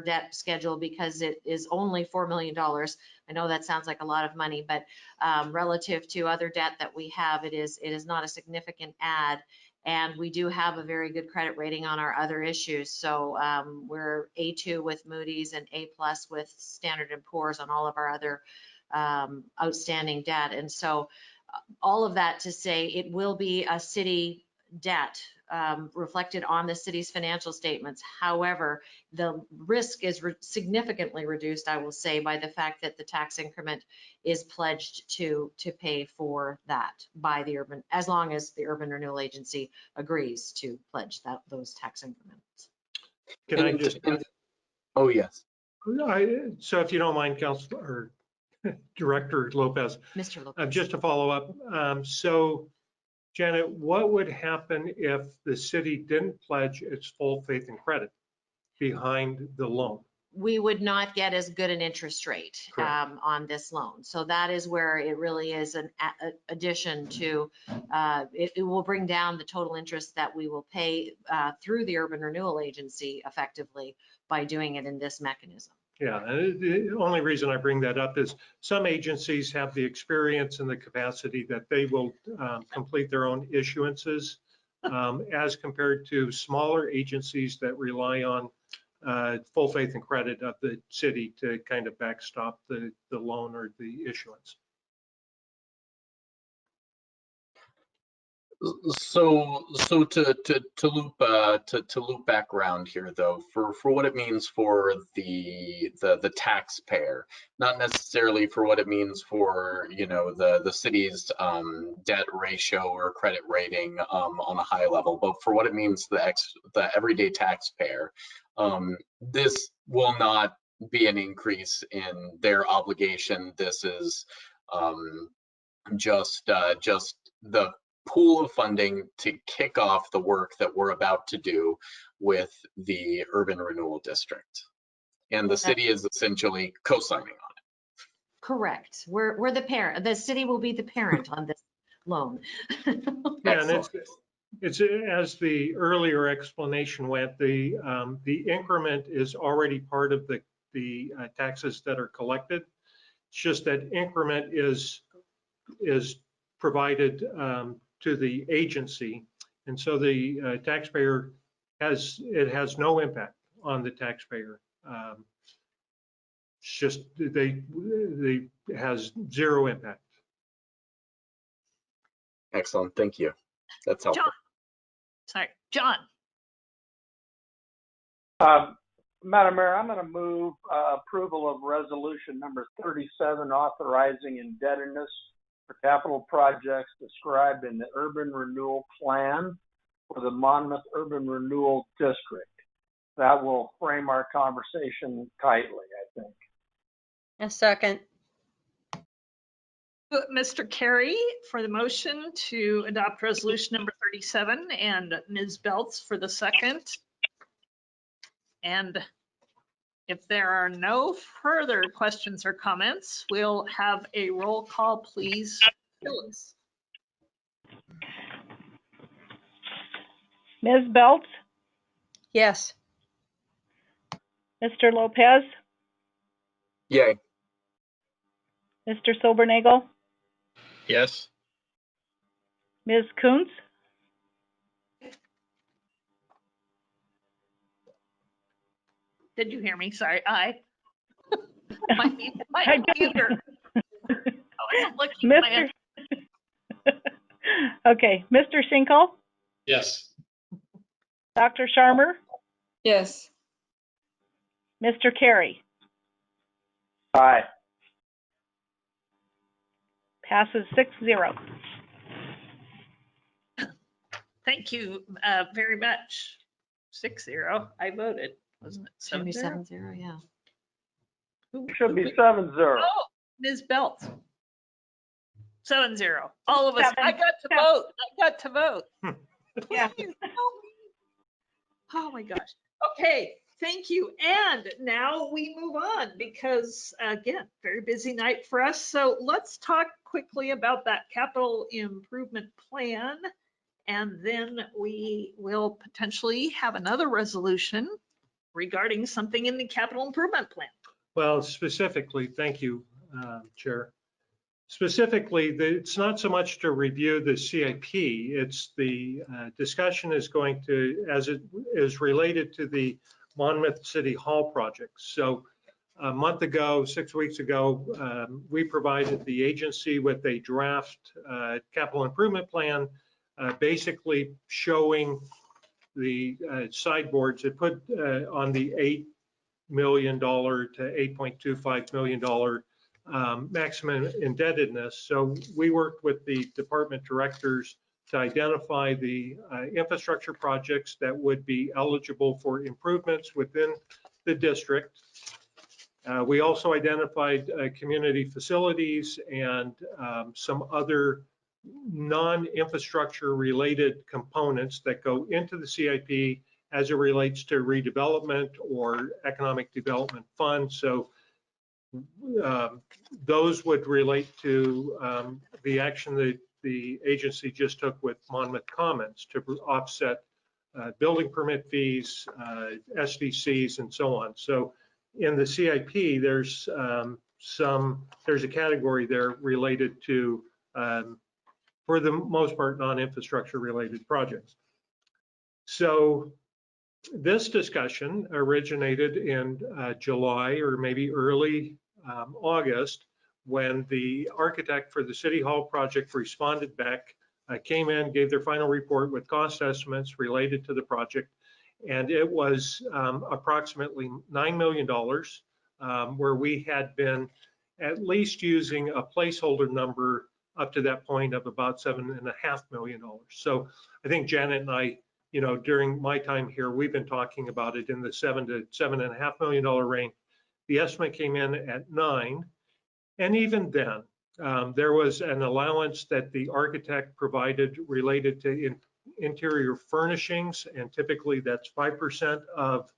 debt schedule because it is only $4 million. I know that sounds like a lot of money, but relative to other debt that we have, it is not a significant add. And we do have a very good credit rating on our other issues. So we're A2 with Moody's and A+ with Standard & Poor's on all of our other outstanding debt. And so all of that to say it will be a city debt reflected on the city's financial statements. However, the risk is significantly reduced, I will say, by the fact that the tax increment is pledged to pay for that by the urban, as long as the Urban Renewal Agency agrees to pledge those tax increments. Can I just? Oh, yes. So if you don't mind, Council or Director Lopez. Mr. Lopez. Just to follow up. So Janet, what would happen if the city didn't pledge its full faith and credit behind the loan? We would not get as good an interest rate on this loan. So that is where it really is an addition to, it will bring down the total interest that we will pay through the Urban Renewal Agency effectively by doing it in this mechanism. Yeah, and the only reason I bring that up is some agencies have the experience and the capacity that they will complete their own issuances as compared to smaller agencies that rely on full faith and credit of the city to kind of backstop the loan or the issuance. So to loop back around here though, for what it means for the taxpayer, not necessarily for what it means for, you know, the city's debt ratio or credit rating on a high level, but for what it means to the everyday taxpayer, this will not be an increase in their obligation. This is just the pool of funding to kick off the work that we're about to do with the Urban Renewal District. And the city is essentially co-signing on it. Correct. We're the parent. The city will be the parent on this loan. Yeah, and it's as the earlier explanation went, the increment is already part of the taxes that are collected. It's just that increment is provided to the agency, and so the taxpayer has no impact on the taxpayer. It's just they has zero impact. Excellent, thank you. That's helpful. John. Sorry, John. Madam Mayor, I'm going to move approval of resolution number 37, authorizing indebtedness for capital projects described in the Urban Renewal Plan for the Monmouth Urban Renewal District. That will frame our conversation tightly, I think. A second. Mr. Carey for the motion to adopt resolution number 37 and Ms. Belts for the second. And if there are no further questions or comments, we'll have a roll call, please. Phyllis. Ms. Belts, Yes. Mr. Lopez, Yay. Mr. Silbernagel, Yes. Ms. Kuntz? Did you hear me? Sorry, aye. My computer. I wasn't looking at my Okay, Mr. Sinkle? Yes. Dr. Sharmer? Yes. Mr. Carey? Aye. Passes 6-0. Thank you very much. 6-0. I voted, wasn't it? Should be 7-0? 7-0, yeah. Should be 7-0. Oh, Ms. Belt. 7-0. All of us. I got to Yeah. vote. I got to vote. Yeah. Please help me. Oh my gosh. Okay, thank you. And now we move on because again, very busy night for us. So let's talk quickly about that capital improvement plan. And then we will potentially have another resolution regarding something in the capital improvement plan. Well, specifically, thank you, Chair. Specifically, it's not so much to review the CIP, it's the discussion is going to, as it is related to the Monmouth City Hall project. So a month ago, 6 weeks ago, we provided the agency with a draft capital improvement plan, basically showing the sideboards. It put on the $8 million to $8.25 million maximum indebtedness. So we worked with the department directors to identify the infrastructure projects that would be eligible for improvements within the district. We also identified community facilities and some other non-infrastructure related components that go into the CIP as it relates to redevelopment or economic development funds. So those would relate to the action that the agency just took with Monmouth Commons to offset building permit fees, SDCs, and so on. So in the CIP, there's a category there related to, for the most part, non-infrastructure related projects. So this discussion originated in July or maybe early August, when the architect for the City Hall project responded back, came in, gave their final report with cost estimates related to the project. And it was approximately $9 million, where we had been at least using a placeholder number up to that point of about $7.5 million. So I think Janet and I, during my time here, we've been talking about it in the $7 to $7.5 million range. The estimate came in at 9. And even then, there was an allowance that the architect provided related to interior furnishings, and typically that's 5% of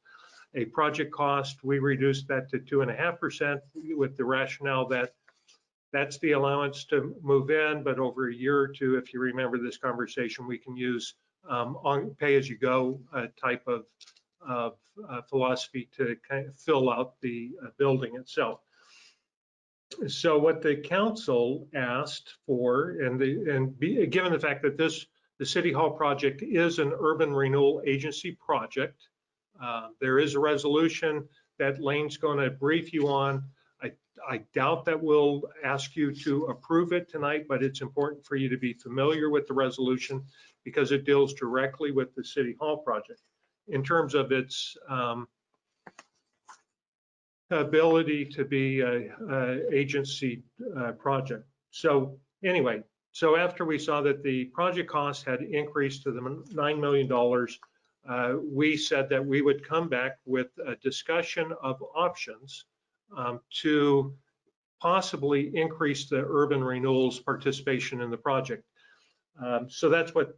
a project cost. We reduced that to 2.5% with the rationale that that's the allowance to move in, but over a year or two, if you remember this conversation, we can use on pay-as-you-go type of philosophy to kind of fill out the building itself. So what the council asked for, given the fact that the City Hall project is an urban renewal agency project, there is a resolution that Lane's going to brief you on. I doubt that we'll ask you to approve it tonight, but it's important for you to be familiar with the resolution because it deals directly with the City Hall project in terms of its ability to be an agency project. So anyway, so after we saw that the project cost had increased to the $9 million, we said that we would come back with a discussion of options to possibly increase the urban renewals participation in the project. So that's what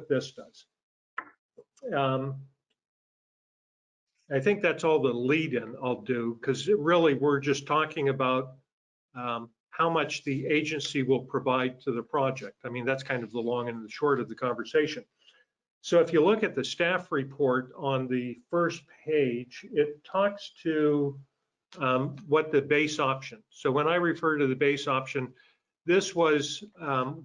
this does. I think that's all the lead-in I'll do, because really we're just talking about how much the agency will provide to the project. I mean, that's kind of the long and the short of the conversation. So if you look at the staff report on the first page, it talks to what the base option. So when I refer to the base option, This was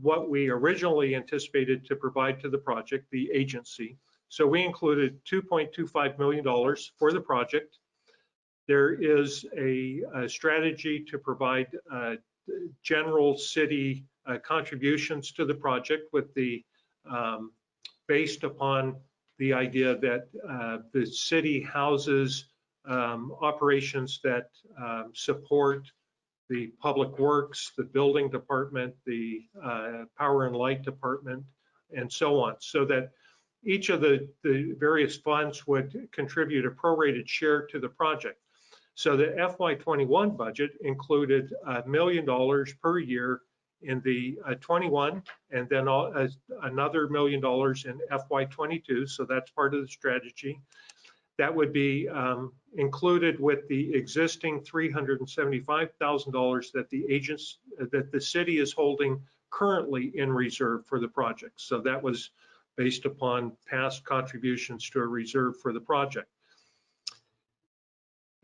what we originally anticipated to provide to the project, the agency. So we included $2.25 million for the project. There is a strategy to provide general city contributions to the project with the based upon the idea that the city houses operations that support the public works, the building department, the power and light department, and so on, so that each of the various funds would contribute a prorated share to the project. So the FY21 budget included $1 million per year in the 21, and then another $1 million in FY22. So that's part of the strategy. That would be included with the existing $375,000 that the city is holding currently in reserve for the project. So that was based upon past contributions to a reserve for the project.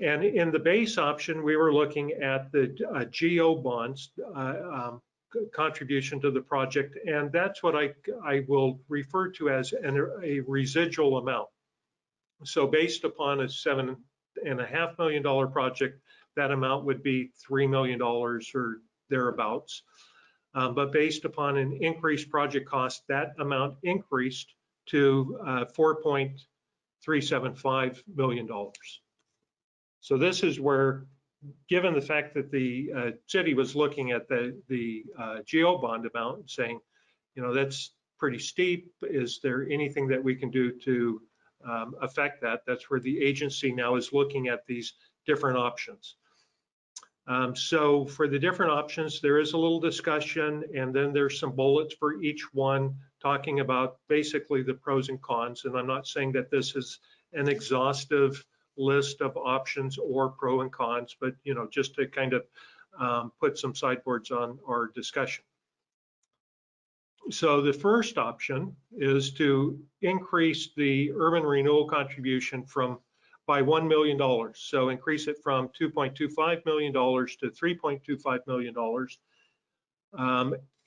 And in the base option, we were looking at the GO bonds contribution to the project, and that's what I will refer to as a residual amount. So based upon a $7.5 million project, that amount would be $3 million or thereabouts. But based upon an increased project cost, that amount increased to $4.375 million. So this is where, given the fact that the city was looking at the GO bond amount and saying, you know, that's pretty steep. Is there anything that we can do to affect that? That's where the agency now is looking at these different options. So for the different options, there is a little discussion, and then there's some bullets for each one talking about basically the pros and cons. And I'm not saying that this is an exhaustive list of options or pro and cons, but you know, just to kind of put some sideboards on our discussion. So the first option is to increase the urban renewal contribution by $1 million. So increase it from $2.25 million to $3.25 million.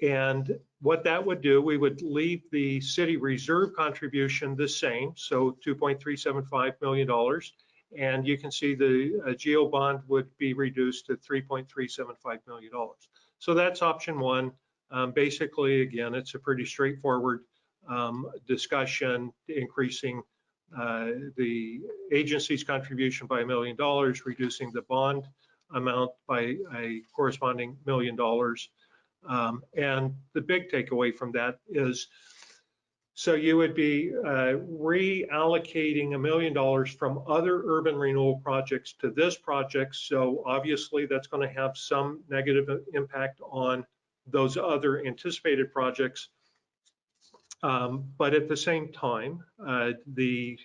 And what that would do, we would leave the city reserve contribution the same, so $2.375 million. And you can see the GO bond would be reduced to $3.375 million. So that's option one. Basically, again, it's a pretty straightforward discussion, increasing the agency's contribution by $1 million, reducing the bond amount by a corresponding $1 million. And the big takeaway from that is, so you would be reallocating $1 million from other urban renewal projects to this project. So obviously that's going to have some negative impact on those other anticipated projects. But at the same time, the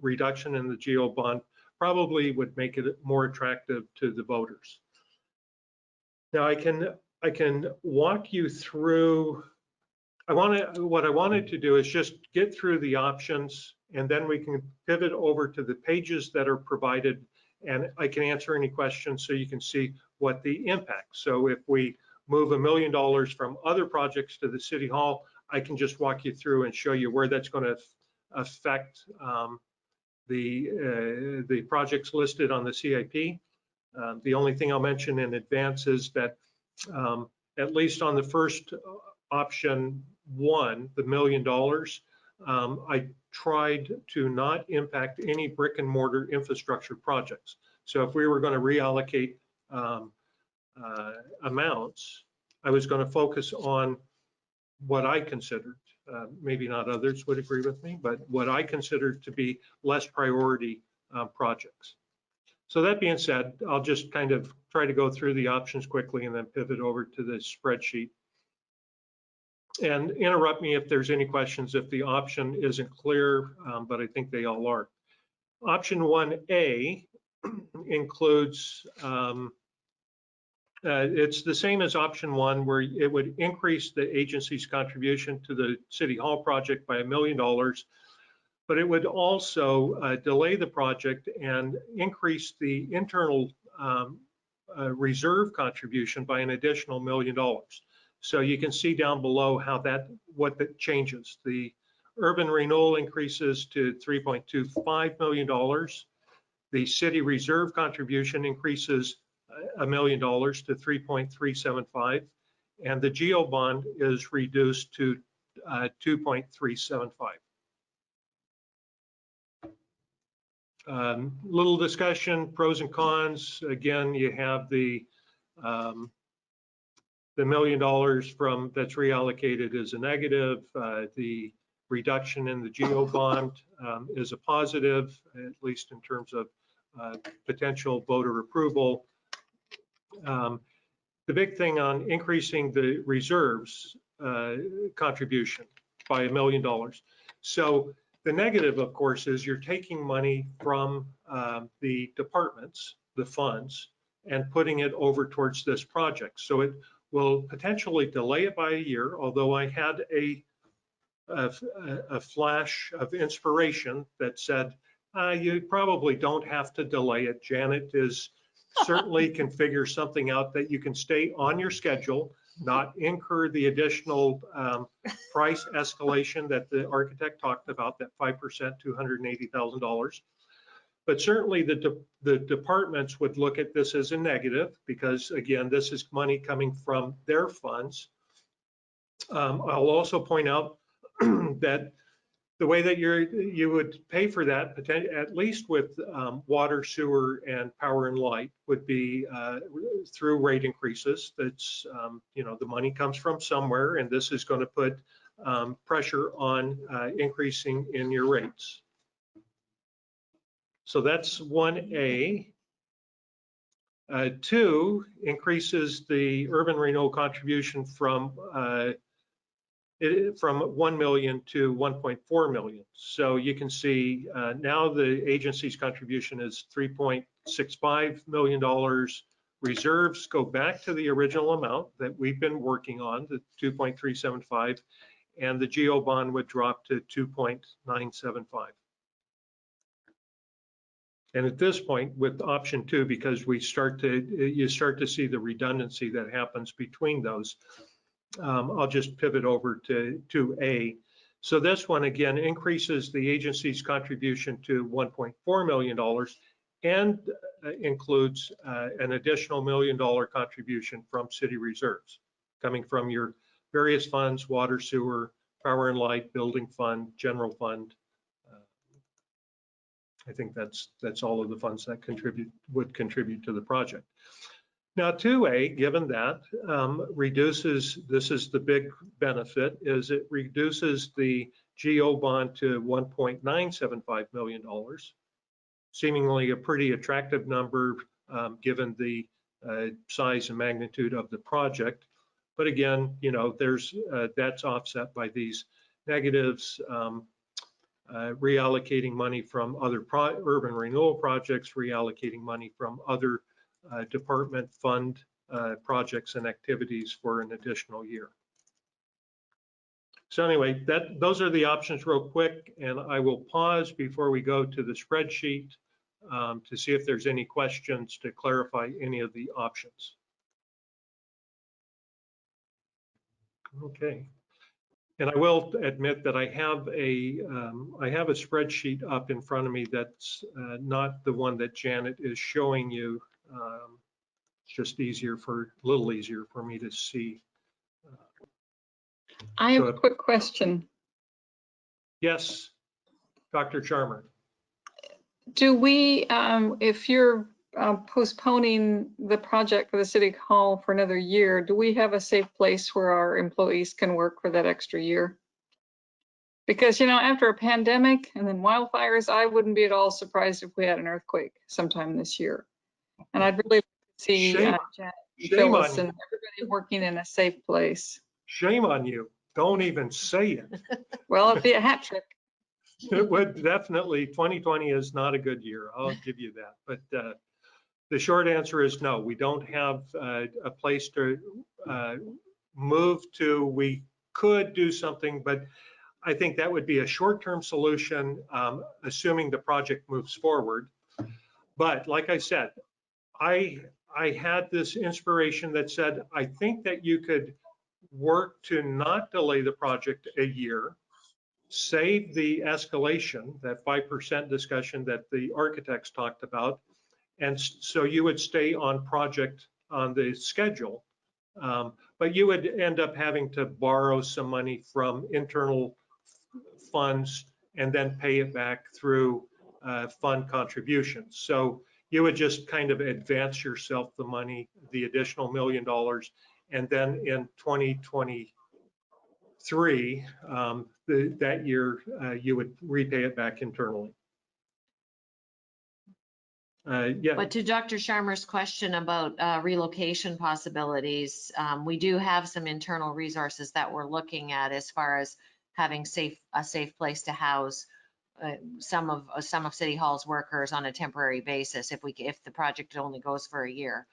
reduction in the GO bond probably would make it more attractive to the voters. Now I can walk you through. What I wanted to do is just get through the options, and then we can pivot over to the pages that are provided, and I can answer any questions so you can see what the impact. So if we move $1 million from other projects to the City Hall, I can just walk you through and show you where that's going to affect the projects listed on the CIP. The only thing I'll mention in advance is that at least on the first option one, the $1 million, I tried to not impact any brick and mortar infrastructure projects. So if we were going to reallocate amounts, I was going to focus on what I considered, maybe not others would agree with me, but what I considered to be less priority projects. So that being said, I'll just kind of try to go through the options quickly and then pivot over to the spreadsheet. And interrupt me if there's any questions if the option isn't clear, but I think they all are. Option 1A includes, it's the same as option one, where it would increase the agency's contribution to the City Hall project by $1 million, but it would also delay the project and increase the internal reserve contribution by an additional $1 million. So you can see down below how what that changes. The urban renewal increases to $3.25 million. The city reserve contribution increases $1 million to 3.375, and the GEO bond is reduced to 2.375. Little discussion, pros and cons. Again, you have the $1 million that's reallocated is a negative. The reduction in the GEO bond is a positive, at least in terms of potential voter approval. The big thing on increasing the reserves contribution by $1 million. So the negative, of course, is you're taking money from the departments, the funds, and putting it over towards this project. So it will potentially delay it by a year, although I had a flash of inspiration that said, you probably don't have to delay it. Janet certainly can figure something out that you can stay on your schedule, not incur the additional price escalation that the architect talked about, that 5%, $280,000. But certainly the departments would look at this as a negative because, again, this is money coming from their funds. I'll also point out that the way that you would pay for that, at least with water, sewer, and power and light, would be through rate increases. That's, the money comes from somewhere, and this is going to put pressure on increasing in your rates. So that's 1A. 2 increases the urban renewal contribution from 1 million to 1.4 million. So you can see now the agency's contribution is $3.65 million. Reserves go back to the original amount that we've been working on, the 2.375, and the GEO bond would drop to 2.975. And at this point, with option 2, because you start to see the redundancy that happens between those, I'll just pivot over to 2A. So this one, again, increases the agency's contribution to $1.4 million and includes an additional $1 million contribution from city reserves, coming from your various funds, water, sewer, power and light, building fund, general fund. I think that's all of the funds that would contribute to the project. Now 2A, given that, reduces, this is the big benefit, is it reduces the GEO bond to $1.975 million, seemingly a pretty attractive number given the size and magnitude of the project. But again, that's offset by these negatives, reallocating money from other urban renewal projects, reallocating money from other department fund projects and activities for an additional year. So anyway, those are the options real quick, and I will pause before we go to the spreadsheet to see if there's any questions to clarify any of the options. Okay. And I will admit that I have a spreadsheet up in front of me that's not the one that Janet is showing you. It's just a little easier for me to see. I have a quick question. Yes, Dr. Charmer. Do we, if you're postponing the project for the city hall for another year, do we have a safe place where our employees can work for that extra year? Because, after a pandemic and then wildfires, I wouldn't be at all surprised if we had an earthquake sometime this year. And I'd really like to see Janet, Phyllis, and everybody working in a safe place. Shame on you. Don't even say it. Well, it'd be a hat trick. It would definitely. 2020 is not a good year. I'll give you that. But the short answer is no. We don't have a place to move to. We could do something, but I think that would be a short-term solution, assuming the project moves forward. But like I said, I had this inspiration that said, I think that you could work to not delay the project a year, save the escalation, that 5% discussion that the architects talked about, and so you would stay on project on the schedule, but you would end up having to borrow some money from internal funds and then pay it back through fund contributions. So you would just kind of advance yourself the money, the additional $1 million, and then in 2023, that year, you would repay it back internally. Yeah. But to Dr. Sharmer's question about relocation possibilities, we do have some internal resources that we're looking at as far as having a safe place to house some of City Hall's workers on a temporary basis if the project only goes for a year.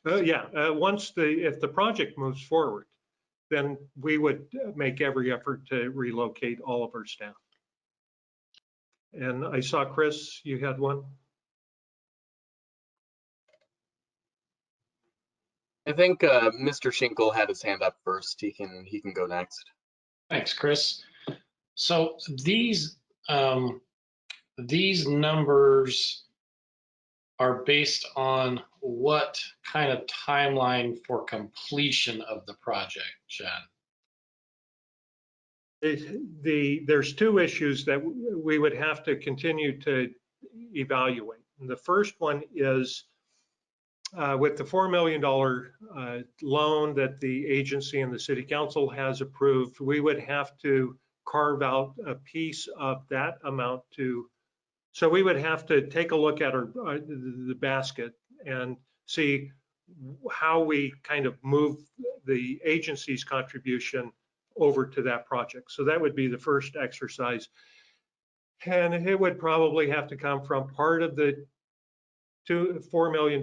Yeah, if the project moves forward, then we would make every effort to relocate all of our staff. And I saw Chris, you had one. I think Mr. Schinkel had his hand up first. He can go next. Thanks, Chris. So these numbers are based on what kind of timeline for completion of the project, Chad? There's two issues that we would have to continue to evaluate. And the first one is with the $4 million loan that the agency and the city council has approved, we would have to carve out a piece of that amount so we would have to take a look at the basket and see how we kind of move the agency's contribution over to that project. So that would be the first exercise. And it would probably have to come from part of the $4 million,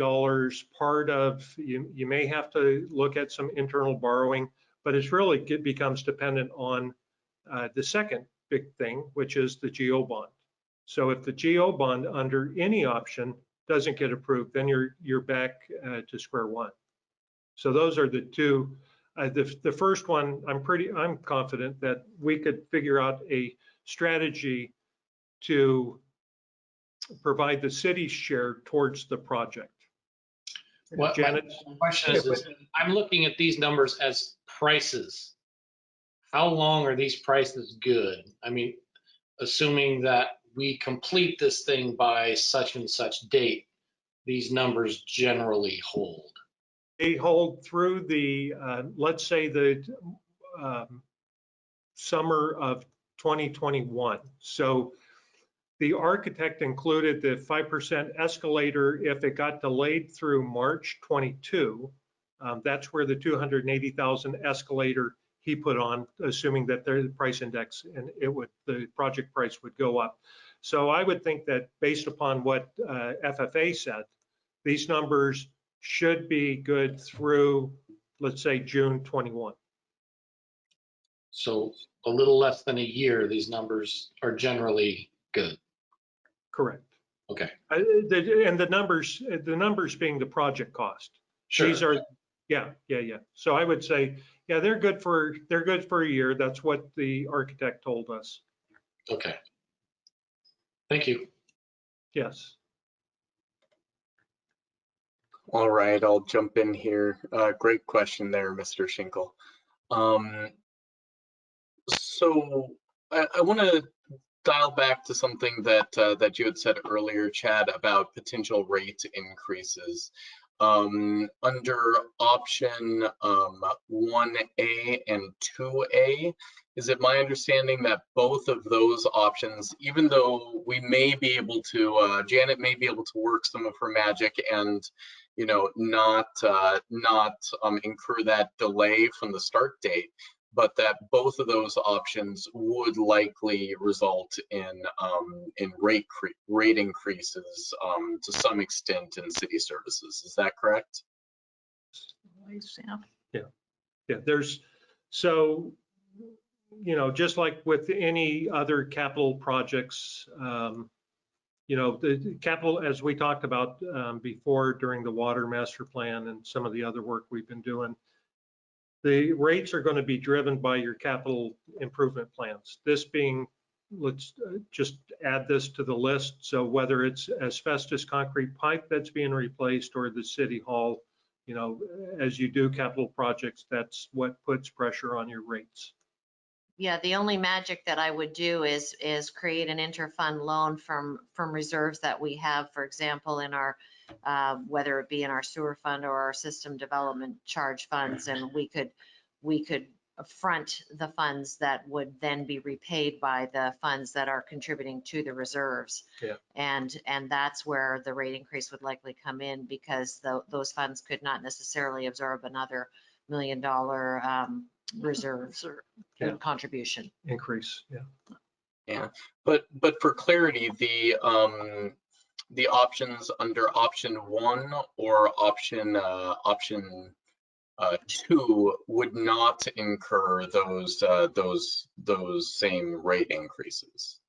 part of, you may have to look at some internal borrowing, but it becomes dependent on the second big thing, which is the GO bond. So if the GO bond under any option doesn't get approved, then you're back to square one. So those are the two. The first one, I'm confident that we could figure out a strategy to provide the city's share towards the project. What Janet, my question is I'm looking at these numbers as prices. How long are these prices good? I mean, assuming that we complete this thing by such and such date, these numbers generally hold. They hold through the, let's say the summer of 2021. So the architect included the 5% escalator if it got delayed through March 22. That's where the 280,000 escalator he put on, assuming that the price index and the project price would go up. So I would think that based upon what FFA said, these numbers should be good through, let's say, June 21. So a little less than a year, these numbers are generally good. Correct. Okay. And the numbers being the project cost. Sure. These are, yeah. So I would say, yeah, they're good for a year. That's what the architect told us. Okay. Thank you. Yes. All right, I'll jump in here. Great question there, Mr. Schinkel. So I want to dial back to something that you had said earlier, Chad, about potential rate increases. Under option 1A and 2A, is it my understanding that both of those options, even though we may be able to, Janet may be able to work some of her magic and, you know, not incur that delay from the start date, but that both of those options would likely result in rate increases to some extent in city services. Is that correct? Yeah. So, you know, just like with any other capital projects, you know, the capital, as we talked about before during the water master plan and some of the other work we've been doing, The rates are going to be driven by your capital improvement plans. This being, let's just add this to the list. So whether it's asbestos concrete pipe that's being replaced or the city hall, as you do capital projects, that's what puts pressure on your rates. Yeah, the only magic that I would do is create an interfund loan from reserves that we have, for example, in our, whether it be in our sewer fund or our system development charge funds, and we could front the funds that would then be repaid by the funds that are contributing to the reserves. Yeah. And that's where the rate increase would likely come in, because those funds could not necessarily absorb another $1 million reserve contribution Increase. Yeah. Yeah, but for clarity, the options under option 1 or option 2 would not incur those same rate increases.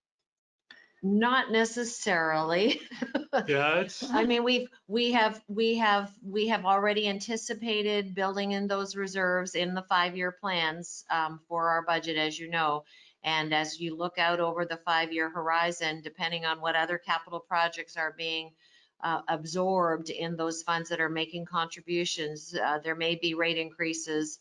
Not necessarily. Yeah, it's. I mean, we have already anticipated building in those reserves in the 5-year plans for our budget, as you know. And as you look out over the 5-year horizon, depending on what other capital projects are being absorbed in those funds that are making contributions, there may be rate increases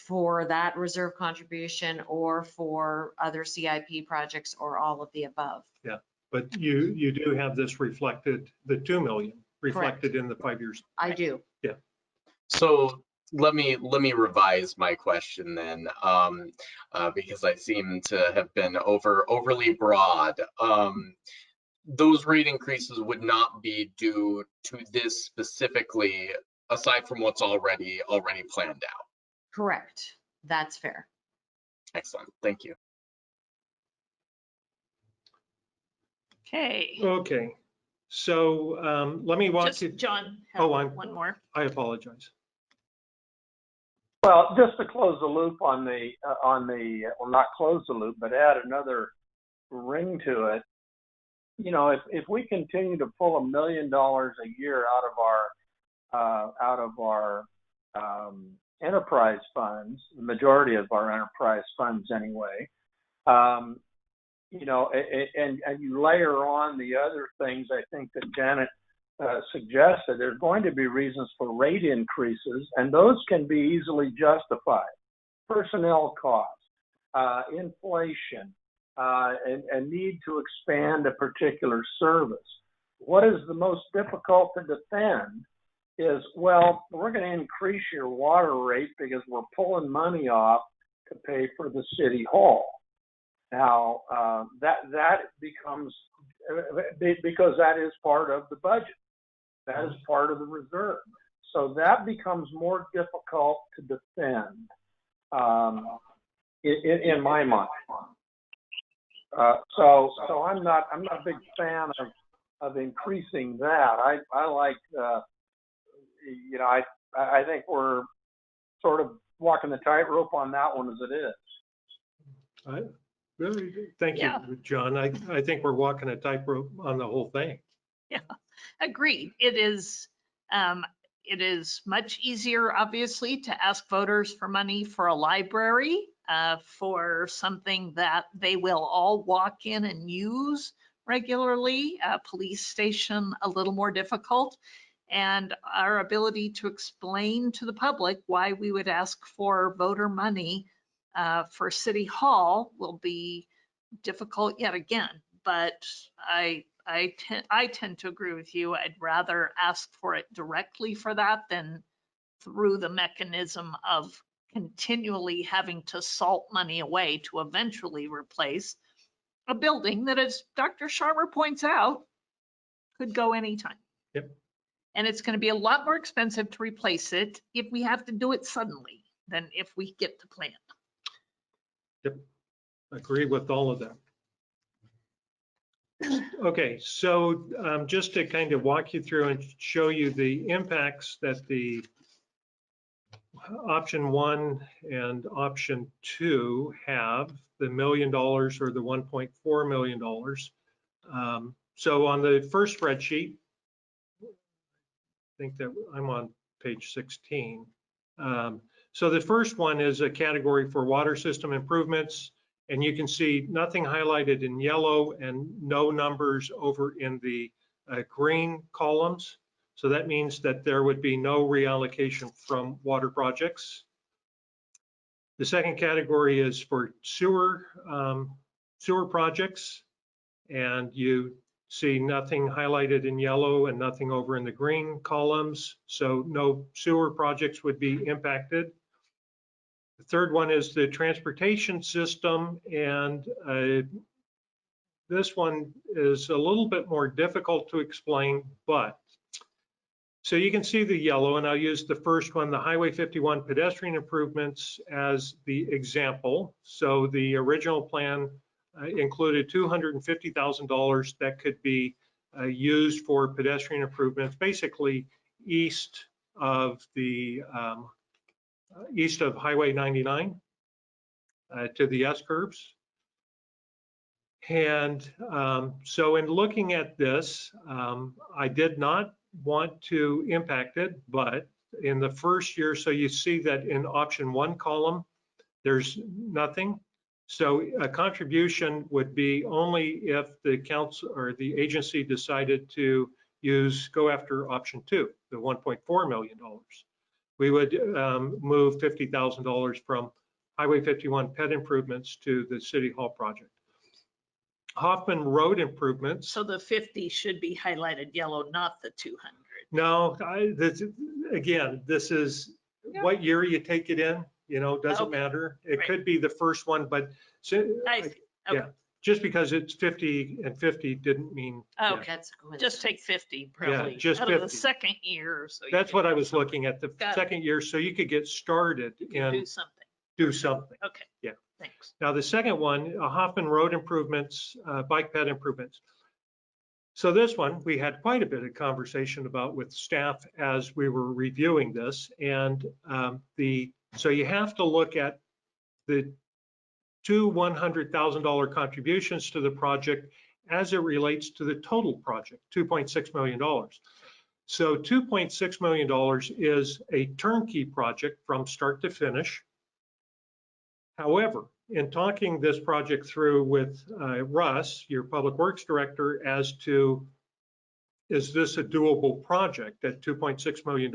for that reserve contribution or for other CIP projects or all of the above. Yeah, but you do have this reflected, the 2 million reflected. Correct. In the 5 years. I do. Yeah. So let me revise my question then, because I seem to have been overly broad. Those rate increases would not be due to this specifically, aside from what's already planned out. Correct. That's fair. Excellent. Thank you. Okay. Okay. So let me walk you. John, one more. I apologize. Well, just to close the loop on the, well, not close the loop, but add another ring to it. If we continue to pull $1 million a year out of our enterprise funds, the majority of our enterprise funds anyway, and you layer on the other things I think that Janet suggested, there's going to be reasons for rate increases, and those can be easily justified. Personnel costs, inflation, and need to expand a particular service. What is the most difficult to defend is, well, we're going to increase your water rate because we're pulling money off to pay for the city hall. Now, that becomes, because that is part of the budget. That is part of the reserve. So that becomes more difficult to defend in my mind. So I'm not a big fan of increasing that. I like, I think we're sort of walking the tightrope on that one as it is. Thank you, John. I think we're walking a tightrope on the whole thing. Yeah, agreed. It is much easier, obviously, to ask voters for money for a library, for something that they will all walk in and use regularly. A police station, a little more difficult. And our ability to explain to the public why we would ask for voter money for City Hall will be difficult yet again. But I tend to agree with you. I'd rather ask for it directly for that than through the mechanism of continually having to salt money away to eventually replace a building that, as Dr. Sharmer points out, could go anytime. Yep. And it's going to be a lot more expensive to replace it if we have to do it suddenly than if we get the plan. Yep. Agree with all of that. Okay, so just to kind of walk you through and show you the impacts that the option 1 and option 2 have, the $1 million or the $1.4 million. So on the first spreadsheet, I think that I'm on page 16. So the first one is a category for water system improvements. And you can see nothing highlighted in yellow and no numbers over in the green columns. So that means that there would be no reallocation from water projects. The second category is for sewer projects. And you see nothing highlighted in yellow and nothing over in the green columns. So no sewer projects would be impacted. The third one is the transportation system, and this one is a little bit more difficult to explain, but so you can see the yellow, and I'll use the first one, the Highway 51 pedestrian improvements, as the example. So the original plan included $250,000 that could be used for pedestrian improvements, basically east of Highway 99 to the S curves. And so in looking at this, I did not want to impact it, but in the first year, so you see that in option 1 column, there's nothing. So a contribution would be only if the council or the agency decided to go after option 2, the $1.4 million. We would move $50,000 from Highway 51 ped improvements to the City Hall project. Hoffman Road improvements. So the 50 should be highlighted yellow, not the 200. No, again, this is what year you take it in, doesn't matter. It could be the first one, but yeah, just because it's 50 and 50 didn't mean. Okay, just take 50 probably. Yeah, just out 50. Of the second year. So that's what I was looking at, the second year, so you could get started and do something. Okay. Yeah. Thanks. Now the second one, Hoffman Road improvements, bike ped improvements. So this one, we had quite a bit of conversation about with staff as we were reviewing this. And so you have to look at the two $100,000 contributions to the project as it relates to the total project, $2.6 million. So $2.6 million is a turnkey project from start to finish. However, in talking this project through with Russ, your Public Works Director, as to is this a doable project at $2.6 million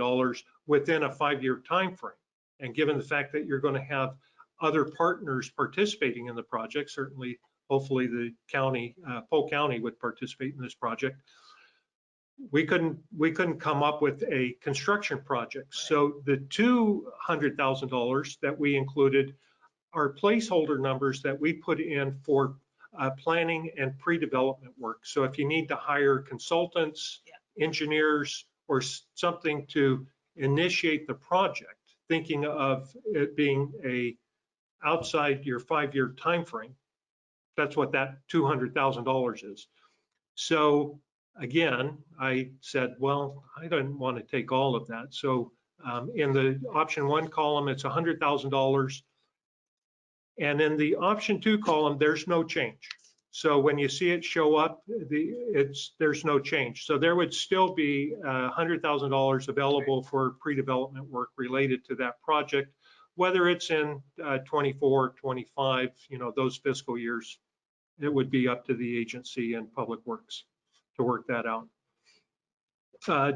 within a 5-year time frame? And given the fact that you're going to have other partners participating in the project, certainly, hopefully the county, Polk County would participate in this project. We couldn't come up with a construction project. So the $200,000 that we included are placeholder numbers that we put in for planning and pre-development work. So if you need to hire consultants, engineers, or something to initiate the project, thinking of it being outside your 5-year time frame, that's what that $200,000 is. So again, I said, well, I don't want to take all of that. So in the option 1 column, it's $100,000. And in the option 2 column, there's no change. So when you see it show up, there's no change. So there would still be $100,000 available for pre-development work related to that project, whether it's in 24, 25, those fiscal years. It would be up to the agency and Public Works to work that out.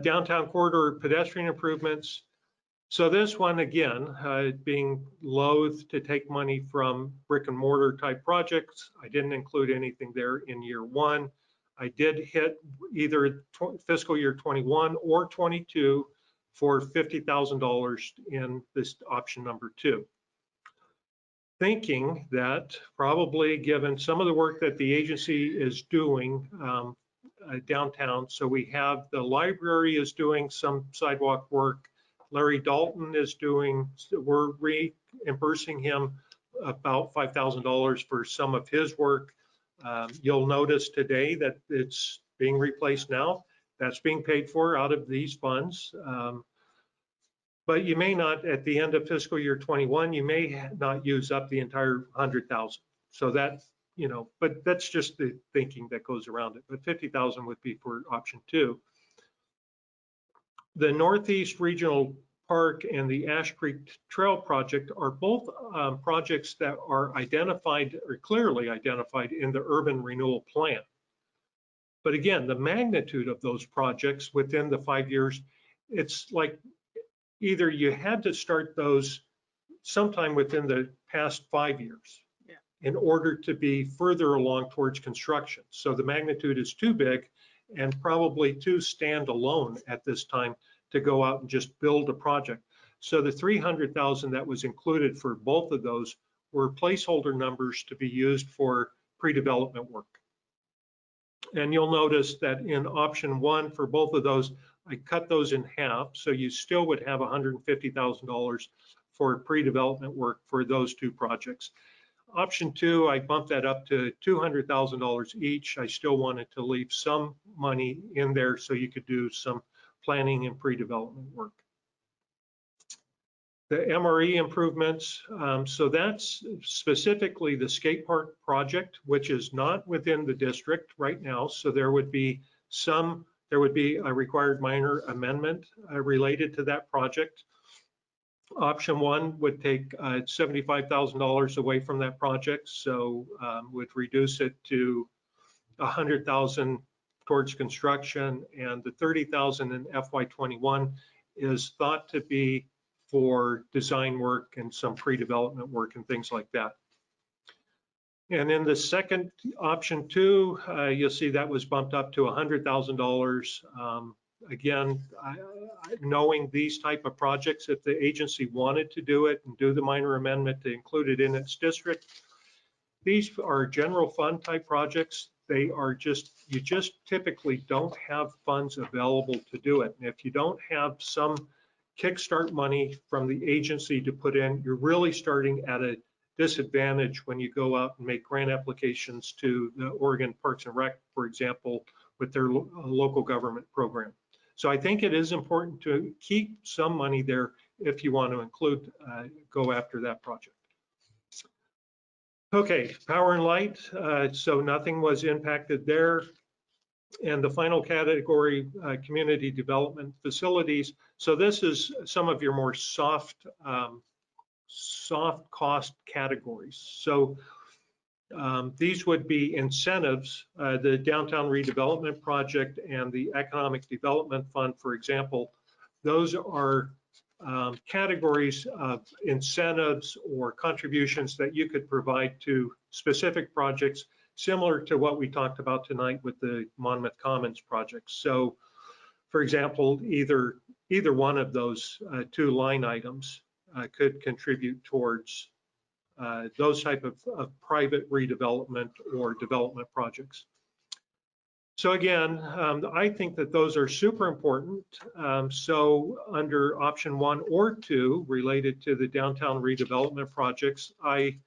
Downtown corridor pedestrian improvements. So this one, again, being loath to take money from brick and mortar type projects, I didn't include anything there in year 1. I did hit either fiscal year 21 or 22 for $50,000 in this option number 2. Thinking that probably given some of the work that the agency is doing downtown, so we have the library is doing some sidewalk work, Larry Dalton is we're reimbursing him about $5,000 for some of his work. You'll notice today that it's being replaced now. That's being paid for out of these funds. But you may not, at the end of fiscal year 21, you may not use up the entire 100,000. So that, but that's just the thinking that goes around it. But 50,000 would be for option 2. The Northeast Regional Park and the Ash Creek Trail project are both projects that are identified or clearly identified in the urban renewal plan. But again, the magnitude of those projects within the 5 years, it's like either you had to start those sometime within the past 5 years in order to be further along towards construction. So the magnitude is too big and probably too standalone at this time to go out and just build a project. So the 300,000 that was included for both of those were placeholder numbers to be used for pre-development work. And you'll notice that in option 1 for both of those, I cut those in half. So you still would have $150,000 for pre-development work for those 2 projects. Option 2, I bumped that up to $200,000 each. I still wanted to leave some money in there so you could do some planning and pre-development work. The MRE improvements, so that's specifically the skate park project, which is not within the district right now. So there would be a required minor amendment related to that project. Option 1 would take $75,000 away from that project, so would reduce it to $100,000 towards construction, and the $30,000 in FY21 is thought to be for design work and some pre-development work and things like that. And in the second option 2, you'll see that was bumped up to $100,000. Again, knowing these type of projects, if the agency wanted to do it and do the minor amendment to include it in its district, these are general fund type projects. They are just, you just typically don't have funds available to do it. And if you don't have some kickstart money from the agency to put in, you're really starting at a disadvantage when you go out and make grant applications to the Oregon Parks and Rec, for example, with their local government program. So I think it is important to keep some money there if you want to include, go after that project. Okay, power and light, so nothing was impacted there. And the final category, community development facilities. So this is some of your more soft cost categories. So these would be incentives, the downtown redevelopment project and the economic development fund, for example. Those are categories of incentives or contributions that you could provide to specific projects, similar to what we talked about tonight with the Monmouth Commons project. So, for example, either one of those 2 line items could contribute towards those type of private redevelopment or development projects. So again, I think that those are super important. So under option 1 or 2 related to the downtown redevelopment projects, I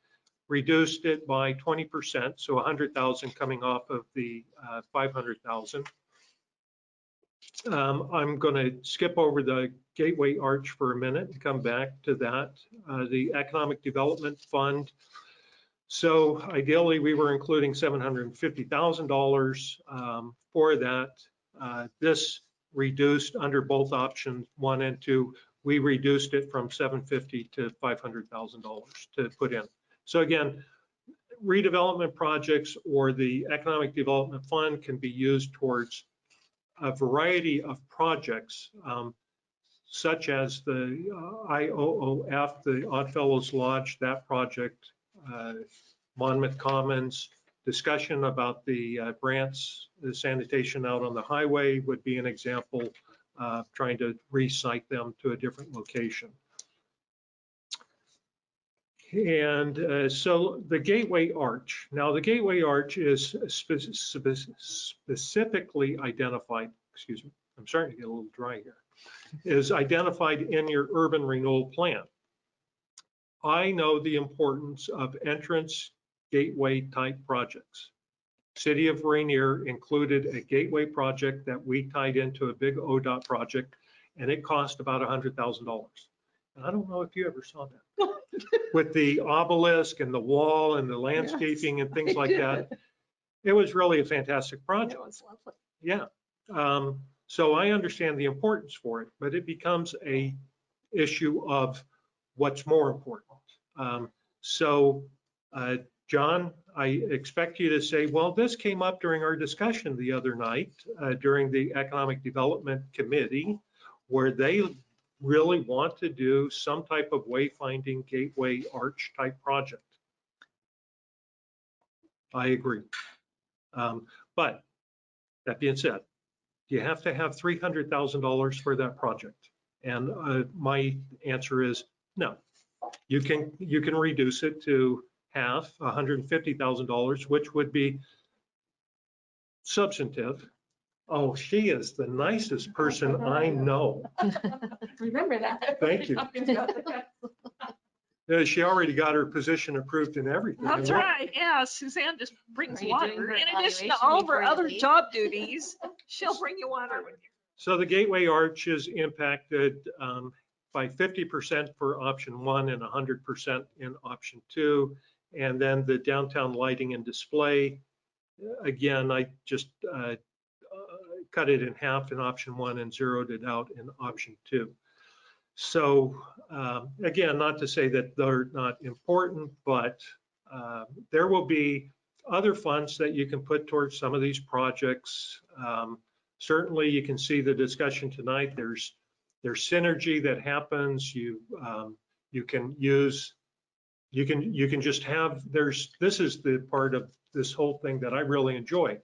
reduced it by 20%, so 100,000 coming off of the 500,000. I'm going to skip over the Gateway Arch for a minute and come back to that. The Economic Development Fund. So ideally, we were including $750,000 for that. This reduced under both options 1 and 2. We reduced it from $750,000 to $500,000 to put in. So again, redevelopment projects or the Economic Development Fund can be used towards a variety of projects, such as the IOOF, the Oddfellows Lodge, that project, Monmouth Commons, discussion about the grants, the sanitation out on the highway would be an example of trying to recite them to a different location. And so the Gateway Arch. Now the Gateway Arch is specifically identified, excuse me, I'm starting to get a little dry here, is identified in your urban renewal plan. I know the importance of entrance gateway type projects. City of Rainier included a gateway project that we tied into a big ODOT project, and it cost about $100,000. And I don't know if you ever saw that. With the obelisk and the wall and the landscaping, yes, and things like that. It was really a fantastic project. It was lovely. Yeah. So I understand the importance for it, but it becomes a issue of what's more important. So, John, I expect you to say, well, this came up during our discussion the other night during the Economic Development Committee, where they really want to do some type of wayfinding gateway arch type project. I agree. But that being said, you have to have $300,000 for that project. And my answer is no. You can reduce it to half, $150,000, which would be substantive. Oh, she is the nicest person I know. Remember that. Thank you. She already got her position approved and everything. That's right. Yeah, Suzanne just brings Are you doing water. her In addition to evaluation all of her before you other leave? job duties, she'll bring you water with you. So the Gateway Arch is impacted by 50% for option 1 and 100% in option 2. And then the downtown lighting and display, again, I just cut it in half in option 1 and zeroed it out in option 2. So again, not to say that they're not important, but there will be other funds that you can put towards some of these projects. Certainly, you can see the discussion tonight. There's synergy that happens. You can use, you can just have, this is the part of this whole thing that I really enjoy.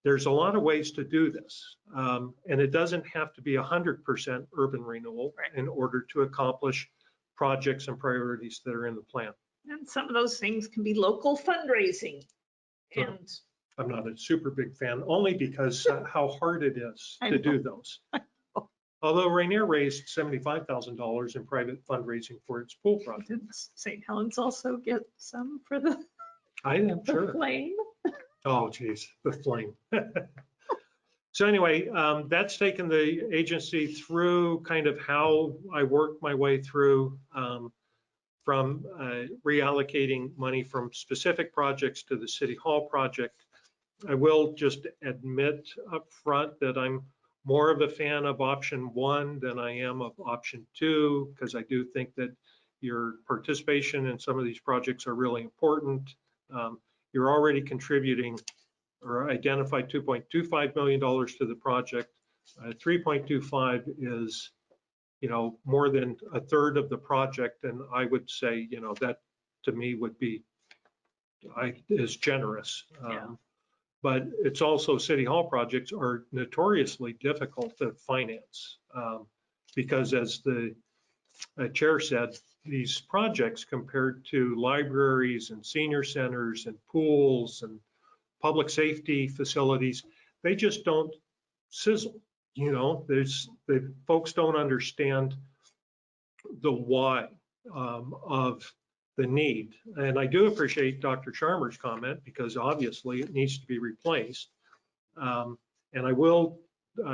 There's a lot of ways to do this. And it doesn't have to be 100% urban renewal in order to accomplish projects and priorities that are in the plan. And some of those things can be local fundraising. And I'm not a super big fan, only because how hard it is to do those. Although Rainier raised $75,000 in private fundraising for its pool project. didn't St. Helens also get some for the I am sure. flame? Oh, geez, the flame. So anyway, that's taken the agency through kind of how I work my way through from reallocating money from specific projects to the City Hall project. I will just admit up front that I'm more of a fan of option 1 than I am of option 2, because I do think that your participation in some of these projects are really important. You're already contributing or identified $2.25 million to the project. 3.25 is, more than a third of the project. And I would say, that to me would be, is generous. But it's also City Hall projects are notoriously difficult to finance because as the chair said, these projects compared to libraries and senior centers and pools and public safety facilities, they just don't sizzle. The folks don't understand the why of the need. And I do appreciate Dr. Charmer's comment because obviously it needs to be replaced. And I will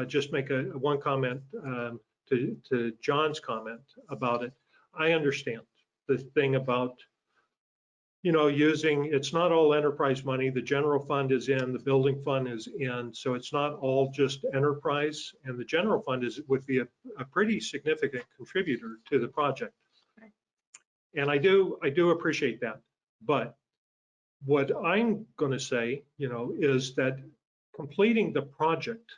just make one comment to John's comment about it. I understand the thing about, using, it's not all enterprise money. The general fund is in, the building fund is in, so it's not all just enterprise. And the general fund would be a pretty significant contributor to the project. And I do appreciate that. But what I'm going to say, is that completing the project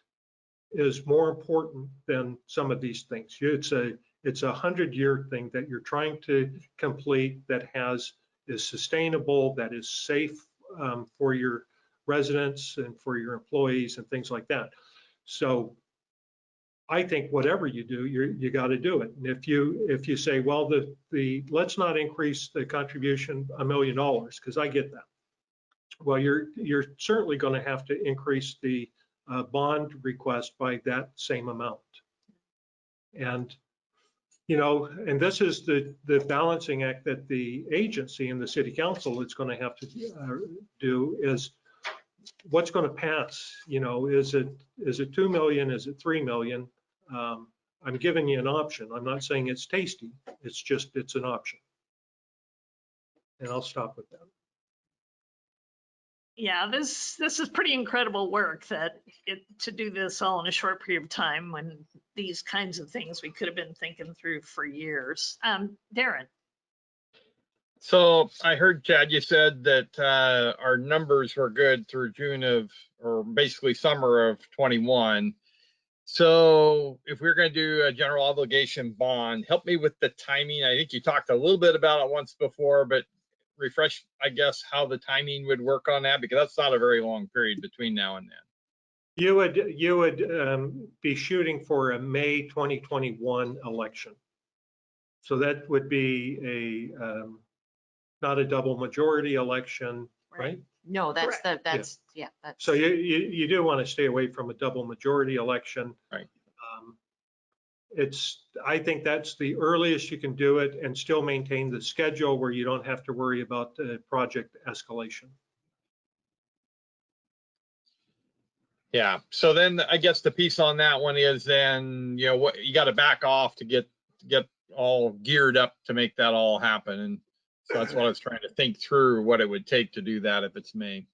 is more important than some of these things. It's a 100-year thing that you're trying to complete that is sustainable, that is safe for your residents and for your employees and things like that. So I think whatever you do, you got to do it. And if you say, well, let's not increase the contribution $1 million, because I get that. Well, you're certainly going to have to increase the bond request by that same amount. And and this is the balancing act that the agency and the city council is going to have to do is what's going to pass. Is it 2 million? Is it 3 million? I'm giving you an option. I'm not saying it's tasty. It's an option. And I'll stop with that. Yeah, this is pretty incredible work to do this all in a short period of time when these kinds of things we could have been thinking through for years. Darren. So I heard, Chad, you said that our numbers were good through June of, or basically summer of 21. So if we're going to do a general obligation bond, help me with the timing. I think you talked a little bit about it once before, but refresh, I guess, how the timing would work on that, because that's not a very long period between now and then. You would be shooting for a May 2021 election. So that would be a not a double majority election, right? No, that's Correct. that's that's. So you do want to stay away from a double majority election. Right. I think that's the earliest you can do it and still maintain the schedule where you don't have to worry about the project escalation. Yeah. So then I guess the piece on that one is then, you know, what you got to back off to get all geared up to make that all happen. And so that's what I was trying to think through, what it would take to do that if it's May.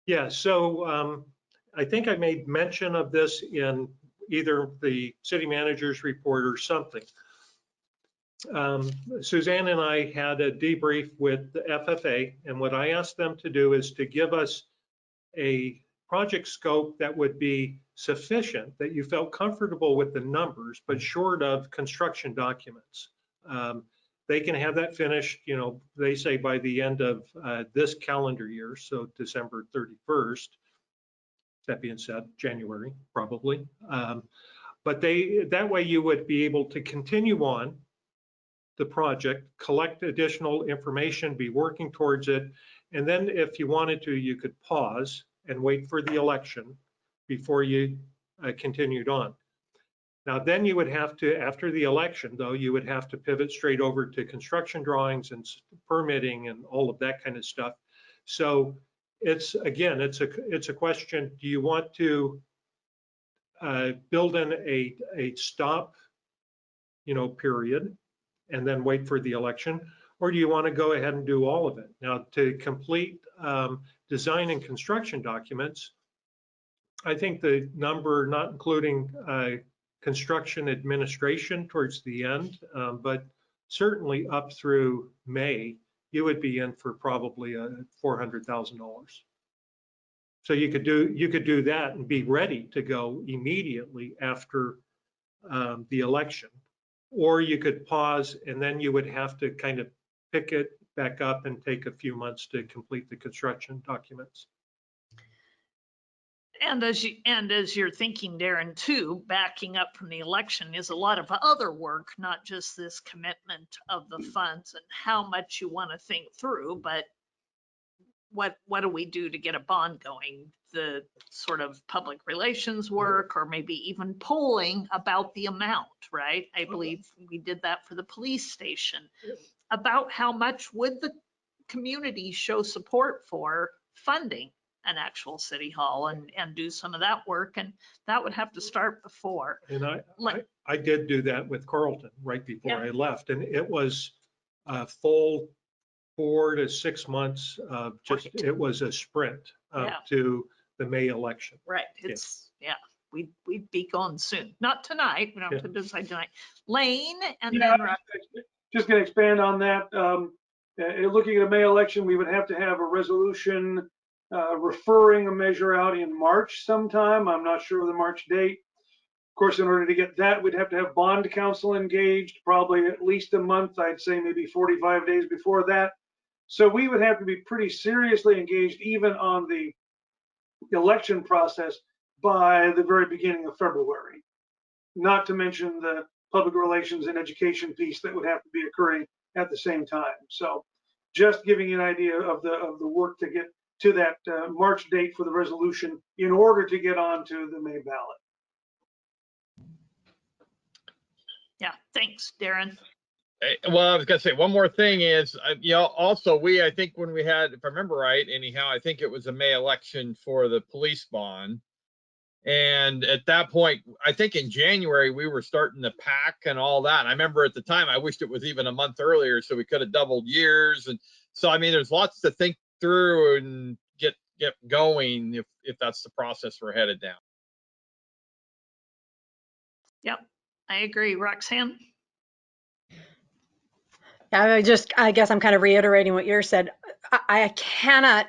Yeah, so I think I made mention of this in either the city manager's report or something. Suzanne and I had a debrief with the FFA, and what I asked them to do is to give us a project scope that would be sufficient, that you felt comfortable with the numbers, but short of construction documents. They can have that finished, you know, they say by the end of this calendar year, so December 31st. That being said, January, probably. But that way you would be able to continue on the project, collect additional information, be working towards it. And then if you wanted to, you could pause and wait for the election before you continued on. Now, then you would have to, after the election, though, you would have to pivot straight over to construction drawings and permitting and all of that kind of stuff. So it's, again, it's a question, do you want to build in a stop, you know, period, and then wait for the election? Or do you want to go ahead and do all of it? Now, to complete design and construction documents, I think the number, not including construction administration towards the end, but certainly up through May, you would be in for probably $400,000. So you could do that and be ready to go immediately after the election, or you could pause and then you would have to kind of pick it back up and take a few months to complete the construction documents. And as you're thinking, Darren, too, backing up from the election is a lot of other work, not just this commitment of the funds and how much you want to think through, but what do we do to get a bond going? The sort of public relations work, or maybe even polling about the amount, right? I believe we did that for the police station. About how much would the community show support for funding an actual city hall and do some of that work, and that would have to start before. And I did do that with Carlton right before I left, and it was a full 4 to 6 months of just, Right. It was a sprint to the May election. Right. It's we'd be gone soon. Not tonight. We don't have to decide tonight. Lane and then just going to expand on that. Looking at a May election, we would have to have a resolution referring a measure out in March sometime. I'm not sure of the March date. Of course, in order to get that, we'd have to have bond counsel engaged, probably at least a month. I'd say maybe 45 days before that. So we would have to be pretty seriously engaged even on the election process by the very beginning of February, not to mention the public relations and education piece that would have to be occurring at the same time. So just giving you an idea of the work to get to that March date for the resolution in order to get onto the May ballot. yeah, thanks, Darren. Well, I was gonna say one more thing is, you know, also I think when we had, if I remember right, anyhow, I think it was a May election for the police bond. And at that point, I think in January, we were starting to pack and all that. And I remember at the time, I wished it was even a month earlier so we could have doubled years. And so, I mean, there's lots to think through and get going if that's the process we're headed down. Yep, I agree. Roxanne? I guess I'm kind of reiterating what you said. I cannot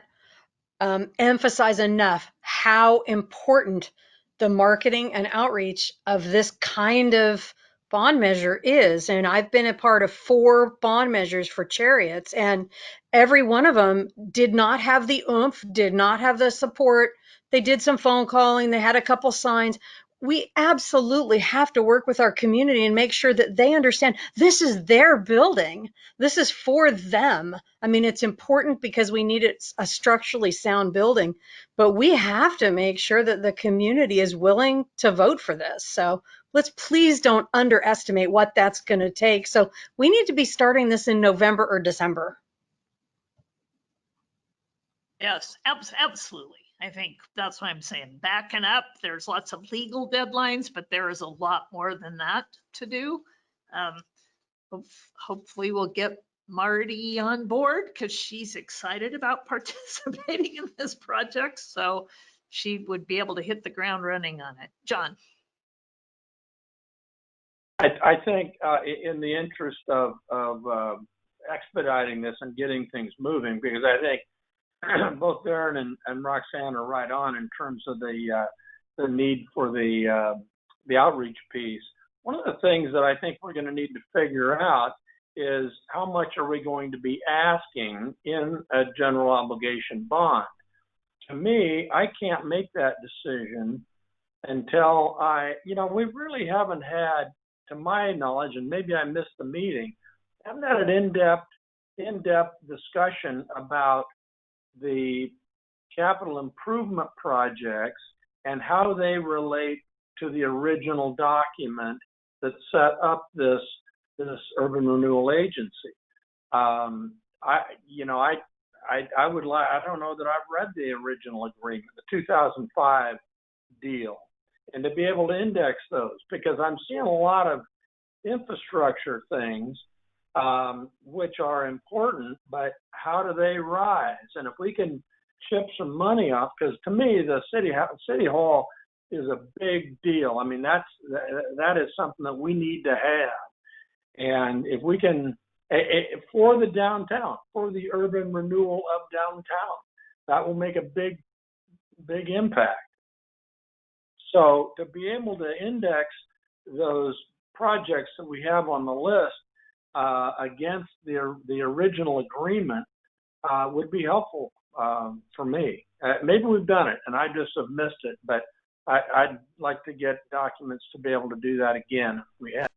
emphasize enough how important the marketing and outreach of this kind of bond measure is. And I've been a part of 4 bond measures for chariots, and every one of them did not have the oomph, did not have the support. They did some phone calling, they had a couple signs. We absolutely have to work with our community and make sure that they understand this is their building. This is for them. I mean, it's important because we need a structurally sound building, but we have to make sure that the community is willing to vote for this. So let's please don't underestimate what that's going to take. So we need to be starting this in November or December. Yes, absolutely. I think that's what I'm saying. Backing up, there's lots of legal deadlines, but there is a lot more than that to do. Hopefully we'll get Marty on board because she's excited about participating in this project. So she would be able to hit the ground running on it. John. I think in the interest of expediting this and getting things moving, because I think both Darren and Roxanne are right on in terms of the need for the outreach piece. One of the things that I think we're going to need to figure out is how much are we going to be asking in a general obligation bond. To me, I can't make that decision until we really haven't had, to my knowledge, and maybe I missed the meeting, haven't had an in-depth discussion about the capital improvement projects and how they relate to the original document that set up this urban renewal agency. I don't know that I've read the original agreement, the 2005 deal, and to be able to index those, because I'm seeing a lot of infrastructure things which are important, but how do they rise? And if we can chip some money off, because to me the city hall is a big deal. I mean, that is something that we need to have, and if we can for the downtown, for the urban renewal of downtown, that will make a big impact. So to be able to index those projects that we have on the list against the original agreement would be helpful for me. Maybe we've done it and I just have missed it, but I'd like to get documents to be able to do that again if we have.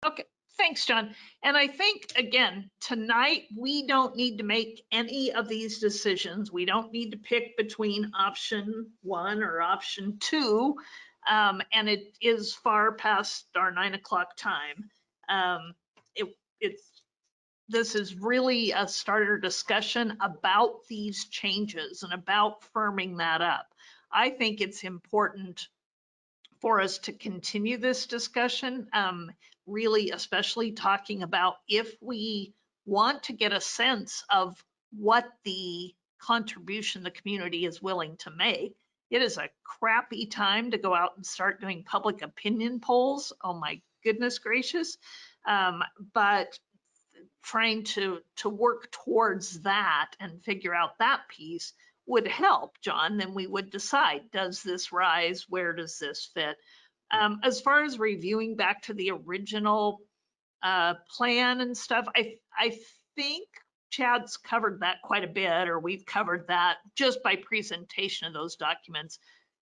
Okay, thanks, John. And I think, again, tonight, we don't need to make any of these decisions. We don't need to pick between option 1 or option 2. And it is far past our 9 o'clock time. This is really a starter discussion about these changes and about firming that up. I think it's important for us to continue this discussion, really, especially talking about if we want to get a sense of what the contribution the community is willing to make. It is a crappy time to go out and start doing public opinion polls. Oh my goodness gracious. But trying to work towards that and figure out that piece would help, John. Then we would decide, does this rise? Where does this fit? As far as reviewing back to the original plan and stuff, I think Chad's covered that quite a bit, or we've covered that just by presentation of those documents.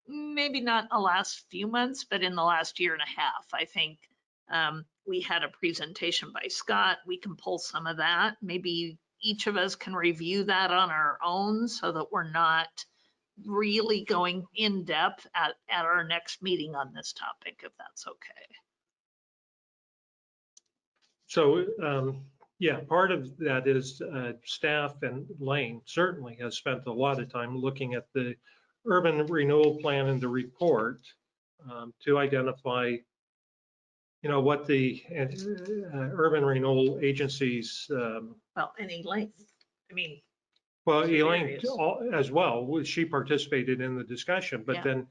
Maybe not in the last few months, but in the last year and a half, I think we had a presentation by Scott. We can pull some of that. Maybe each of us can review that on our own so that we're not really going in depth at our next meeting on this topic, if that's okay. So, yeah, part of that is staff, and Lane certainly has spent a lot of time looking at the urban renewal plan and the report to identify what the urban renewal agencies. Well, any length. I mean, Well, Two Elaine areas. as well, she participated in the discussion, but Yeah. then,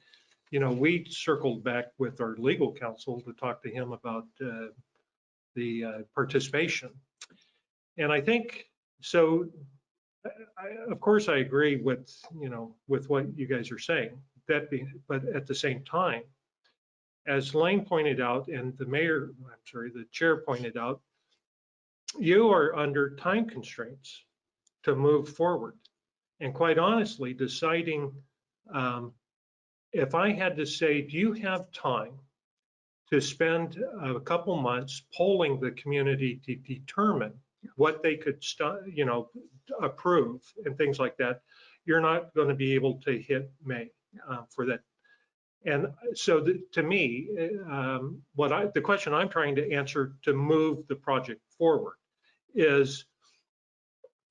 we circled back with our legal counsel to talk to him about the participation. And I think, so, of course, I agree with, with what you guys are saying. But at the same time, as Lane pointed out, and the chair pointed out, you are under time constraints to move forward. And quite honestly, deciding, if I had to say, do you have time to spend a couple months polling the community to determine what they could approve and things like that, you're not going to be able to hit May for that. And so to me, the question I'm trying to answer to move the project forward is,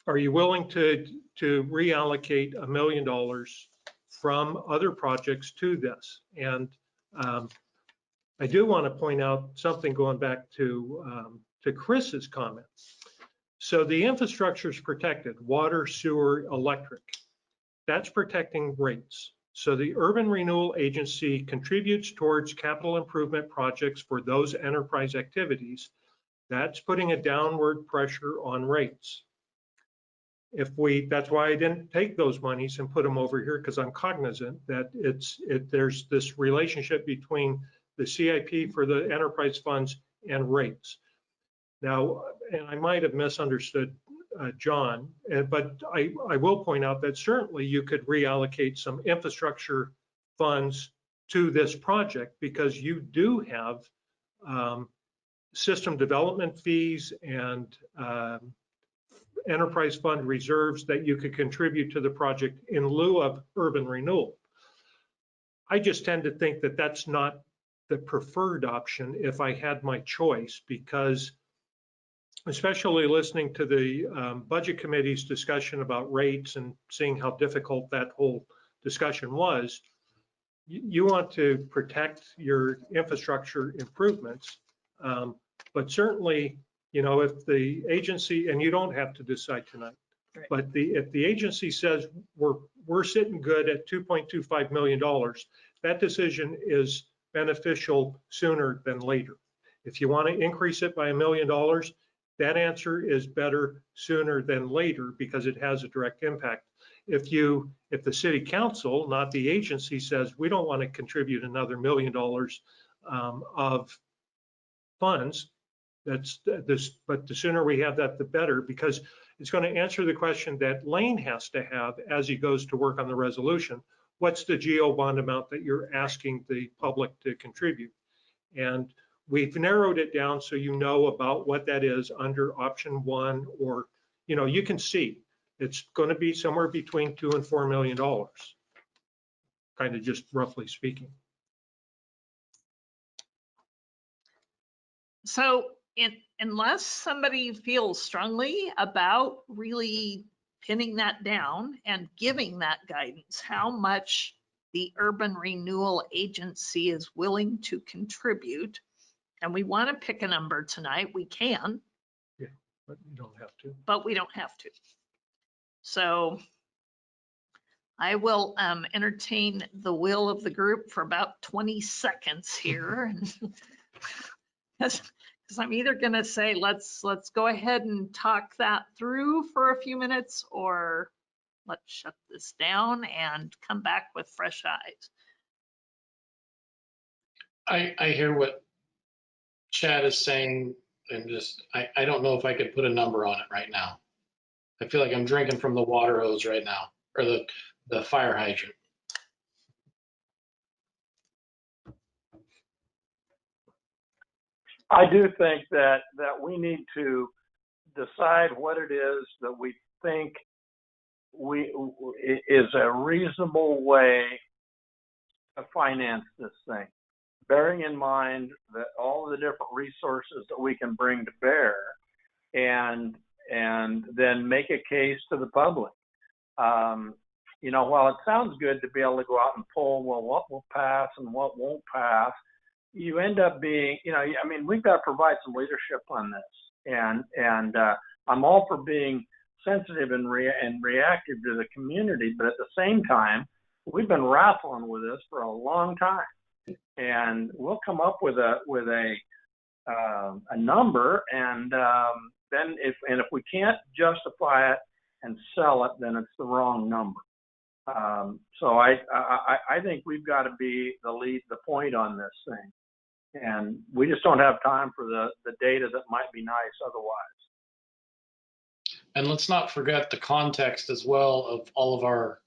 are you willing to reallocate $1 million from other projects to this? And I do want to point out something going back to Chris's comment. So the infrastructure is protected, water, sewer, electric. That's protecting rates. So the Urban Renewal Agency contributes towards capital improvement projects for those enterprise activities. That's putting a downward pressure on rates. That's why I didn't take those monies and put them over here, because I'm cognizant that there's this relationship between the CIP for the enterprise funds and rates. Now, and I might have misunderstood John, but I will point out that certainly you could reallocate some infrastructure funds to this project, because you do have system development fees and enterprise fund reserves that you could contribute to the project in lieu of urban renewal. I just tend to think that that's not the preferred option if I had my choice, because especially listening to the budget committee's discussion about rates and seeing how difficult that whole discussion was, you want to protect your infrastructure improvements, but certainly, if the agency, and you don't have to decide tonight, right, but if the agency says we're sitting good at $2.25 million, that decision is beneficial sooner than later. If you want to increase it by $1 million, that answer is better sooner than later, because it has a direct impact. If the city council, not the agency, says we don't want to contribute another $1 million of funds, but the sooner we have that, the better, because it's going to answer the question that Lane has to have as he goes to work on the resolution. What's the GO bond amount that you're asking the public to contribute? And we've narrowed it down so you know about what that is under option 1, or, you can see it's going to be somewhere between $2 and $4 million, kind of just roughly speaking. So unless somebody feels strongly about really pinning that down and giving that guidance, how much the Urban Renewal Agency is willing to contribute, and we want to pick a number tonight, we can. Yeah, but you don't have to. But we don't have to. So I will entertain the will of the group for about 20 seconds here. Because I'm either going to say, let's go ahead and talk that through for a few minutes, or let's shut this down and come back with fresh eyes. I hear what Chad is saying, and I don't know if I could put a number on it right now. I feel like I'm drinking from the water hose right now, or the fire hydrant. I do think that we need to decide what it is that we think is a reasonable way to finance this thing, bearing in mind that all the different resources that we can bring to bear, and then make a case to the public. While it sounds good to be able to go out and poll, well, what will pass and what won't pass, you end up being, we've got to provide some leadership on this. And I'm all for being sensitive and reactive to the community, but at the same time, we've been wrestling with this for a long time, and we'll come up with a number, and then if we can't justify it and sell it, then it's the wrong number. So I think we've got to be the point on this thing, and we just don't have time for the data that might be nice otherwise. And let's not forget the context as well of all of our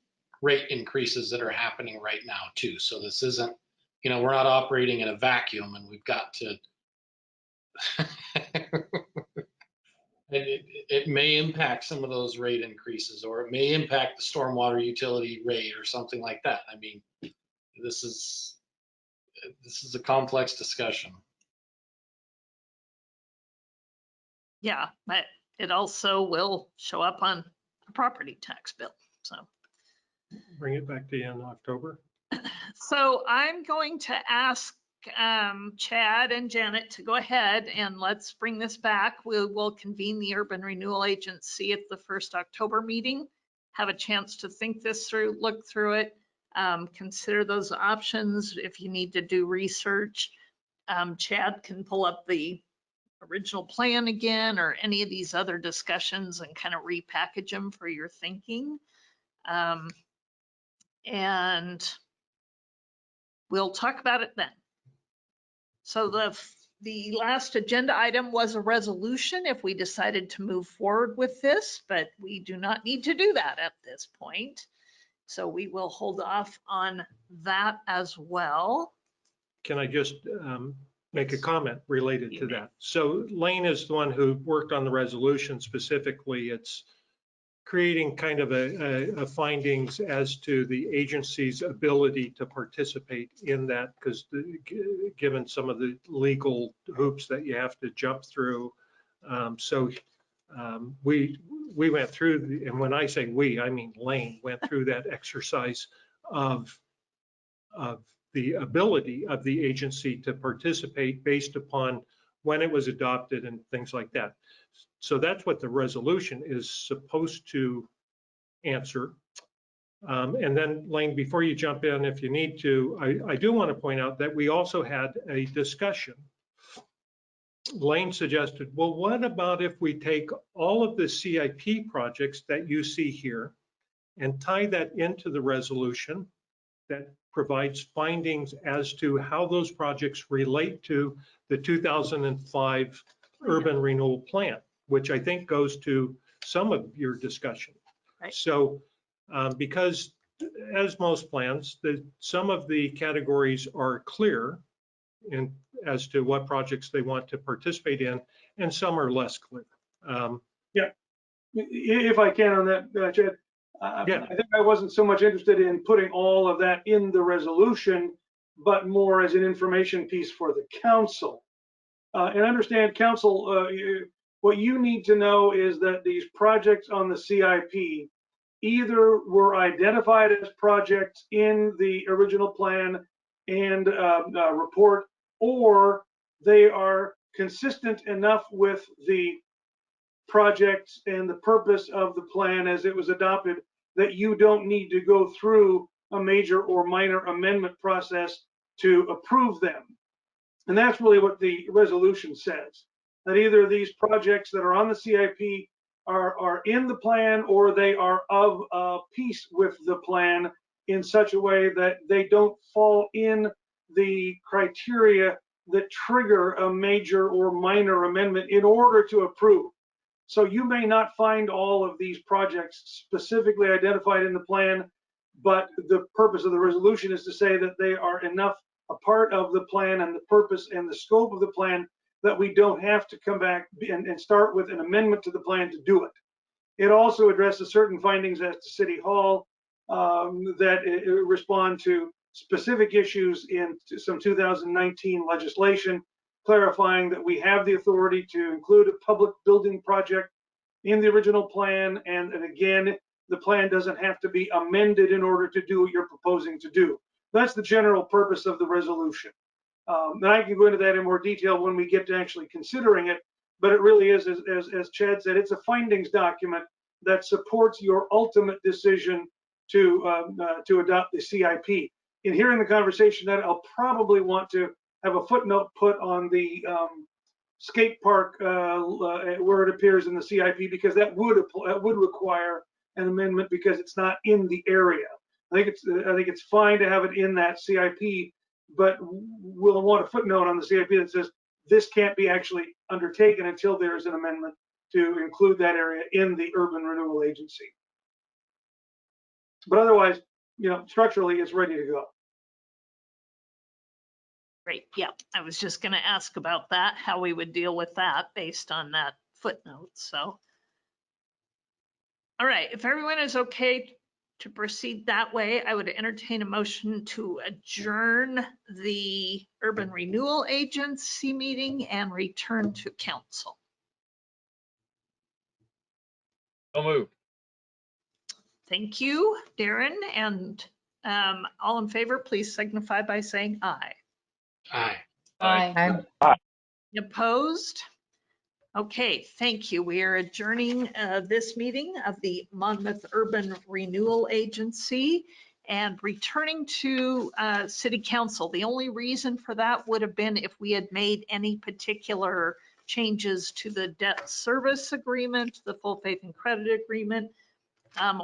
rate increases that are happening right now too. So this isn't, we're not operating in a vacuum, and we've got to, it may impact some of those rate increases, or it may impact the stormwater utility rate or something like that. I mean, this is a complex discussion. Yeah, but it also will show up on a property tax bill. So Bring it back to you in October. So I'm going to ask Chad and Janet to go ahead and let's bring this back. We will convene the Urban Renewal Agency at the first October meeting, have a chance to think this through, look through it, consider those options. If you need to do research, Chad can pull up the original plan again or any of these other discussions and kind of repackage them for your thinking. And we'll talk about it then. So the last agenda item was a resolution if we decided to move forward with this, but we do not need to do that at this point. So we will hold off on that as well. Can I just make a comment related to that? So Lane is the one who worked on the resolution specifically. It's creating kind of a findings as to the agency's ability to participate in that, because given some of the legal hoops that you have to jump through. We went through, and when I say we, I mean Lane went through that exercise of the ability of the agency to participate based upon when it was adopted and things like that. So that's what the resolution is supposed to answer. And then Lane, before you jump in, if you need to, I do want to point out that we also had a discussion. Lane suggested, well, what about if we take all of the CIP projects that you see here and tie that into the resolution that provides findings as to how those projects relate to the 2005 Urban Renewal Plan, which I think goes to some of your discussion. Right. So because as most plans, some of the categories are clear as to what projects they want to participate in, and some are less clear. Yeah, if I can on that, Chad. Yeah. I think I wasn't so much interested in putting all of that in the resolution, but more as an information piece for the council. And understand, council, what you need to know is that these projects on the CIP either were identified as projects in the original plan and report, or they are consistent enough with the projects and the purpose of the plan as it was adopted that you don't need to go through a major or minor amendment process to approve them. And that's really what the resolution says, that either these projects that are on the CIP are in the plan, or they are of a piece with the plan in such a way that they don't fall in the criteria that trigger a major or minor amendment in order to approve. So you may not find all of these projects specifically identified in the plan, but the purpose of the resolution is to say that they are enough a part of the plan and the purpose and the scope of the plan that we don't have to come back and start with an amendment to the plan to do it. It also addresses certain findings at the City Hall that respond to specific issues in some 2019 legislation, clarifying that we have the authority to include a public building project in the original plan, and again, the plan doesn't have to be amended in order to do what you're proposing to do. That's the general purpose of the resolution. And I can go into that in more detail when we get to actually considering it, but it really is, as Chad said, it's a findings document that supports your ultimate decision to adopt the CIP. In hearing the conversation, that I'll probably want to have a footnote put on the skate park where it appears in the CIP, because that would require an amendment because it's not in the area. I think it's fine to have it in that CIP, but we'll want a footnote on the CIP that says this can't be actually undertaken until there is an amendment to include that area in the urban renewal agency. But otherwise, structurally, it's ready to go. Great. Yeah, I was just going to ask about that, how we would deal with that based on that footnote. So, all right, if everyone is okay to proceed that way, I would entertain a motion to adjourn the Urban Renewal Agency meeting and return to council. So moved. Thank you, Darren. And all in favor, please signify by saying aye. Aye. Aye. Opposed? Okay, thank you. We are adjourning this meeting of the Monmouth Urban Renewal Agency and returning to City Council. The only reason for that would have been if we had made any particular changes to the debt service agreement, the full faith and credit agreement,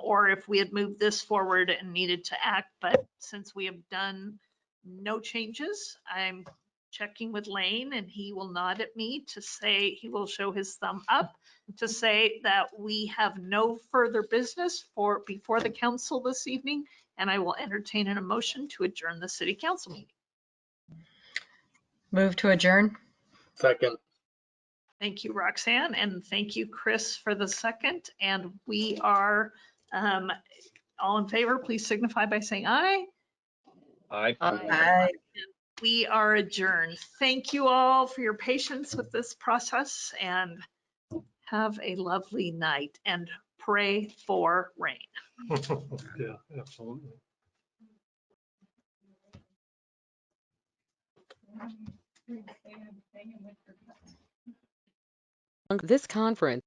or if we had moved this forward and needed to act. But since we have done no changes, I'm checking with Lane and he will nod at me to say, he will show his thumb up to say that we have no further business before the council this evening, and I will entertain a motion to adjourn the city council meeting. Move to adjourn. Second. Thank you, Roxanne, and thank you, Chris, for the second. And we are all in favor, please signify by saying aye. Aye. Aye. We are adjourned. Thank you all for your patience with this process, and have a lovely night and pray for rain. Yeah, absolutely. This conference